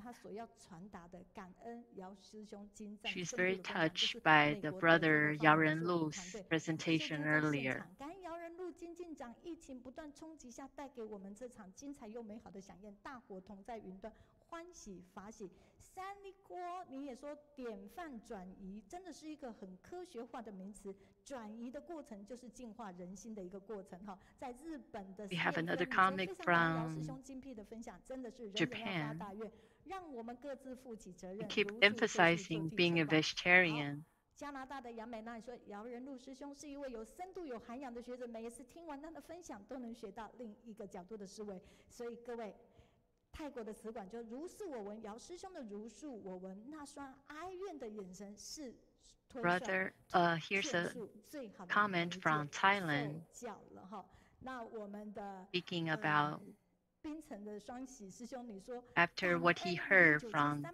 Speaker 16: She's very touched by the brother Yao Renlu's presentation earlier.
Speaker 5: 感恩姚仁路精进长疫情不断冲击下，带给我们这场精彩又美好的飨宴，大伙同在云端，欢喜法喜。三立锅，你也说典范转移，真的是一个很科学化的名词。转移的过程就是净化人心的一个过程哈。在日本的
Speaker 16: We have another comic from
Speaker 5: 师兄精辟的分享，真的是人人要发
Speaker 16: Japan.
Speaker 5: 大愿，让我们各自负起责任。
Speaker 16: Keep emphasizing being a vegetarian.
Speaker 5: 加拿大的杨美娜说，姚仁禄师兄是一位有深度、有涵养的学者，每一次听完他的分享，都能学到另一个角度的思维。所以各位，泰国的词管就如是我闻，姚师兄的如是我闻，那双哀怨的眼神是。
Speaker 16: Brother, here's a comment from Thailand speaking about after what he heard from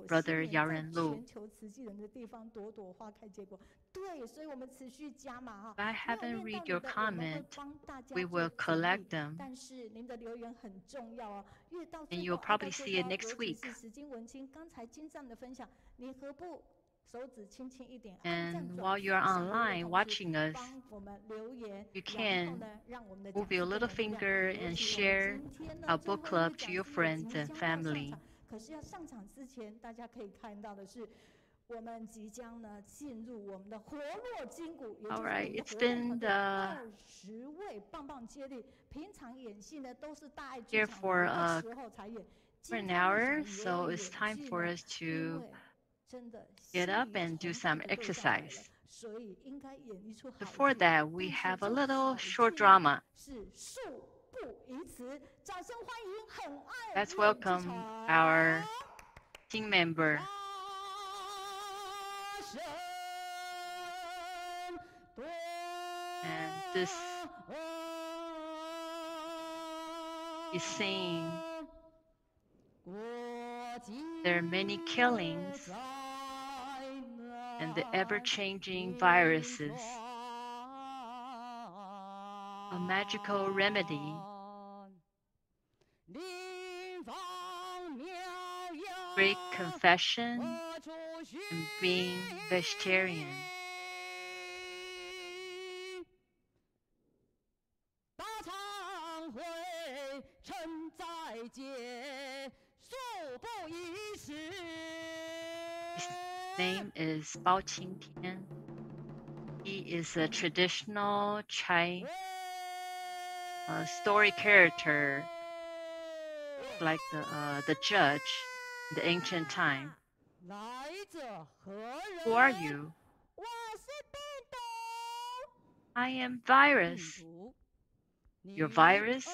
Speaker 16: Brother Yao Renlu. If I haven't read your comment, we will collect them, and you'll probably see it next week. And while you're online watching us, you can move your little finger and share our book club to your friends and family. All right, it's been here for an hour, so it's time for us to get up and do some exercise. Before that, we have a little short drama. Let's welcome our team member. And this is saying there are many killings and the ever-changing viruses. A magical remedy. Great confession and being vegetarian. His name is Bao Qingtian. He is a traditional Chinese story character, like the judge in the ancient time. Who are you? I am virus. Your virus?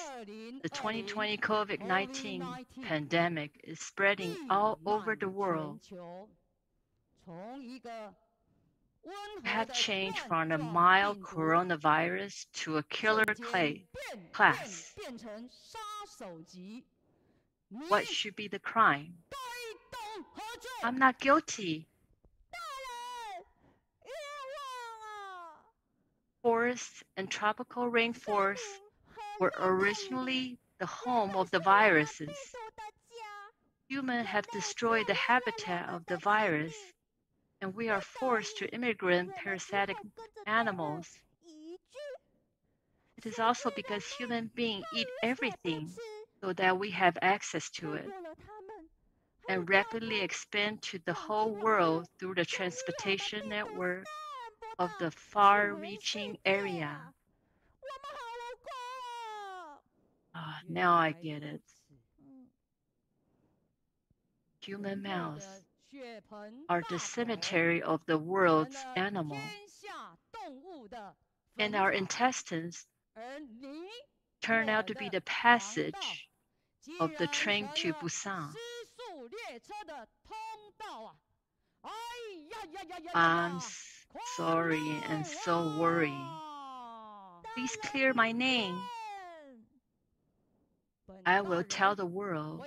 Speaker 16: The 2020 COVID-19 pandemic is spreading all over the world. We have changed from a mild coronavirus to a killer class. What should be the crime? I'm not guilty. Forests and tropical rainforests were originally the home of the viruses. Humans have destroyed the habitat of the virus, and we are forced to immigrate parasitic animals. It is also because human beings eat everything so that we have access to it, and rapidly expand to the whole world through the transportation network of the far-reaching area. Now I get it. Human mouths are the cemetery of the world's animal, and our intestines turn out to be the passage of the train to Busan. I'm sorry and so worried. Please clear my name. I will tell the world,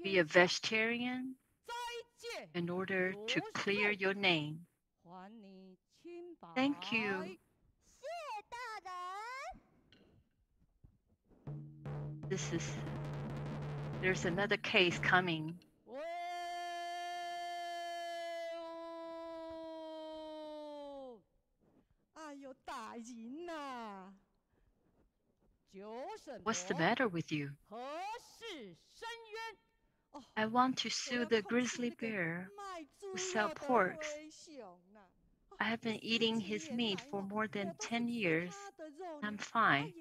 Speaker 16: be a vegetarian in order to clear your name. Thank you. There's another case coming. What's the matter with you? I want to sue the grizzly bear who sells porks. I have been eating his meat for more than 10 years. I'm fine.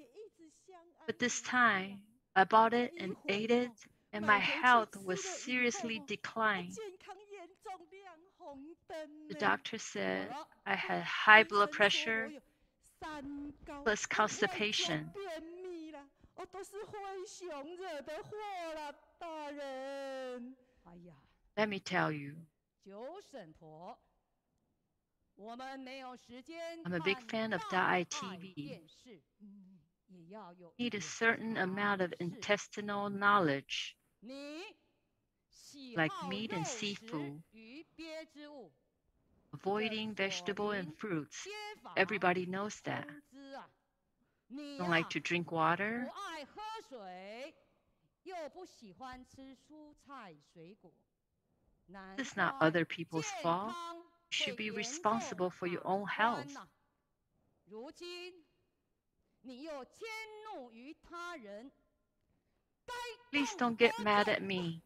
Speaker 16: But this time, I bought it and ate it, and my health was seriously declining. The doctor said I had high blood pressure plus constipation. Let me tell you, I'm a big fan of Daai TV. Need a certain amount of intestinal knowledge, like meat and seafood, avoiding vegetable and fruits. Everybody knows that. Don't like to drink water. This is not other people's fault. You should be responsible for your own health. Please don't get mad at me.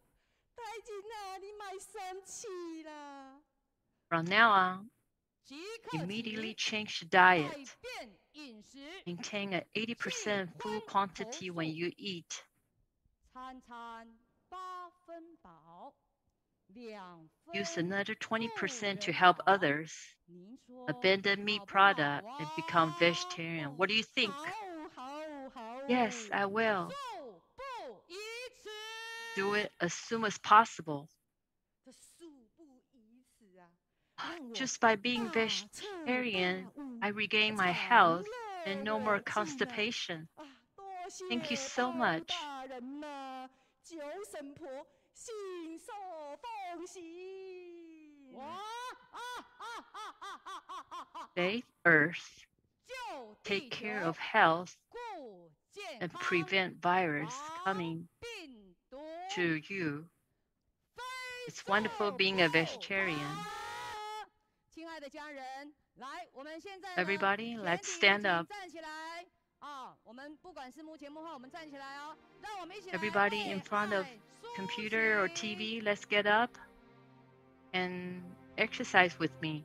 Speaker 16: From now on, immediately change the diet. Maintain an 80% food quantity when you eat. Use another 20% to help others. Abandon meat product and become vegetarian. What do you think? Yes, I will. Do it as soon as possible. Just by being vegetarian, I regain my health and no more constipation. Thank you so much. Save Earth, take care of health, and prevent virus coming to you. It's wonderful being a vegetarian. Everybody, let's stand up. Everybody in front of computer or TV, let's get up and exercise with me.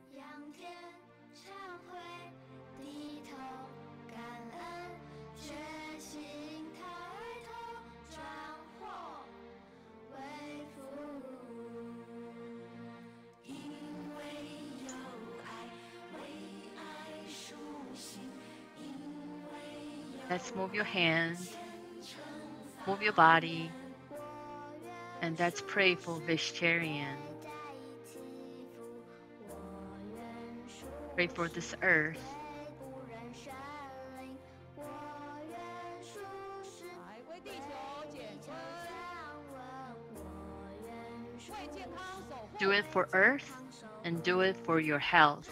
Speaker 16: Let's move your hands, move your body, and let's pray for vegetarian. Pray for this earth. Do it for Earth and do it for your health.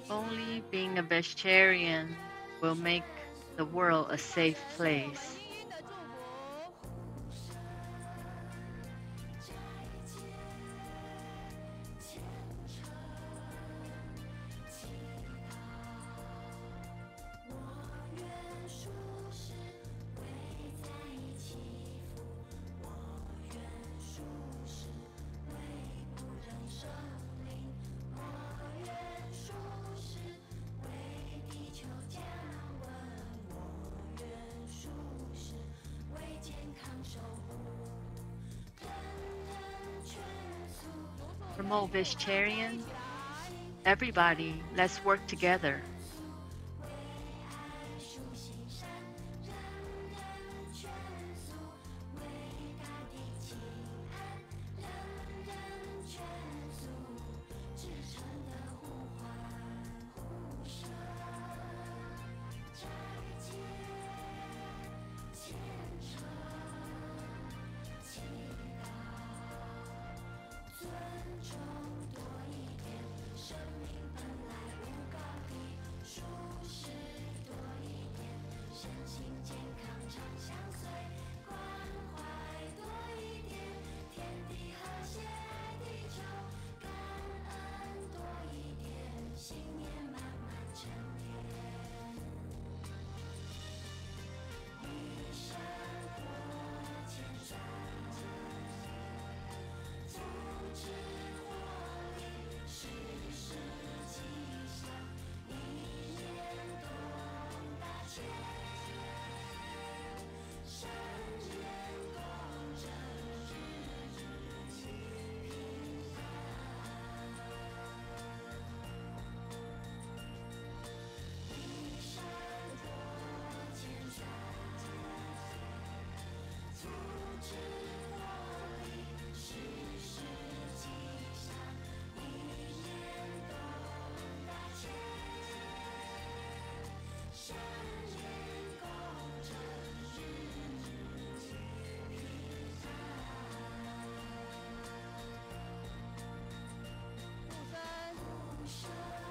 Speaker 16: Only being a vegetarian will make the world a safe place. Promote vegetarian. Everybody, let's work together.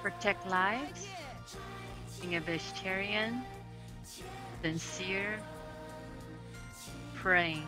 Speaker 16: protect lives, being a vegetarian, sincere, praying.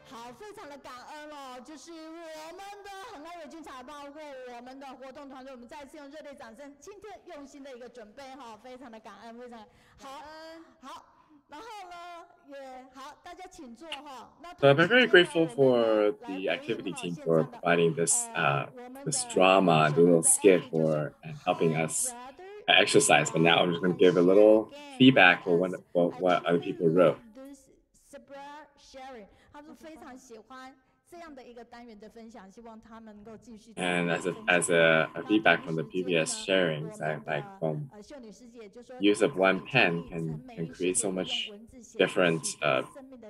Speaker 5: 好，非常的感恩哦，就是我们的恒安维军茶，包括我们的活动团队，我们再次用热烈掌声，今天用心的一个准备哈，非常的感恩，非常好，好，然后呢，也好，大家请坐哈。
Speaker 17: So I'm very grateful for the activity team for providing this this drama, the little skit for and helping us exercise. But now I'm just going to give a little feedback for what other people wrote.
Speaker 5: 他说非常喜欢这样的一个单元的分享，希望他们能够继续。
Speaker 17: And as a feedback from the previous sharings, like from use of one pen can create so much different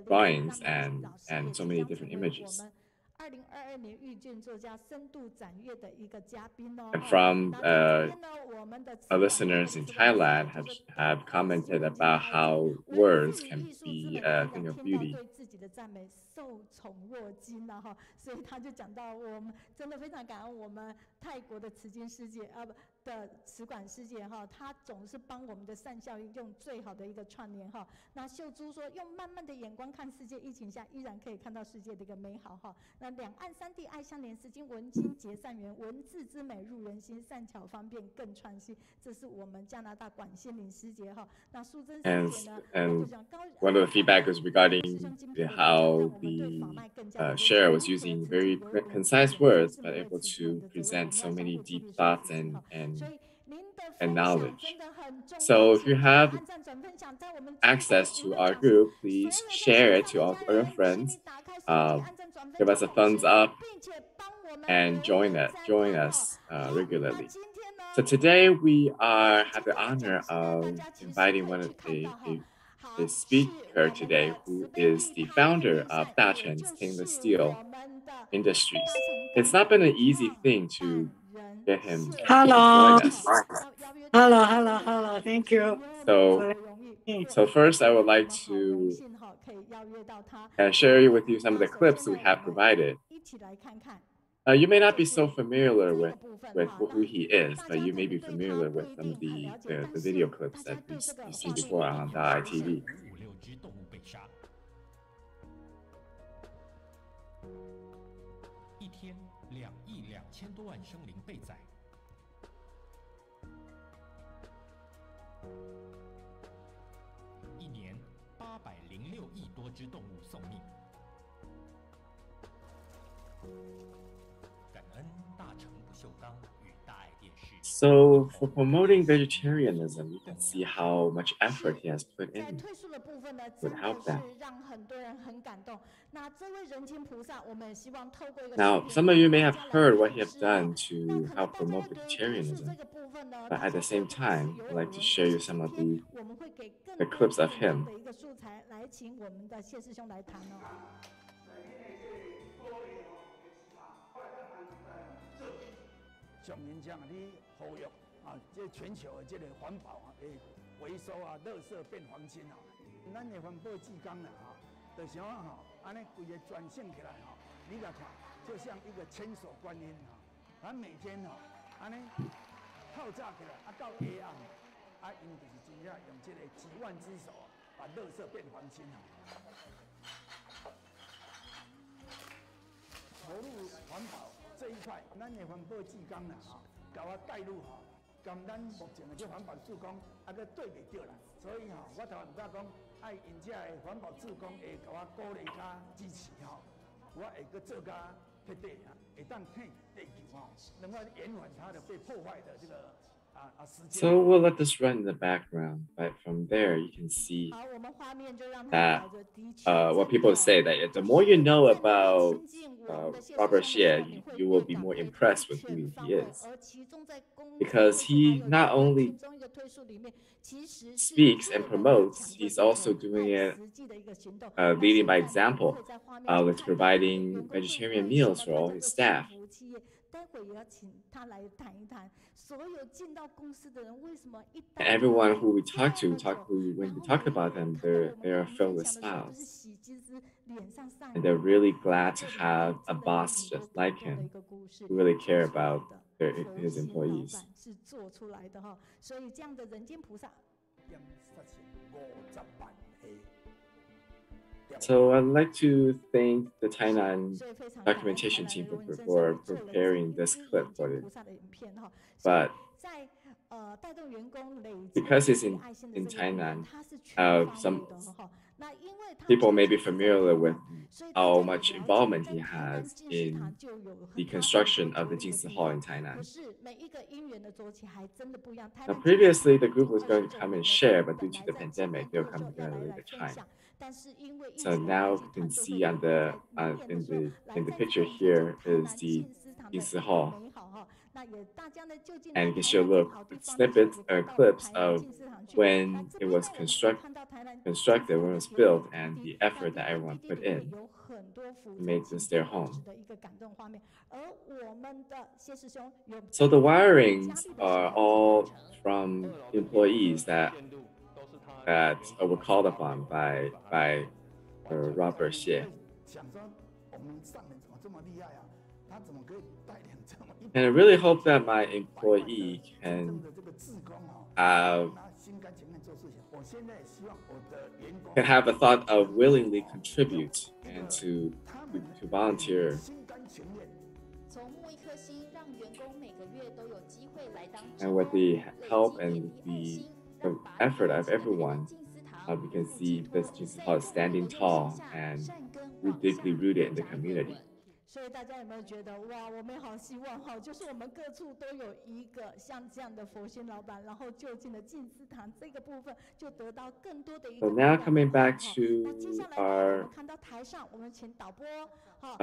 Speaker 17: drawings and so many different images. And from our listeners in Thailand have commented about how words can be a thing of beauty.
Speaker 5: 受宠若惊了哈，所以他就讲到，我们真的非常感恩我们泰国的慈经师姐的慈管师姐哈，她总是帮我们的善效用最好的一个串联哈。那秀珠说，用慢慢的眼光看世界，疫情下依然可以看到世界的一个美好哈。那两岸三地爱相连，诗经文经结善缘，文字之美入人心，善巧方便更创新。这是我们加拿大管心凌师姐哈。那淑珍师姐呢，
Speaker 17: and one of the feedback is regarding how the share was using very concise words, but able to present so many deep thoughts and knowledge. So if you have access to our group, please share it to all your friends. Give us a thumbs up and join us regularly. So today we have the honor of inviting one of the speaker today, who is the founder of Dachen's Stainless Steel Industries. It's not been an easy thing to get him to join us.
Speaker 18: Hello. Thank you.
Speaker 17: So first, I would like to share with you some of the clips we have provided. You may not be so familiar with who he is, but you may be familiar with some of the video clips that you've seen before on Daai TV.
Speaker 19: 一天2亿2000多万生灵被宰，一年806亿多只动物送命。感恩大成不锈钢与大爱电视。
Speaker 17: So for promoting vegetarianism, you can see how much effort he has put in to help that. Now, some of you may have heard what he has done to help promote vegetarianism, but at the same time, I'd like to share you some of the clips of him.
Speaker 20: 上面讲你呼吁这全球的这个环保会回收垃圾变黄金咱的环保志工就想安尼规个转线起来你来看，就像一个千手观音咱每天安尼透早起来到下暗因就是真正用这个几万只手把垃圾变黄金投入环保。 这一块，咱的环保志工甲我带入跟咱目前的这环保志工个对袂着啦，所以我头唔敢讲，爱因这的环保志工会甲我鼓励加支持我会去做加彻底会当替地球能够延缓它的被破坏的这个时间。
Speaker 17: So we'll let this run in the background, but from there you can see that what people say that the more you know about Robert Xie, you will be more impressed with who he is. Because he not only speaks and promotes, he's also doing it leading by example, with providing vegetarian meals for all his staff. And everyone who we talk to, when we talk about them, they're filled with smiles. And they're really glad to have a boss just like him, who really care about his employees. So I'd like to thank the Tainan documentation team for preparing this clip for you. But because it's in Tainan, some people may be familiar with how much involvement he has in the construction of the Jingsi Hall in Tainan. Now, previously, the group was going to come and share, but due to the pandemic, they'll come together at a later time. So now you can see on the in the picture here is the Jingsi Hall, and you can show little snippets or clips of when it was constructed, when it was built, and the effort that everyone put in to make this their home. So the wirings are all from employees that were called upon by Robert Xie. And I really hope that my employee can have a thought of willingly contribute and to volunteer. And with the help and the effort of everyone, we can see this Jingsi Hall standing tall and deeply rooted in the community.
Speaker 5: 所以大家有没有觉得哇，我们好希望哈，就是我们各处都有一个像这样的佛心老板，然后就近的静思堂这个部分就得到更多的一个。
Speaker 17: So now coming back to our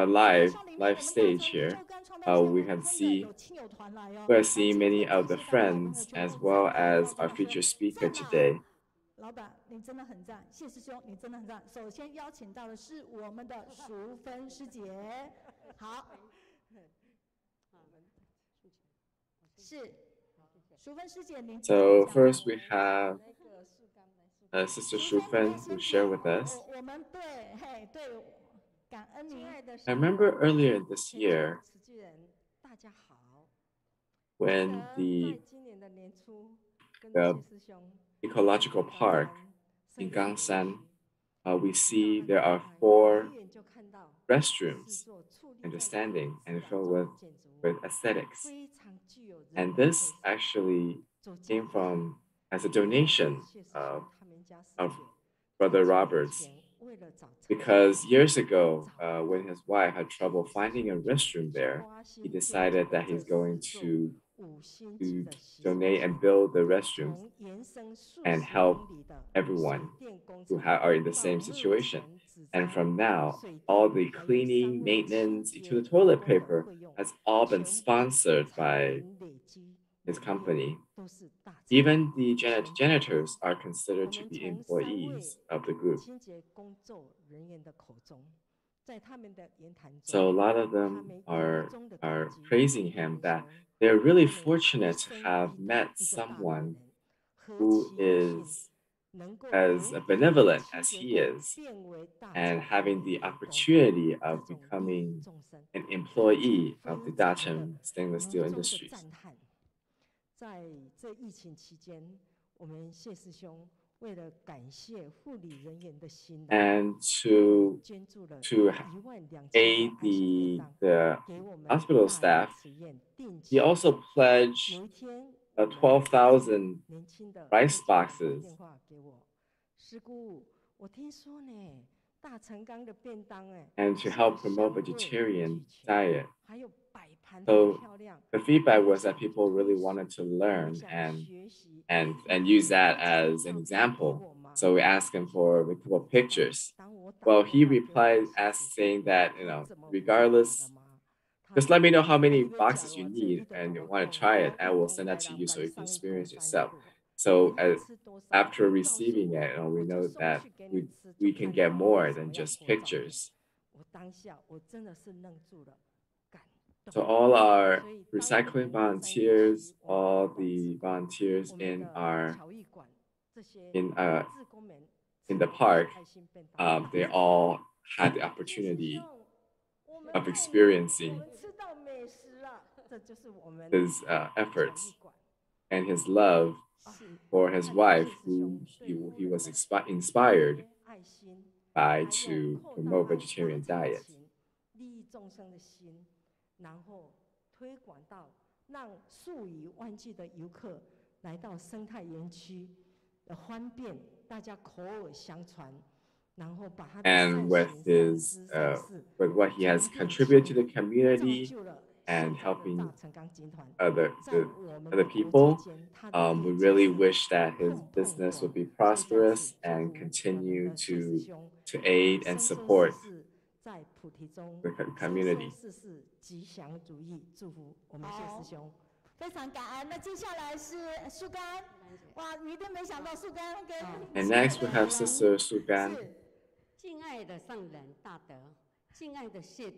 Speaker 17: live stage here, we can see we're seeing many of the friends as well as our featured speaker today.
Speaker 5: 老板，你真的很赞，谢师兄，你真的很赞。首先邀请到的是我们的淑芬师姐，好，是淑芬师姐，您。
Speaker 17: So first we have Sister Shu Fen who share with us.
Speaker 5: 我们对，嘿，对，感恩您。
Speaker 17: I remember earlier this year when the ecological park in Gangshan, we see there are 4 restrooms understanding and filled with aesthetics. And this actually came from as a donation of Brother Robert's. Because years ago, when his wife had trouble finding a restroom there, he decided that he's going to donate and build the restrooms and help everyone who are in the same situation. And from now, all the cleaning, maintenance, to the toilet paper has all been sponsored by his company. Even the janitors are considered to be employees of the group. So a lot of them are praising him that they're really fortunate to have met someone who is as benevolent as he is and having the opportunity of becoming an employee of the Dacheng stainless steel industries.
Speaker 1: 在这疫情期间，我们谢师兄为了感谢护理人员的辛劳
Speaker 17: and to aid the hospital staff, he also pledged 12,000 rice boxes.
Speaker 1: 师姑，我听说呢，
Speaker 17: and to help promote vegetarian diet. So the feedback was that people really wanted to learn and use that as an example. So we asked him for a couple of pictures. Well, he replied saying that, regardless, just let me know how many boxes you need and you want to try it. I will send that to you so you can experience yourself. So after receiving it, we know that we can get more than just pictures. So all our recycling volunteers, all the volunteers in the park, they all had the opportunity of experiencing his efforts and his love for his wife, who he was inspired by to promote vegetarian diet. And with what he has contributed to the community and helping other people, we really wish that his business would be prosperous and continue to aid and support the community.
Speaker 5: 非常感恩。那接下来是树干，哇，你一定没想到树干跟。
Speaker 17: And next we have Sister Sugan.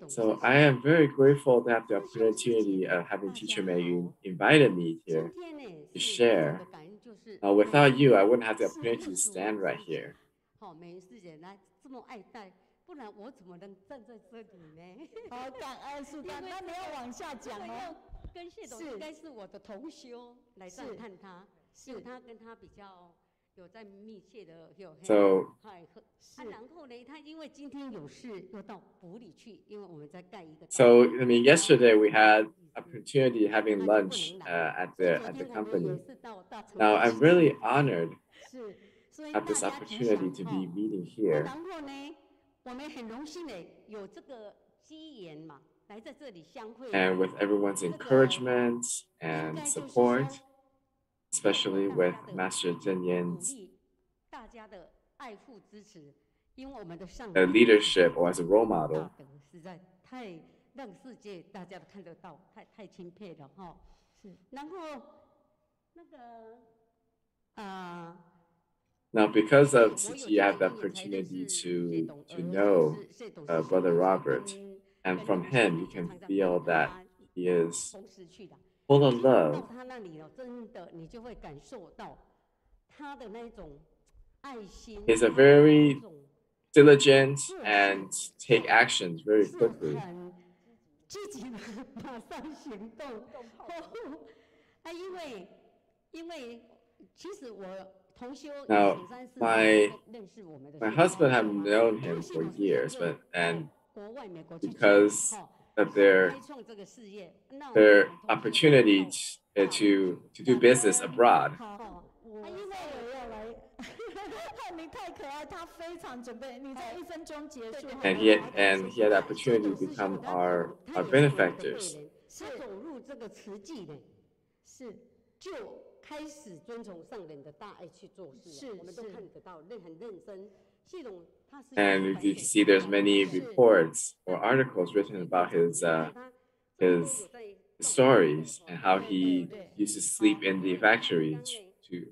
Speaker 17: So I am very grateful to have the opportunity of having Teacher Mei invited me here to share. Without you, I wouldn't have the opportunity to stand right here.
Speaker 21: 不然我怎么能站在这里呢？
Speaker 5: 好，感恩树干，那你要往下讲哦。
Speaker 21: 跟谢董应该是我的同修来赞叹他，是他跟他比较有在密切的有。
Speaker 17: So
Speaker 21: 然后呢，他因为今天有事又到府里去，因为我们在盖一个。
Speaker 17: So I mean, yesterday we had opportunity having lunch at the company. Now I'm really honored at this opportunity to be meeting here.
Speaker 21: 然后呢，我们很荣幸的有这个机缘嘛。
Speaker 17: And with everyone's encouragement and support, especially with Master Zheng Yan's leadership or as a role model. Now, because of Tzu Chi, I have the opportunity to know Brother Robert. And from him, you can feel that he is full of love. He's a very diligent and take actions very quickly. Now, my husband have known him for years, because of their opportunity to do business abroad. And he had the opportunity to become our benefactors. And you can see there's many reports or articles written about his stories and how he used to sleep in the factories to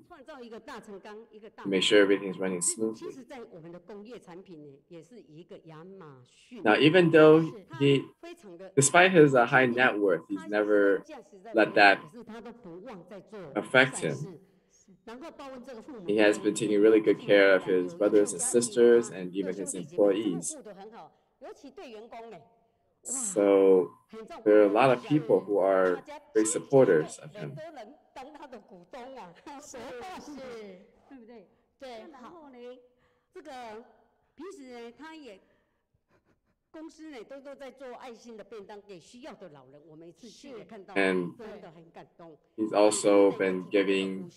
Speaker 17: make sure everything's running smoothly. Now, even though despite his high net worth, he's never let that affect him. He has been taking really good care of his brothers and sisters and even his employees. So there are a lot of people who are great supporters of him. And he's also been giving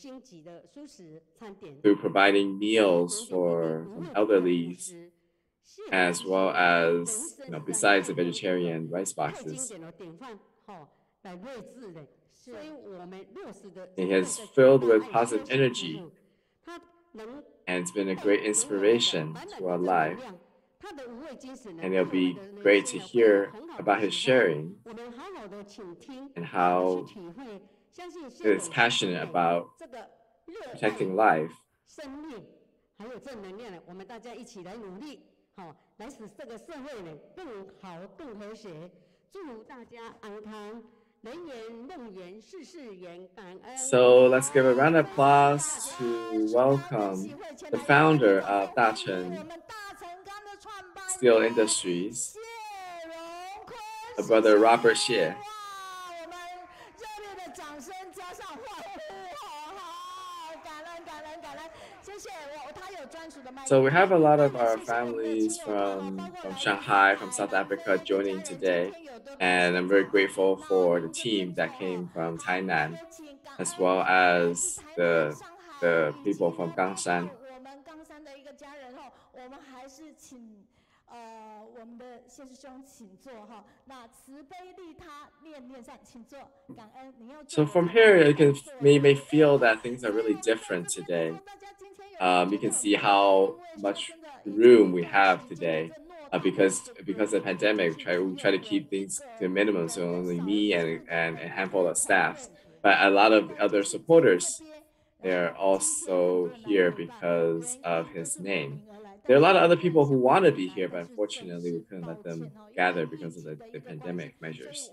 Speaker 17: through providing meals for elderlies as well as, besides the vegetarian rice boxes. It has filled with positive energy, and it's been a great inspiration to our life. And it'll be great to hear about his sharing and how he is passionate about protecting life.
Speaker 21: 还有正能量呢，我们大家一起来努力，来使这个社会呢更好、更和谐。祝大家安康，人言、梦言、事事圆，感恩。
Speaker 17: So let's give a round of applause to welcome the founder of Chen Steel Industries, the brother Robert Xie. So we have a lot of our families from Shanghai, from South Africa joining today. And I'm very grateful for the team that came from Tainan, as well as the people from Gangshan.
Speaker 5: 我们的谢师兄请坐哈。那慈悲利他面面上，请坐，感恩您要。
Speaker 17: So from here, you may feel that things are really different today. You can see how much room we have today, because of the pandemic. We try to keep things to a minimum, so only me and a handful of staff. But a lot of other supporters, they're also here because of his name. There are a lot of other people who want to be here, but unfortunately, we couldn't let them gather because of the pandemic measures.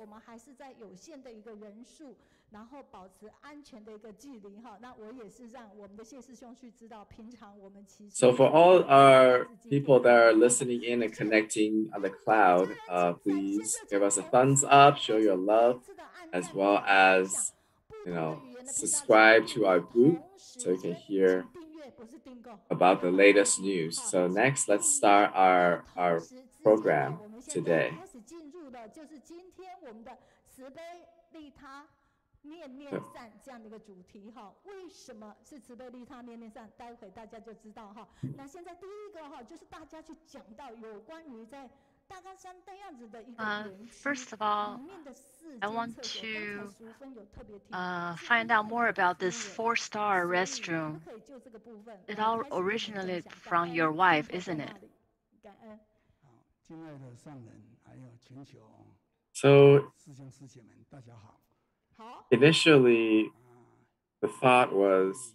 Speaker 17: So for all our people that are listening in and connecting on the cloud, please give us a thumbs up, show your love, as well as, subscribe to our group so you can hear about the latest news. So next, let's start our program today.
Speaker 5: 面面善这样的一个主题哈，为什么是慈悲利他面面善？待会大家就知道哈。那现在第一个哈，就是大家去讲到有关于在大冈山这样子的一个园区
Speaker 16: First of all, I want to find out more about this 4-star restroom. It all originated from your wife, isn't it?
Speaker 17: So initially, the thought was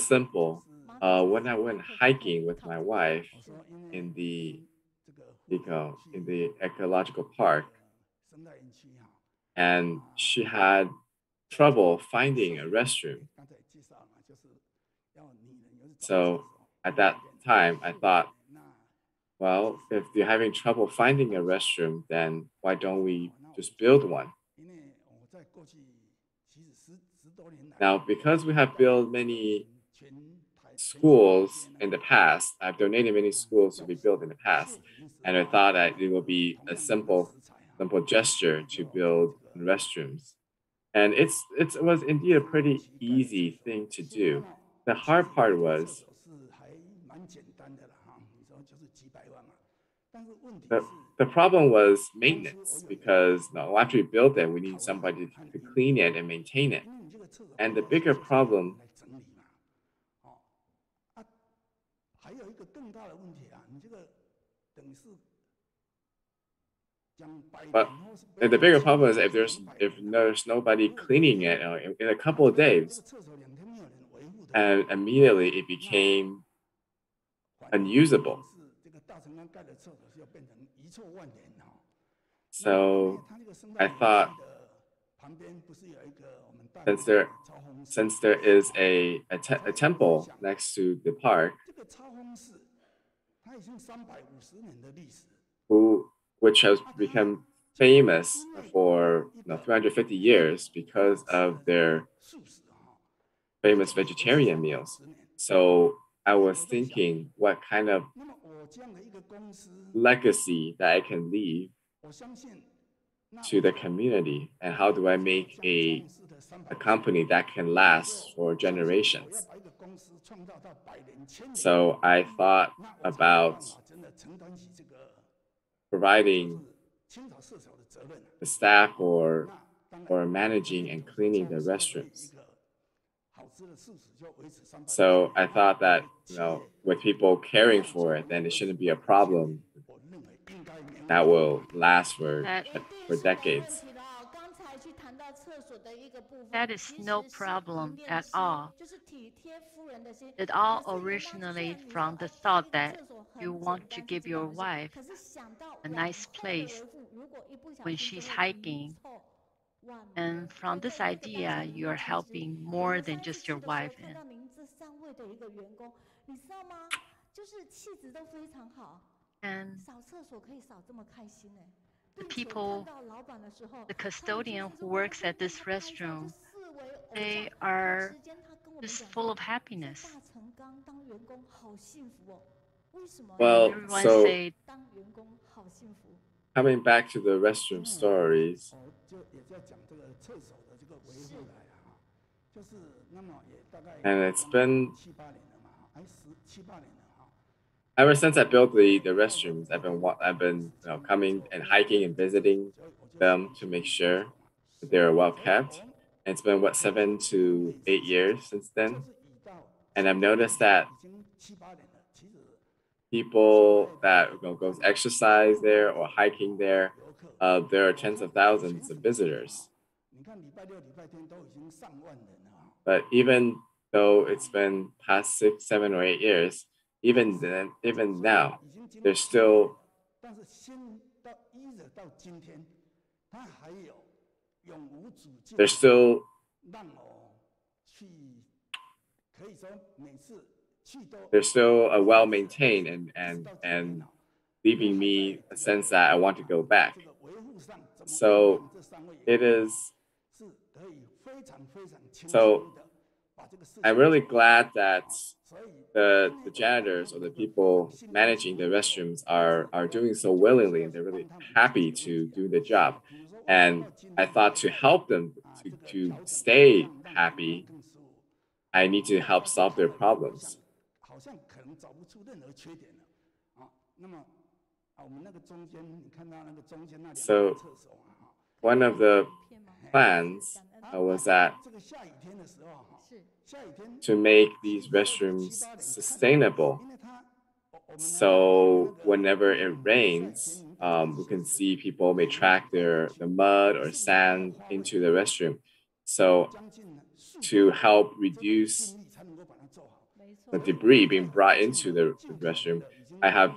Speaker 17: simple. When I went hiking with my wife in the ecological park, and she had trouble finding a restroom. So at that time, I thought, well, if you're having trouble finding a restroom, then why don't we just build one? Now, because we have built many schools in the past, I've donated many schools to be built in the past, and I thought that it would be a simple gesture to build restrooms. And it was indeed a pretty easy thing to do. The hard part was the problem was maintenance, because after we built it, we need somebody to clean it and maintain it. And the bigger problem is if there's nobody cleaning it in a couple of days, and immediately it became unusable. So I thought, since there is a temple next to the park, which has become famous for 350 years because of their famous vegetarian meals. So I was thinking what kind of legacy that I can leave to the community, and how do I make a company that can last for generations? So I thought about providing the staff or managing and cleaning the restrooms. So I thought that, with people caring for it, then it shouldn't be a problem that will last for decades.
Speaker 16: That is no problem at all. It all originated from the thought that you want to give your wife a nice place when she's hiking. And from this idea, you're helping more than just your wife. And the people, the custodian who works at this restroom, they are just full of happiness.
Speaker 17: Well, so coming back to the restroom stories, and it's been ever since I built the restrooms, I've been coming and hiking and visiting them to make sure that they're well kept. And it's been 7 to 8 years since then, and I've noticed that people that goes exercise there or hiking there, there are tens of thousands of visitors. But even though it's been past 6, 7, or 8 years, even now, there's still a well-maintained and leaving me a sense that I want to go back. So it is. So I'm really glad that the janitors or the people managing the restrooms are doing so willingly, and they're really happy to do the job. And I thought to help them to stay happy, I need to help solve their problems. So one of the plans was that to make these restrooms sustainable. So whenever it rains, we can see people may track the mud or sand into the restroom. So to help reduce the debris being brought into the restroom, I have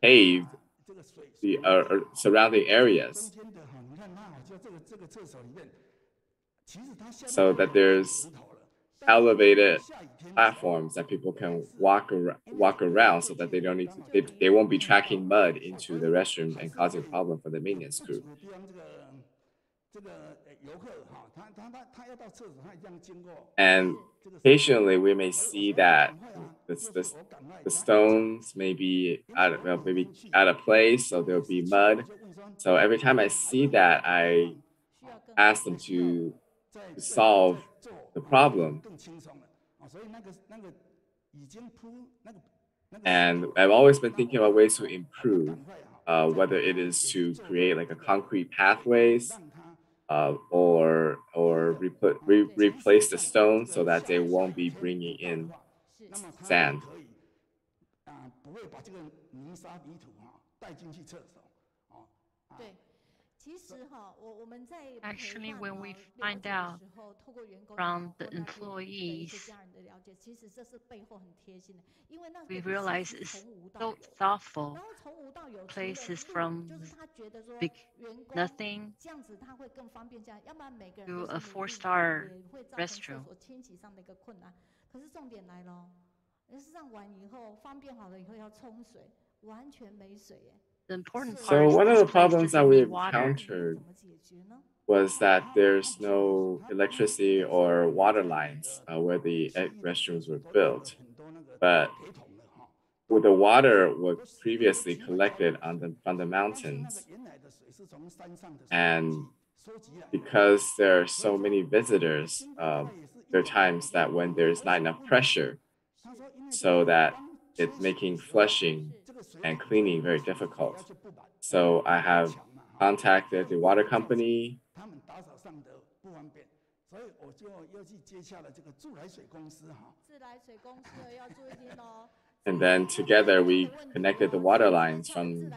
Speaker 17: paved the surrounding areas so that there's elevated platforms that people can walk around, so that they won't be tracking mud into the restroom and causing a problem for the maintenance crew. And occasionally we may see that the stones may be out of place, so there'll be mud. So every time I see that, I ask them to solve the problem. And I've always been thinking about ways to improve, whether it is to create like a concrete pathways, or replace the stone so that they won't be bringing in sand.
Speaker 16: Actually, when we find out from the employees, we realize it's so thoughtful. Places from big nothing to a 4-star restroom. The important part
Speaker 17: so one of the problems that we encountered was that there's no electricity or water lines where the restrooms were built. But with the water was previously collected from the mountains, And because there are so many visitors, there are times that when there's not enough pressure, so that it's making flushing and cleaning very difficult. So I have contacted the water company. And then together we connected the water lines from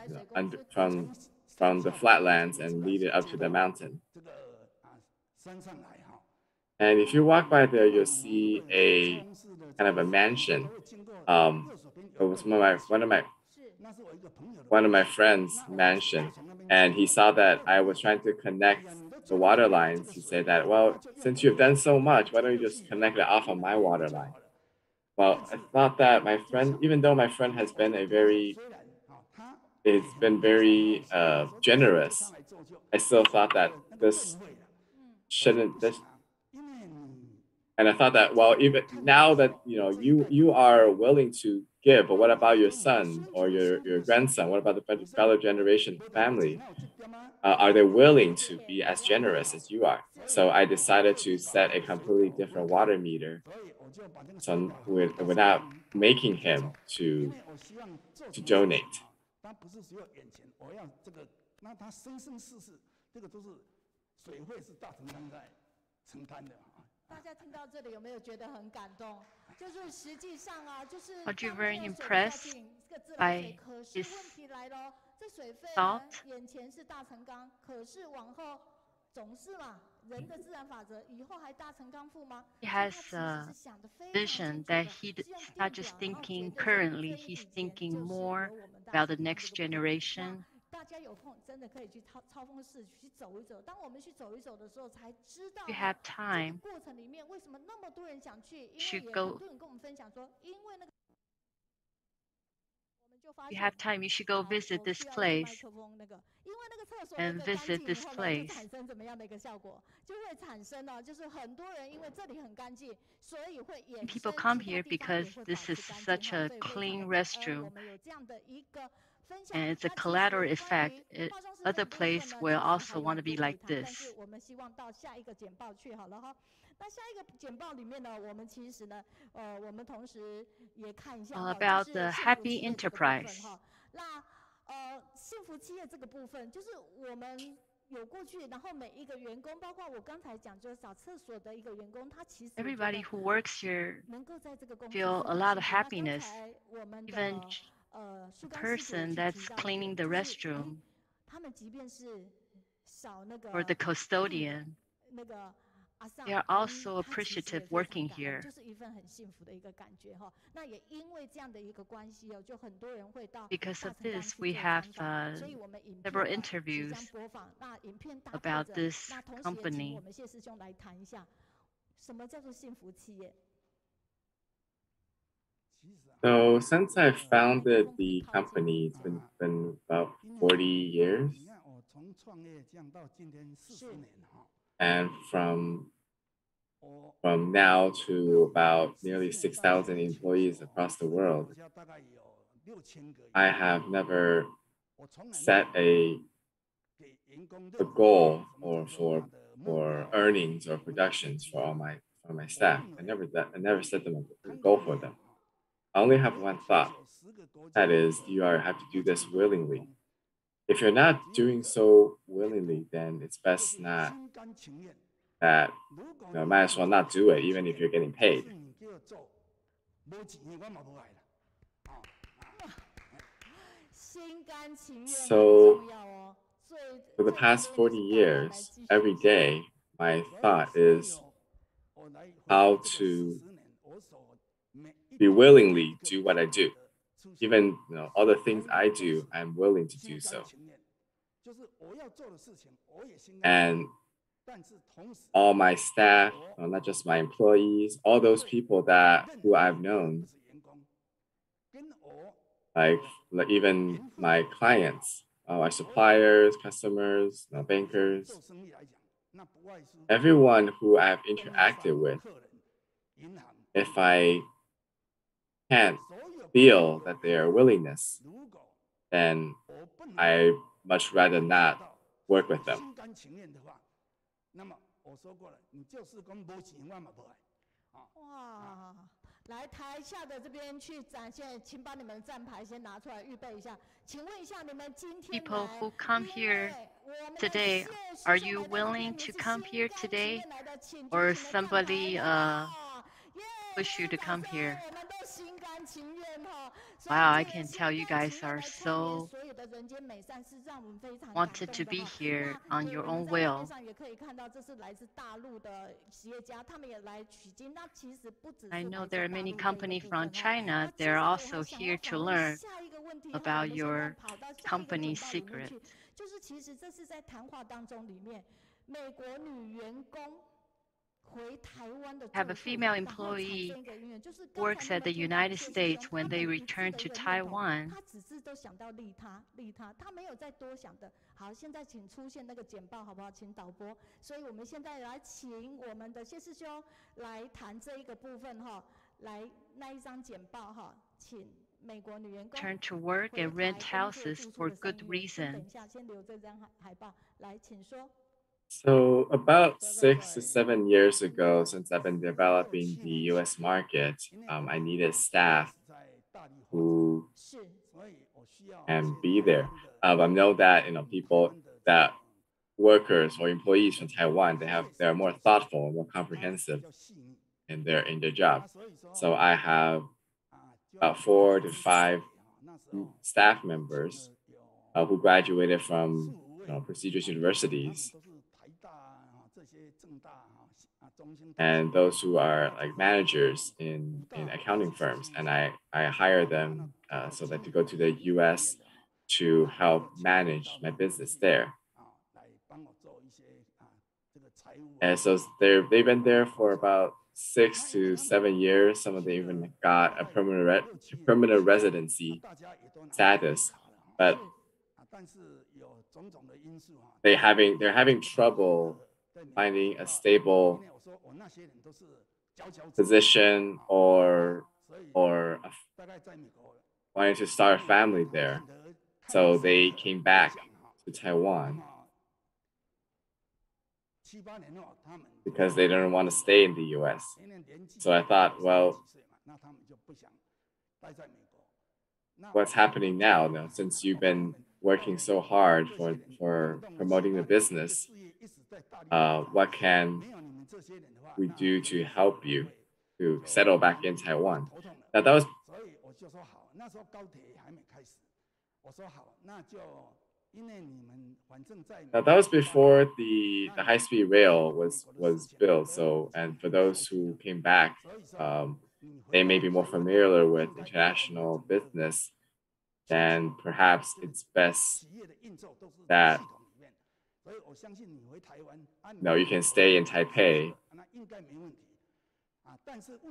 Speaker 17: the flatlands and lead it up to the mountain. And if you walk by there, you'll see a kind of a mansion. It was one of my friends' mansion, and he saw that I was trying to connect the water lines. He said that, well, since you've done so much, why don't you just connect it off of my water line? Well, I thought that my friend, even though my friend has been very generous, I still thought that this shouldn't. And I thought that, well, even now that you are willing to give, but what about your son or your grandson? What about the fellow generation family? Are they willing to be as generous as you are? So I decided to set a completely different water meter, so without making him to donate.
Speaker 16: Aren't you very impressed by his thought? He has a vision that he's not just thinking currently, he's thinking more about the next generation. If you have time, you should go visit this place and visit this place. People come here because this is such a clean restroom, and it's a collateral effect. Other places will also want to be like this. About the happy enterprise. Everybody who works here feel a lot of happiness. Even the person that's cleaning the restroom or the custodian, they are also appreciative working here. Because of this, we have several interviews about this company.
Speaker 17: So since I founded the company, it's been about 40 years. And from now to about nearly 6,000 employees across the world, I have never set a goal or for earnings or productions for my staff. I never set them a goal for them. I only have one thought. That is, you have to do this willingly. If you're not doing so willingly, then it's best not that, might as well not do it, even if you're getting paid. So for the past 40 years, every day, my thought is how to be willingly do what I do. Even all the things I do, I'm willing to do so. And all my staff, not just my employees, all those people who I've known, like even my clients, our suppliers, customers, bankers, everyone who I've interacted with, if I can't feel that their willingness, then I much rather not work with them.
Speaker 20: 心甘情愿的话，那么我说过了，你就是讲没钱我嘛不爱。
Speaker 5: 哇，来台下的这边去展现，请把你们的站牌先拿出来预备一下。请问一下，你们今天
Speaker 16: People who come here today, are you willing to come here today, or somebody push you to come here? Wow, I can tell you guys are so wanted to be here on your own will. I know there are many companies from China. They're also here to learn about your company's secret. Have a female employee works at the United States when they return to Taiwan.
Speaker 5: 他只是都想到利他，他没有再多想的。好，现在请出现那个简报好不好？请导播。所以我们现在来请我们的谢师兄来谈这一个部分哈，来那一张简报哈，请美国女员工
Speaker 16: Turn to work and rent houses for good reason.
Speaker 5: 等一下，先留这张海报，来，请说。
Speaker 17: So about 6 to 7 years ago, since I've been developing the US market, I needed staff who can be there. I know that people that workers or employees from Taiwan, they're more thoughtful, more comprehensive in their job. So I have about 4 to 5 staff members who graduated from prestigious universities. And those who are like managers in accounting firms, and I hire them so that to go to the U.S. to help manage my business there. And so they've been there for about 6 to 7 years. Some of them even got a permanent residency status, but they're having trouble finding a stable position or wanting to start a family there. So they came back to Taiwan because they didn't want to stay in the US. So I thought, well, what's happening now since you've been working so hard for promoting the business, what can we do to help you to settle back in Taiwan? Now that was before the high-speed rail was built. So, and for those who came back, they may be more familiar with international business. Then perhaps it's best that you can stay in Taipei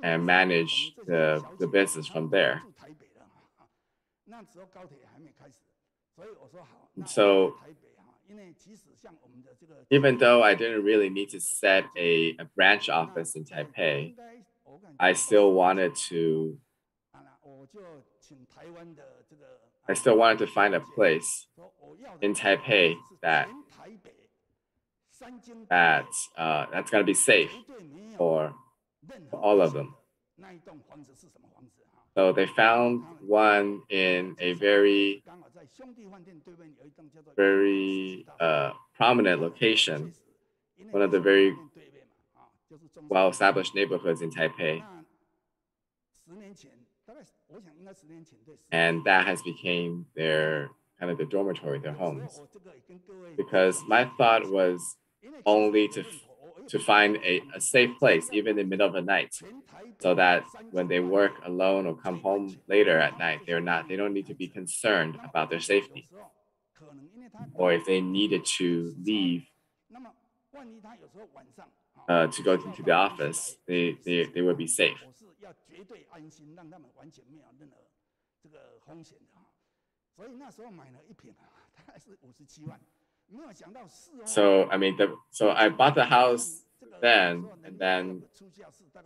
Speaker 17: and manage the business from there. So even though I didn't really need to set a branch office in Taipei, I still wanted to find a place in Taipei that's going to be safe for all of them. So they found one in a very prominent location, one of the very well-established neighborhoods in Taipei. And that has become their kind of the dormitory, their homes. Because my thought was only to find a safe place, even in the middle of the night, so that when they work alone or come home later at night, they don't need to be concerned about their safety. Or if they needed to leave to go into the office, they would be safe. So I mean, so I bought the house then, and then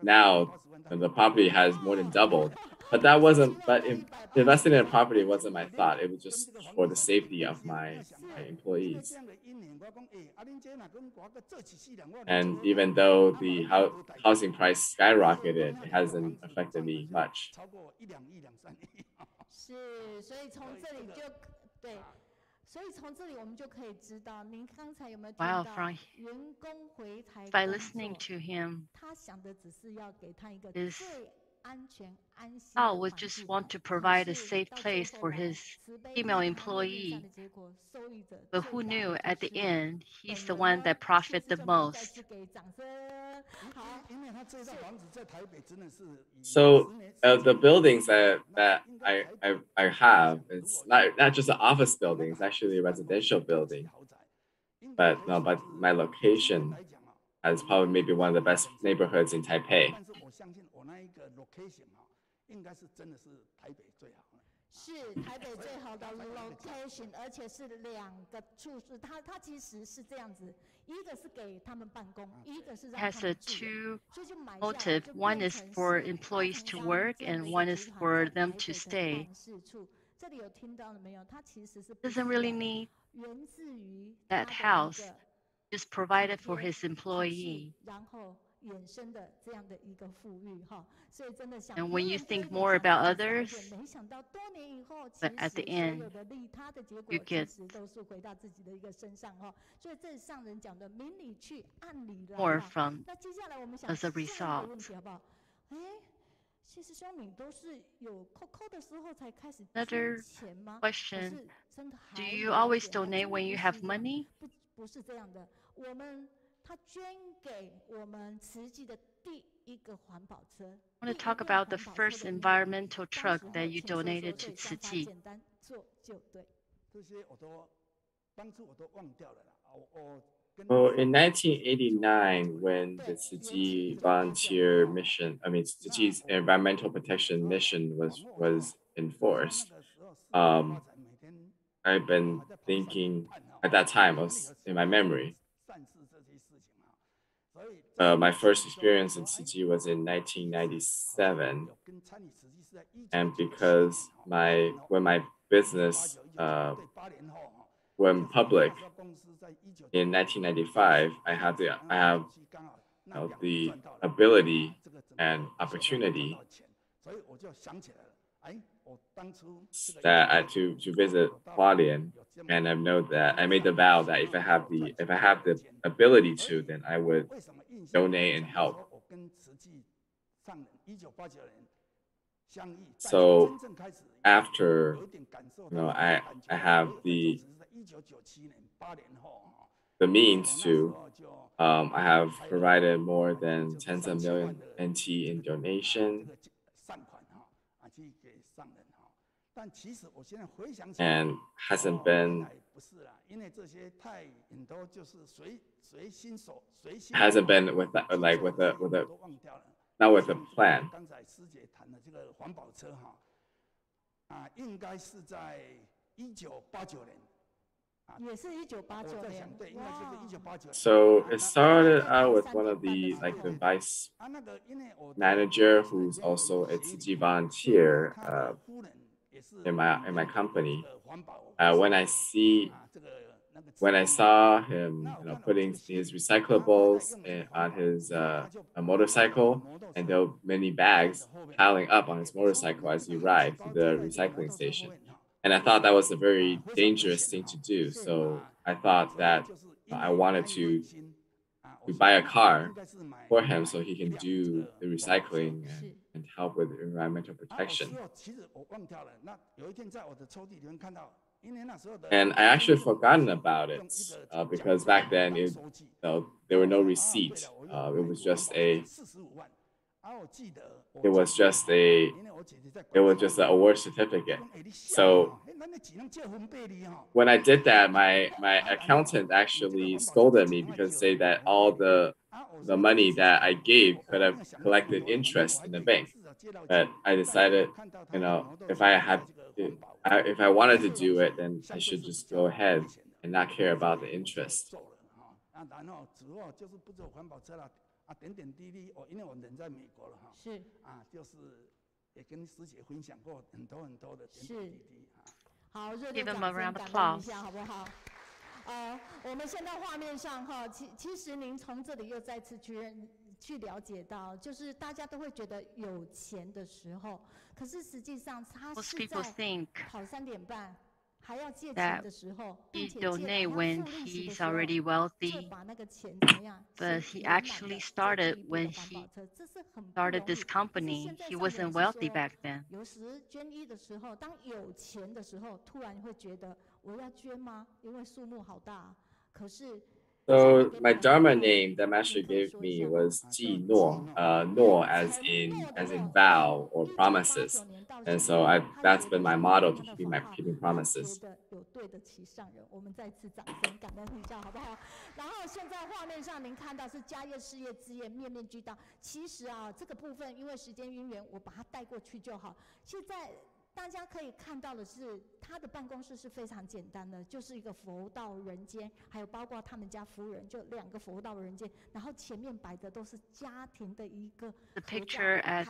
Speaker 17: now the property has more than doubled. But that wasn't. But investing in a property wasn't my thought. It was just for the safety of my employees. And even though the housing price skyrocketed, it hasn't affected me much.
Speaker 5: 是，所以从这里就对，所以从这里我们就可以知道，您刚才有没有听
Speaker 16: Wow,
Speaker 5: 到
Speaker 16: from
Speaker 5: 员工回台
Speaker 16: by
Speaker 5: 工
Speaker 16: listening
Speaker 5: 作
Speaker 16: to him,
Speaker 5: 他想的只是要给他一个
Speaker 16: is
Speaker 5: 最安全安心
Speaker 16: Yao
Speaker 5: 的
Speaker 16: would
Speaker 5: 环
Speaker 16: just
Speaker 5: 境，
Speaker 16: want to
Speaker 5: 可
Speaker 16: provide a
Speaker 5: 是
Speaker 16: safe
Speaker 5: 到最
Speaker 16: place
Speaker 5: 后
Speaker 16: for
Speaker 5: 来
Speaker 16: his
Speaker 5: 慈悲
Speaker 16: female
Speaker 5: 利他愿意善
Speaker 16: employee.
Speaker 5: 的结果，受益者
Speaker 16: But
Speaker 5: 最
Speaker 16: who
Speaker 5: 大
Speaker 16: knew
Speaker 5: 的就
Speaker 16: at the
Speaker 5: 是
Speaker 16: end, he's
Speaker 5: 本
Speaker 16: the
Speaker 5: 人
Speaker 16: one
Speaker 5: 呢，
Speaker 16: that
Speaker 5: 是
Speaker 16: profit
Speaker 5: 不是
Speaker 16: the
Speaker 5: 就我们再
Speaker 16: most?
Speaker 5: 次给掌声？好，
Speaker 17: So the buildings that I have, it's not just an office building, it's actually a residential building. But no, but my location is probably maybe one of the best neighborhoods in Taipei.
Speaker 20: 但是我相信我那一个 location 应该是真的是台北最好的。
Speaker 5: 是台北最好的 location， 而且是2个处室，它其实是这样子，一个是给他们办公，一个是让他
Speaker 16: Has
Speaker 5: 们
Speaker 16: a
Speaker 5: 住的，
Speaker 16: two
Speaker 5: 所以就买下来
Speaker 16: motive.
Speaker 5: 就
Speaker 16: One
Speaker 5: 变
Speaker 16: is
Speaker 5: 成
Speaker 16: for
Speaker 5: 是
Speaker 16: employees
Speaker 5: 发
Speaker 16: to
Speaker 5: 展
Speaker 16: work
Speaker 5: 这样的
Speaker 16: and
Speaker 5: 一
Speaker 16: one
Speaker 5: 个
Speaker 16: is
Speaker 5: 集团
Speaker 16: for
Speaker 5: 在
Speaker 16: them
Speaker 5: 台
Speaker 16: to
Speaker 5: 北的
Speaker 16: stay.
Speaker 5: 办事处。这里有听到了没有？它其实是不
Speaker 16: Doesn't
Speaker 5: 是
Speaker 16: really
Speaker 5: 的
Speaker 16: need
Speaker 5: 源自于
Speaker 16: that
Speaker 5: 他的一
Speaker 16: house,
Speaker 5: 个
Speaker 16: just provided for
Speaker 5: 体贴
Speaker 16: his
Speaker 5: 体恤
Speaker 16: employee.
Speaker 5: 然后衍生的这样的一个富裕哈，所以真的想
Speaker 16: And
Speaker 5: 别
Speaker 16: when you
Speaker 5: 人对
Speaker 16: think
Speaker 5: 我
Speaker 16: more
Speaker 5: 想
Speaker 16: about
Speaker 5: 自己少一
Speaker 16: others,
Speaker 5: 点，没想到多年以后，其
Speaker 16: but at the
Speaker 5: 实所
Speaker 16: end,
Speaker 5: 有的利他的结
Speaker 16: you
Speaker 5: 果，其
Speaker 16: get
Speaker 5: 实都是回到自己的一个身上哈。所以这是上人讲的明理去，暗里来
Speaker 16: more
Speaker 5: 哈。
Speaker 16: from
Speaker 5: 那接下来我们想
Speaker 16: as a
Speaker 5: 下一个问
Speaker 16: result.
Speaker 5: 题好不好？哎，其实兄敏都是有扣扣的时候才开始捐
Speaker 16: Another
Speaker 5: 钱吗？可
Speaker 16: question,
Speaker 5: 是真的
Speaker 16: do
Speaker 5: 还
Speaker 16: you
Speaker 5: 了
Speaker 16: always
Speaker 5: 解，还
Speaker 16: donate
Speaker 5: 真的
Speaker 16: when
Speaker 5: 不
Speaker 16: you
Speaker 5: 是
Speaker 16: have
Speaker 5: 这样，
Speaker 16: money?
Speaker 5: 不是这样的。我们他捐给我们慈济的第一个环保车，
Speaker 16: I want to
Speaker 5: 第一
Speaker 16: talk
Speaker 5: 辆
Speaker 16: about the
Speaker 5: 环保车
Speaker 16: first
Speaker 5: 的因缘，
Speaker 16: environmental
Speaker 5: 当
Speaker 16: truck
Speaker 5: 时候
Speaker 16: that you
Speaker 5: 请说说，
Speaker 16: donated
Speaker 5: 所
Speaker 16: to
Speaker 5: 以想法
Speaker 16: Tzu Chi.
Speaker 5: 简单，做就对。
Speaker 20: 这些我都当初我都忘掉了啦。我跟
Speaker 17: Well, in 1989, when the Tzu Chi volunteer mission, Tzu Chi's environmental protection mission was enforced, I've been thinking at that time was in my memory. My first experience in Tzu Chi was in 1997, and because when my business went public in 1995, I have the ability and opportunity that to visit Hualien, and I know that I made the vow that if I have the ability to, then I would donate and help. So after I have the means to, I have provided more than tens of millions NT in donation, and hasn't been with that, like with a not with a plan.
Speaker 20: 应该是在1989年。
Speaker 5: 也是1989年。
Speaker 20: 对，应该就是1989年。
Speaker 17: So it started out with one of the vice manager who's also a Tzu Chi volunteer in my company. When I saw him, putting his recyclables on his a motorcycle, and there were many bags piling up on his motorcycle as he ride to the recycling station. And I thought that was a very dangerous thing to do. So I thought that I wanted to buy a car for him so he can do the recycling and help with environmental protection. And I actually forgotten about it because back then there were no receipts. It was just an award certificate. So when I did that, my accountant actually scolded me because say that all the money that I gave could have collected interest in the bank. But I decided, if I wanted to do it, then I should just go ahead and not care about the interest.
Speaker 20: 然后之后就是不走环保车了点点滴滴因为我人在美国了
Speaker 5: 是
Speaker 20: 就是也跟师姐分享过很多的点点滴滴
Speaker 5: 好，热烈掌声感恩一下好不好？我们现在画面上其实您从这里又再次去了解到，就是大家都会觉得有钱的时候，可是实际上他是在跑3点半。
Speaker 16: that he donate when he's already wealthy, but he actually started when he started this company. He wasn't wealthy back then.
Speaker 5: 有时捐衣的时候，当有钱的时候，突然会觉得我要捐吗？因为数目好大。可是
Speaker 17: So my Dharma name that master gave me was Ji No, No as in vow or promises, and so that's been my motto to keeping promises.
Speaker 5: 有对得起上人，我们再次掌声感恩一下好不好？然后现在画面上您看到是家业、事业、志业面面俱到。其实这个部分因为时间渊源，我把它带过去就好。现在 大家可以看到的是，他的办公室是非常简单的，就是一个佛道人间，还有包括他们家夫人，就2个佛道人间，然后前面摆的都是家庭的一个
Speaker 16: The picture at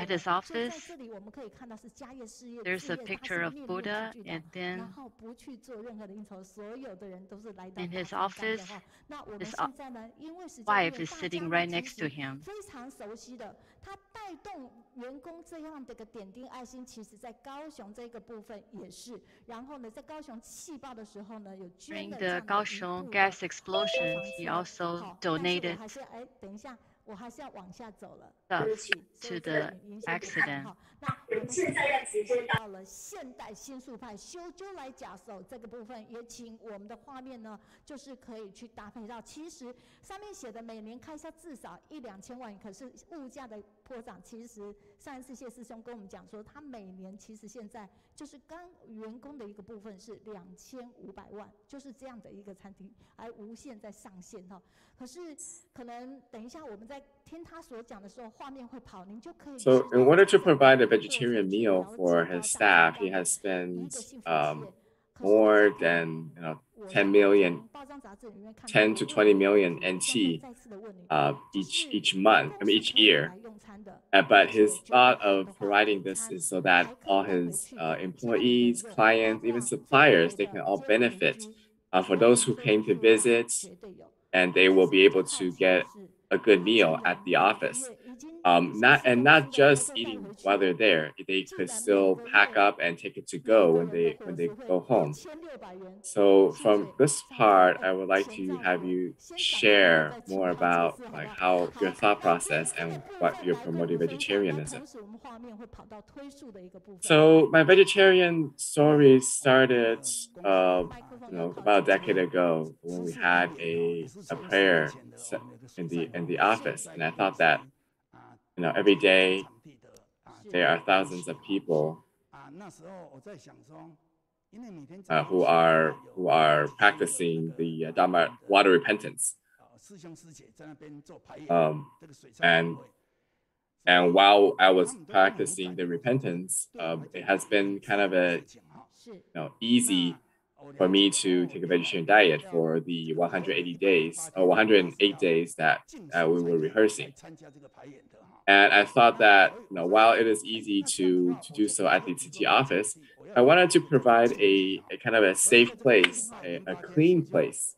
Speaker 16: his office.
Speaker 5: 在这里我们可以看到是家业事业，
Speaker 16: There's a picture of Buddha, and then
Speaker 5: 然后不去做任何的应酬，所有的人都是来到
Speaker 16: in his office,
Speaker 5: 那我们
Speaker 16: his
Speaker 5: 现在呢，因为时间
Speaker 16: wife is sitting right next to him.
Speaker 5: 非常熟悉的，他带动员工这样的一个点滴爱心，其实在高雄这个部分也是。然后呢，在高雄气爆的时候呢，有捐
Speaker 16: During
Speaker 5: 了
Speaker 16: the Kaohsiung gas explosion, he also donated
Speaker 5: 还是等一下，我还是要往下走了。
Speaker 16: stuff to the accident.
Speaker 5: 那我们现在提升到了现代新宿派修究来假手这个部分，也请我们的画面呢，就是可以去搭配到。其实上面写的每年开销至少1-2千万，可是物价的波涨，其实上一次谢师兄跟我们讲说，他每年其实现在就是刚员工的一个部分是2500万，就是这样的一个餐厅，而无限在上线可是可能等一下我们在听他所讲的时候，画面会跑，您就可以。
Speaker 17: So in order to provide a vegetarian meal for his staff, he has spent more than 10 million, 10 to 20 million NT each month, each year. But his thought of providing this is so that all his employees, clients, even suppliers, they can all benefit for those who came to visit, and they will be able to get a good meal at the office. Not just eating while they're there. They could still pack up and take it to go when they go home. So from this part, I would like to have you share more about how your thought process and what you're promoting vegetarianism. So my vegetarian story started about a decade ago when we had a prayer in the office, and I thought that every day there are thousands of people who are practicing the Dharma water repentance. And while I was practicing the repentance, it has been kind of easy for me to take a vegetarian diet for the 180 days or 108 days that we were rehearsing. And I thought that while it is easy to do so at the Tzu Chi office, I wanted to provide a kind of a safe place, a clean place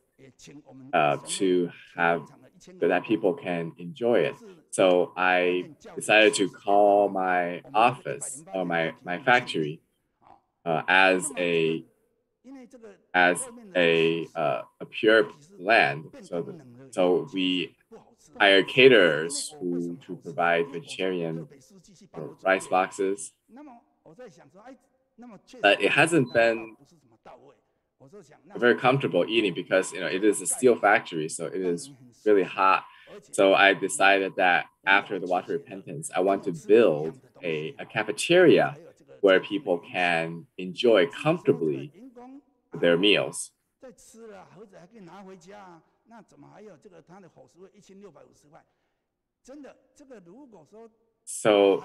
Speaker 17: to have so that people can enjoy it. So I decided to call my office or my factory as a pure land. So we hire caterers to provide vegetarian rice boxes. But it hasn't been very comfortable eating because it is a steel factory, so it is really hot. So I decided that after the water repentance, I want to build a cafeteria where people can enjoy comfortably their meals. So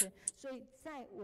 Speaker 18: life.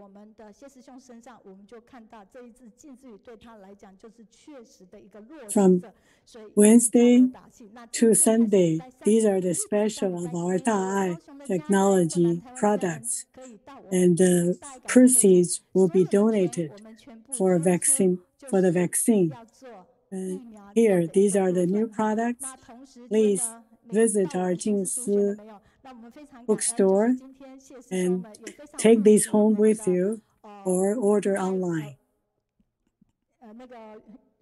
Speaker 5: 我们的谢师兄身上，我们就看到这一字近似语对他来讲就是确实的一个落实
Speaker 18: From
Speaker 5: 者，所以
Speaker 18: Wednesday
Speaker 5: 打气。那
Speaker 18: to
Speaker 5: 今天开始
Speaker 18: Sunday,
Speaker 5: 在
Speaker 18: these are
Speaker 5: 3the 天
Speaker 18: special
Speaker 5: 上
Speaker 18: of
Speaker 5: 礼拜
Speaker 18: our
Speaker 5: 天，高
Speaker 18: Daai
Speaker 5: 雄的家人、不
Speaker 18: technology
Speaker 5: 南台湾的人
Speaker 18: products,
Speaker 5: 可以到我
Speaker 18: and
Speaker 5: 们
Speaker 18: the
Speaker 5: 大爱感恩会
Speaker 18: proceeds will
Speaker 5: 所
Speaker 18: be
Speaker 5: 有的钱
Speaker 18: donated
Speaker 5: 我们全部
Speaker 18: for
Speaker 5: 捐出，就
Speaker 18: the
Speaker 5: 是
Speaker 18: vaccine.
Speaker 5: 要做
Speaker 18: And
Speaker 5: 疫苗这样
Speaker 18: here,
Speaker 5: 的一
Speaker 18: these
Speaker 5: 个
Speaker 18: are
Speaker 5: 部
Speaker 18: the new
Speaker 5: 分哈。
Speaker 18: products.
Speaker 5: 那同时间
Speaker 18: Please
Speaker 5: 呢，每
Speaker 18: visit
Speaker 5: 到我
Speaker 18: our
Speaker 5: 们谢师兄兄的
Speaker 18: Jingsi
Speaker 5: 没有，那我们非常感恩，就
Speaker 18: bookstore
Speaker 5: 是今天谢师兄
Speaker 18: and
Speaker 5: 们也非常
Speaker 18: take
Speaker 5: 热
Speaker 18: these
Speaker 5: 情
Speaker 18: home
Speaker 5: 的
Speaker 18: with you or order
Speaker 5: 在
Speaker 18: online.
Speaker 5: 那个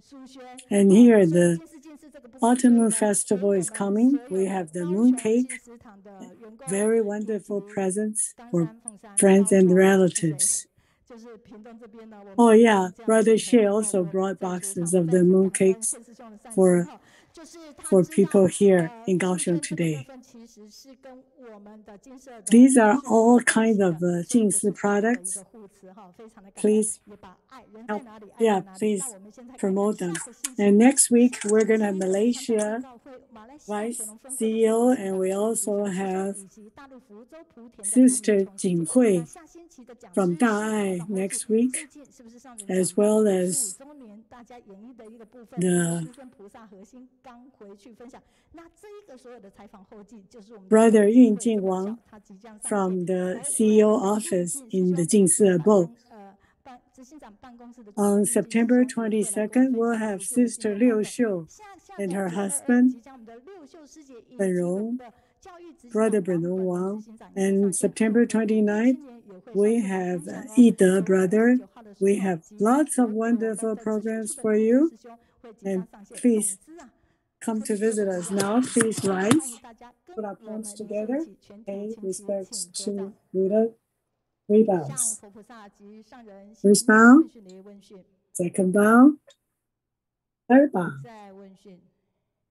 Speaker 5: 书轩
Speaker 18: And
Speaker 5: 哦
Speaker 18: here,
Speaker 5: 所以
Speaker 18: the
Speaker 5: 近似近似这个部分，
Speaker 18: Autumn
Speaker 5: 所以
Speaker 18: Moon
Speaker 5: 呢，给
Speaker 18: Festival
Speaker 5: 我
Speaker 18: is
Speaker 5: 们
Speaker 18: coming.
Speaker 5: 所有
Speaker 18: We
Speaker 5: 的
Speaker 18: have the
Speaker 5: 高
Speaker 18: moon
Speaker 5: 雄
Speaker 18: cake,
Speaker 5: 进食堂的员工
Speaker 18: very
Speaker 5: 以
Speaker 18: wonderful
Speaker 5: 及
Speaker 18: presents
Speaker 5: 冈
Speaker 18: for
Speaker 5: 山、凤山、
Speaker 18: friends
Speaker 5: 高
Speaker 18: and
Speaker 5: 雄、谁
Speaker 18: relatives.
Speaker 5: 就是屏东这边呢，我
Speaker 18: Oh
Speaker 5: 们
Speaker 18: yeah,
Speaker 5: 这样的
Speaker 18: Brother
Speaker 5: 组合
Speaker 18: Xie
Speaker 5: 那
Speaker 18: also
Speaker 5: 我
Speaker 18: brought
Speaker 5: 在主
Speaker 18: boxes
Speaker 5: 场
Speaker 18: of
Speaker 5: 非
Speaker 18: the
Speaker 5: 常
Speaker 18: moon
Speaker 5: 感恩
Speaker 18: cakes
Speaker 5: 谢师兄的善心
Speaker 18: for
Speaker 5: 哈，就是他
Speaker 18: for
Speaker 5: 知道
Speaker 18: people here in
Speaker 5: 书
Speaker 18: Kaohsiung
Speaker 5: 轩这个部
Speaker 18: today.
Speaker 5: 分其实是跟我们的金色的
Speaker 18: These are
Speaker 5: 是
Speaker 18: all
Speaker 5: 有关
Speaker 18: kinds
Speaker 5: 系
Speaker 18: of
Speaker 5: 的，所以这
Speaker 18: Jingsi
Speaker 5: 是爱的一
Speaker 18: products.
Speaker 5: 个互持哈，非常的感恩，
Speaker 18: Please
Speaker 5: 也把爱人
Speaker 18: help,
Speaker 5: 在哪里，爱
Speaker 18: yeah,
Speaker 5: 在哪里。
Speaker 18: please
Speaker 5: 那我们现在看看
Speaker 18: promote
Speaker 5: 下
Speaker 18: them.
Speaker 5: 个星期
Speaker 18: And next week,
Speaker 5: 下
Speaker 18: we're
Speaker 5: 个
Speaker 18: going to have
Speaker 5: 星期常常大
Speaker 18: Malaysia
Speaker 5: 教会马来西亚
Speaker 18: Vice
Speaker 5: 雪龙分会的
Speaker 18: CEO,
Speaker 5: 董事
Speaker 18: and
Speaker 5: 长
Speaker 18: we
Speaker 5: 以及
Speaker 18: also
Speaker 5: 粉丝兄
Speaker 18: have
Speaker 5: 以及大陆福州莆田的刘明
Speaker 18: Sister
Speaker 5: 琼
Speaker 18: Jing
Speaker 5: 姐。那
Speaker 18: Hui
Speaker 5: 下星期的讲
Speaker 18: from
Speaker 5: 师是采
Speaker 18: Daai
Speaker 5: 访会
Speaker 18: next
Speaker 5: 是
Speaker 18: week,
Speaker 5: 最近是不是上人
Speaker 18: as
Speaker 5: 讲到
Speaker 18: well
Speaker 5: 15
Speaker 18: as
Speaker 5: 周年大家演绎的一个部分，
Speaker 18: the
Speaker 5: 师跟菩萨核心刚回去分享。那这一个所有的采访后记就是我们的
Speaker 18: Brother
Speaker 5: 智
Speaker 18: Yun
Speaker 5: 慧这么
Speaker 18: Jingwang
Speaker 5: 巧，他即将上线。
Speaker 18: from the
Speaker 5: 而我
Speaker 18: CEO
Speaker 5: 们的
Speaker 18: office
Speaker 5: 运
Speaker 18: in the
Speaker 5: 进师
Speaker 18: Jingsi
Speaker 5: 兄
Speaker 18: above.
Speaker 5: 执行长办公室的主
Speaker 18: On
Speaker 5: 任运进师
Speaker 18: September
Speaker 5: 兄也会来跟
Speaker 18: 22nd,
Speaker 5: 我们分
Speaker 18: we'll
Speaker 5: 享
Speaker 18: have
Speaker 5: 实际的经
Speaker 18: Sister
Speaker 5: 验
Speaker 18: Liu
Speaker 5: 活动。
Speaker 18: Xiu
Speaker 5: 下
Speaker 18: and
Speaker 5: 个
Speaker 18: her
Speaker 5: 5月22
Speaker 18: husband,
Speaker 5: 即将我们的六秀师姐以及
Speaker 18: Ben
Speaker 5: 我
Speaker 18: Rong,
Speaker 5: 们的教育执行
Speaker 18: Brother
Speaker 5: 长
Speaker 18: Ben
Speaker 5: 王
Speaker 18: Rong
Speaker 5: 本的
Speaker 18: Wang.
Speaker 5: 执行长也会
Speaker 18: And
Speaker 5: 上线。
Speaker 18: September
Speaker 5: 我们
Speaker 18: 29th,
Speaker 5: 青年也会
Speaker 18: we
Speaker 5: 上线来
Speaker 18: have
Speaker 5: 分享哦。
Speaker 18: Ida
Speaker 5: 9月
Speaker 18: Brother.
Speaker 5: 29号的时
Speaker 18: We
Speaker 5: 候
Speaker 18: have
Speaker 5: 即将
Speaker 18: lots of
Speaker 5: 我们的
Speaker 18: wonderful
Speaker 5: 在执行
Speaker 18: programs
Speaker 5: 处的
Speaker 18: for
Speaker 5: 刘
Speaker 18: you.
Speaker 5: 师兄会即
Speaker 18: And
Speaker 5: 将上线。
Speaker 18: please
Speaker 5: 总之啊，
Speaker 18: come
Speaker 5: 特
Speaker 18: to
Speaker 5: 别做
Speaker 18: visit
Speaker 5: 的
Speaker 18: us
Speaker 5: 是啊，
Speaker 18: now. Please
Speaker 5: 欢
Speaker 18: rise,
Speaker 5: 迎大家跟
Speaker 18: put our
Speaker 5: 我们
Speaker 18: palms
Speaker 5: 灵修一
Speaker 18: together,
Speaker 5: 起全体
Speaker 18: pay
Speaker 5: 亲戚
Speaker 18: respects
Speaker 5: 请合
Speaker 18: to
Speaker 5: 掌。
Speaker 18: Buddha. Three
Speaker 5: 向
Speaker 18: bows.
Speaker 5: 佛菩萨及上人行
Speaker 18: First
Speaker 5: 礼
Speaker 18: bow,
Speaker 5: 问讯礼问讯，
Speaker 18: second bow, third bow.
Speaker 5: 再问讯。